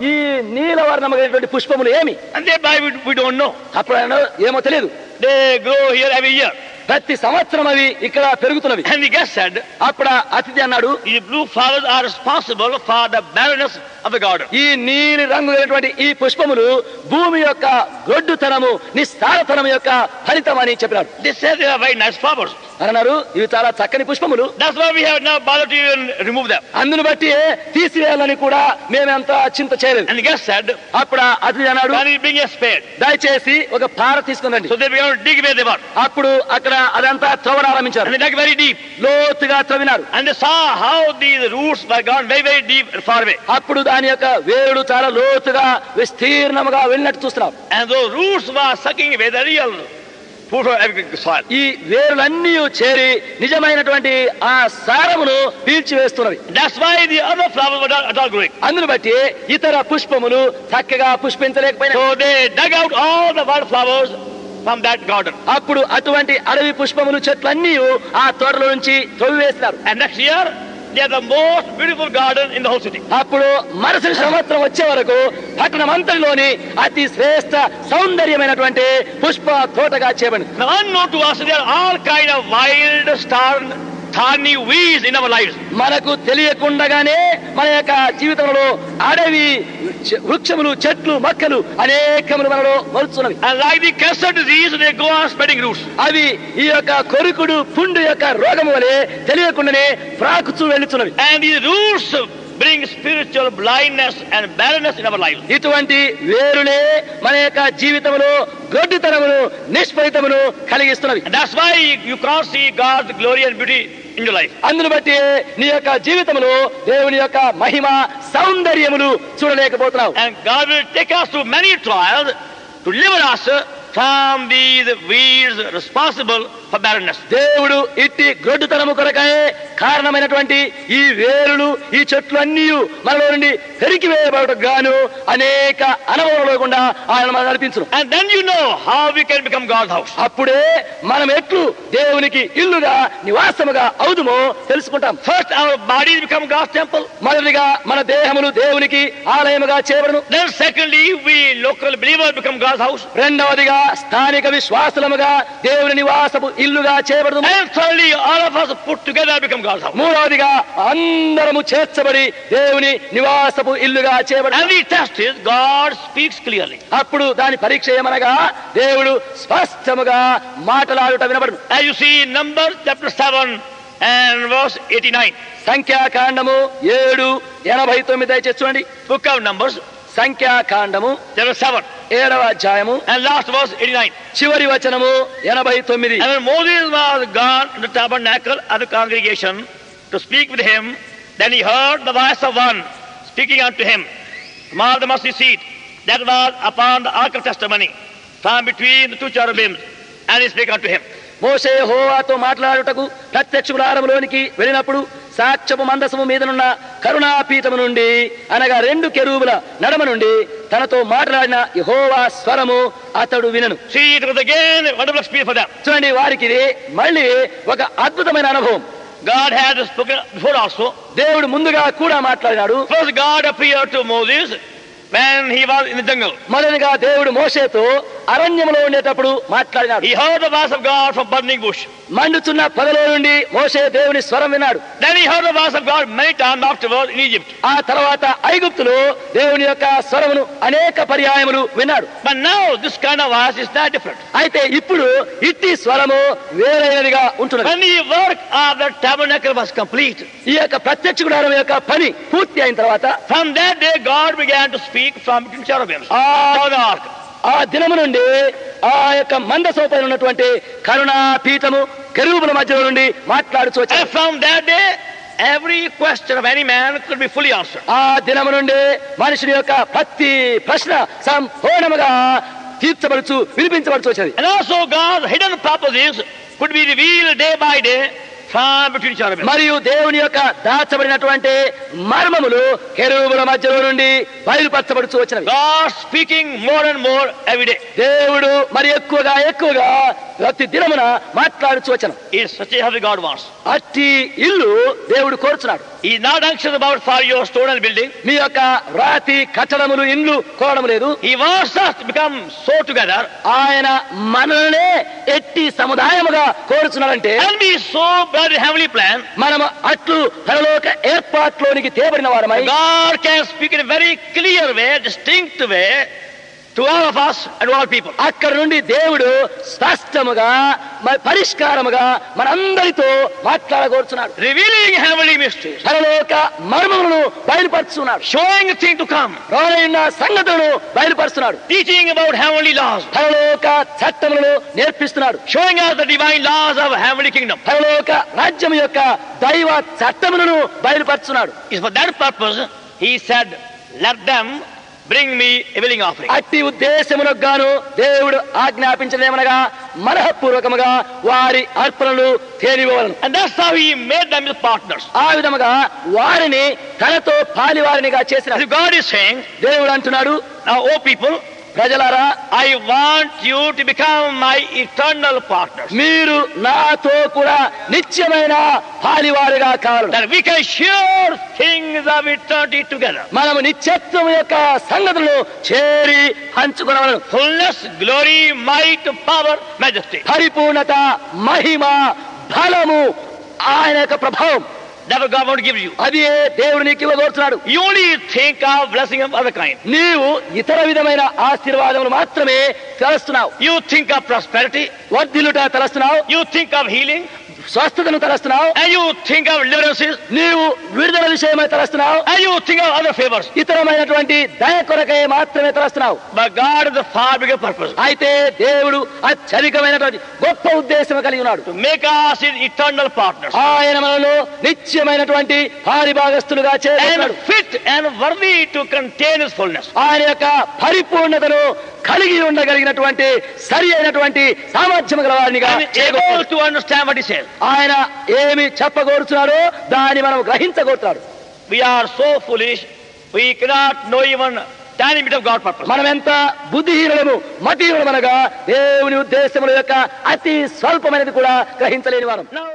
ఈ నీలవర్ణమైనటువంటి పుష్పములు ఏమి And thereby we don't know. అప్పుడు ఆయన ఏమో తెలియదు. They grow here every year. ప్రతి సంవత్సరం అవి ఇక్కడ పెరుగుతున్నవి. And the guest said, అప్పుడు అతిథి అన్నాడు, the blue flowers are responsible for the barrenness of the garden. ఈ నీలి రంగులైనటువంటి ఈ పుష్పములు భూమి యొక్క గొడ్డుతనము నిస్సారతనము యొక్క ఫలితం అని చెప్పినాడు. They said they are very nice flowers. అన్నారు ఇవి చాలా చక్కని పుష్పములు, That's why we have now bothered to even remove them. అందును బట్టి తీసివేయాలని కూడా మేమెంత చింత చేయలేదు. And the guest said, అప్పుడు అతిథి అన్నాడు, can you bring a spade? దయచేసి ఒక పార తీసుకుందండి. So they began to dig where they were. అప్పుడు అక్కడ అదంతా త్రవ్వన ఆరంభించారు. And they dug very deep. లోతుగా త్రవ్వినారు. And they saw how these roots were gone very, very deep and far away. అప్పుడు దాని యొక్క వేరుడు చాలా లోతుగా విస్తీర్ణముగా వెళ్ళినట్టు చూస్తున్నాం. And those roots were sucking away the real food of agricultural soil. ఈ వేరులన్నీ చేరి నిజమైనటువంటి ఆ సారమును పీల్చివేస్తున్నవి. That's why the other flowers were not at all growing. అందును బట్టి ఇతర పుష్పములు చక్కగా పుష్పించలేకపోయినా. So they dug out all the wild flowers from that garden. అప్పుడు అటువంటి అడవి పుష్పములు చెట్లన్నీ ఆ తోటలో నుంచి తొవ్వివేసినారు. And next year, they are the most beautiful garden in the whole city. అప్పుడు మరుసటి సంవత్సరం వచ్చే వరకు పట్టణమంతటిలోని అతి శ్రేష్ట సౌందర్యమైనటువంటి పుష్ప తోటగా చేయబడింది. Now unknown to us, there are all kind of wild, thorny weeds in our lives. మనకు తెలియకుండానే మన యొక్క జీవితంలో అడవి వృక్షములు చెట్లు మొక్కలు అనేకములు మనలో మొలుచున్నవి. And like the cancer disease, they go on spreading roots. అవి ఈ యొక్క కొరుకుడు పుండు యొక్క రోగము వలె తెలియకుండానే ప్రాకుచూ వెళ్ళుచున్నవి. And these roots bring spiritual blindness and barrenness in our lives. ఇటువంటి వేరులే మన యొక్క జీవితంలో గొడ్డుతనమును నిష్ఫలితమును కలిగిస్తున్నవి. And that's why you can't see God's glory and beauty in your life. అందును బట్టి నీ యొక్క జీవితంలో దేవుని యొక్క మహిమ సౌందర్యములు చూడలేకపోతున్నావు. And God will take us through many trials to deliver us from these weeds responsible for barrenness. దేవుడు ఇట్టి గొడ్డుతనము కొరకే కారణమైనటువంటి ఈ వేరులు ఈ చెట్లు అన్నీ మనలో నుండి పెరికివేయబడటకు గాను అనేక అనుభవం లేకుండా ఆయన మనం నడిపించును. And then you know how we can become God's house. అప్పుడే మనం ఎట్లు దేవునికి ఇల్లుగా నివాసముగా అవుదుమో తెలుసుకుంటాం. First, our bodies become God's temple. మొదటిగా మన దేహములు దేవునికి ఆలయముగా చేయబడును. Then secondly, we local believers become God's house. రెండవదిగా స్థానిక విశ్వాసులముగా దేవుని నివాసపు ఇల్లుగా చేయబడును. And thirdly, all of us put together become God's house. మూడవదిగా అందరము చేర్చబడి దేవుని నివాసపు ఇల్లుగా చేయబడును. And the test is God speaks clearly. అప్పుడు దాని పరీక్ష ఏమనగా దేవుడు స్పష్టముగా మాటలాడుట వినబడును. As you see in Numbers chapter 7 and verse 89. సంఖ్యాకాండము 7:89 దయచేసి చూడండి. Book of Numbers సంఖ్యాకాండము chapter 7 7వ అధ్యాయము and last verse 89. చివరి వచనము 89. And when Moses was gone to the tabernacle of the congregation to speak with him, then he heard the voice of one speaking unto him from all the mercy seat that was upon the ark of testimony from between the two cherubims, and he spake unto him. మోషే యెహోవాతో మాట్లాడుటకు ప్రత్యక్ష గుడారములోనికి వెళ్ళినప్పుడు సాక్ష్యపు మందసము మీదనున్న కరుణాపీఠము నుండి అనగా 2 కెరూబుల నడమ నుండి తనతో మాట్లాడిన యెహోవా స్వరము అతడు వినను. See, it was again a wonderful experience for them. చూడండి, వారికి ఇది మళ్ళీ ఒక అద్భుతమైన అనుభవం. God had spoken before also. దేవుడు ముందుగా కూడా మాట్లాడినాడు. First, God appeared to Moses when he was in the jungle. మొదలుగా దేవుడు మోషేతో అరణ్యములో ఉండేటప్పుడు మాట్లాడినాడు. He heard the voice of God from burning bush. మండుచున్న పొదలో నుండి మోషే దేవుని స్వరం విన్నాడు. Then he heard the voice of God many times afterwards in Egypt. ఆ తర్వాత ఐగుప్తులో దేవుని యొక్క స్వరమును అనేక పర్యాయములు విన్నాడు. But now this kind of voice is not different. అయితే ఇప్పుడు ఇట్టి స్వరము వేరైనదిగా ఉంటున్నది. When the work of the tabernacle was complete, ఈ యొక్క ప్రత్యక్ష గుడారం యొక్క పని పూర్తి అయిన తర్వాత from that day God began to speak from between cherubims on the ark. ఆ దినము నుండి ఆ యొక్క మందసోపైన ఉన్నటువంటి కరుణా పీఠము కెరూబుల మధ్యలో నుండి మాట్లాడుచు వచ్చాడు. And from that day, every question of any man could be fully answered. ఆ దినము నుండి మనుషుని యొక్క ప్రతి ప్రశ్న సంపూర్ణముగా తీర్చబడుచు వినిపించబడుచు వచ్చేది. And also God's hidden purposes could be revealed day by day from between cherubim. మరియు దేవుని యొక్క దాచబడినటువంటి మర్మములు కెరూబుల మధ్యలో నుండి బయలుపరచబడుచు వచ్చినవి. God speaking more and more every day. దేవుడు మరి ఎక్కువగా ప్రతి దినమున మాట్లాడుచు వచ్చను. It's such a house God wants. అట్టి ఇల్లు దేవుడు కోరుచున్నాడు. He is not anxious about for your stone and building. మీ యొక్క రాతి కట్టడములు ఇండ్లు కోరడం లేదు. He wants us to become so together. ఆయన మనల్నే ఎట్టి సముదాయముగా కోరుచున్నాడంటే And be so by the heavenly plan. మనము అట్లు పరలోక ఏర్పాట్లోనికి తేబడిన వారమై God can speak in a very clear way, distinct way to all of us and all people. అక్కడ నుండి దేవుడు స్పష్టముగా పరిష్కారముగా మనందరితో మాట్లాడగోరుచున్నాడు. Revealing heavenly mysteries. పరలోక మర్మములను బయలుపరుచున్నాడు. Showing the thing to come. రానున్న సంగతులను బయలుపరుస్తున్నాడు. Teaching about heavenly laws. పరలోక చట్టములను నేర్పిస్తున్నాడు. Showing us the divine laws of heavenly kingdom. పరలోక రాజ్యం యొక్క దైవ చట్టములను బయలుపరుచున్నాడు. Is for that purpose he said, let them bring me a willing offering. అట్టి ఉద్దేశమునకు గాను దేవుడు ఆజ్ఞాపించదేమనగా మనఃపూర్వకముగా వారి అర్పణలు తేనివ్వవలను. And that's how he made them his partners. ఆ విధముగా వారిని తనతో పాలివారినిగా చేసిన God is saying, దేవుడు అంటున్నాడు, now O people, ప్రజలారా, I want you to become my eternal partners. మీరు నాతో కూడా నిత్యమైన పాలివారిగా కావాలి. That we can share things of eternity together. మనము నిత్యత్వం యొక్క సంగతులను చేరి పంచుకొనవలెను. Fullness, glory, might, power, majesty. పరిపూర్ణత, మహిమ, బలము, ఆయన యొక్క ప్రభావం, That what God wants to give you. అది దేవుడు నీకు ఇవ్వగోరుతున్నాడు. You only think of blessing of other kind. నీవు ఇతర విధమైన ఆశీర్వాదములు మాత్రమే తలస్తున్నావు. You think of prosperity. వర్ధిల్లుట తలస్తున్నావు. You think of healing. స్వస్థతను తలస్తున్నావు. And you think of deliverances. నీవు విడుదల విషయమై తలస్తున్నావు. And you think of other favors. ఇతరమైనటువంటి దయ కొరకే మాత్రమే తలస్తున్నావు. But God has a far bigger purpose. అయితే దేవుడు అత్యధికమైనటువంటి గొప్ప ఉద్దేశం కలిగి ఉన్నాడు. To make us his eternal partners. ఆయన మనలో నిత్యమైనటువంటి పారిభాగస్తులుగా And చేస్తున్నాడు. fit and worthy to contain his fullness. ఆయన యొక్క పరిపూర్ణతను కలిగి ఉండగలిగినటువంటి సరి అయినటువంటి సామర్థ్యం గల వారినిగా And able to understand what he says. ఆయన ఏమి చెప్పగోరుతున్నాడో దాన్ని మనం గ్రహించగోరుతున్నాడు. We are so foolish, we cannot know even tiny bit of God's purpose. మనం ఎంత బుద్ధిహీనులము, మతిహీనులమనగా దేవుని ఉద్దేశముల యొక్క అతి స్వల్పమైనది కూడా గ్రహించలేని వారం. Now,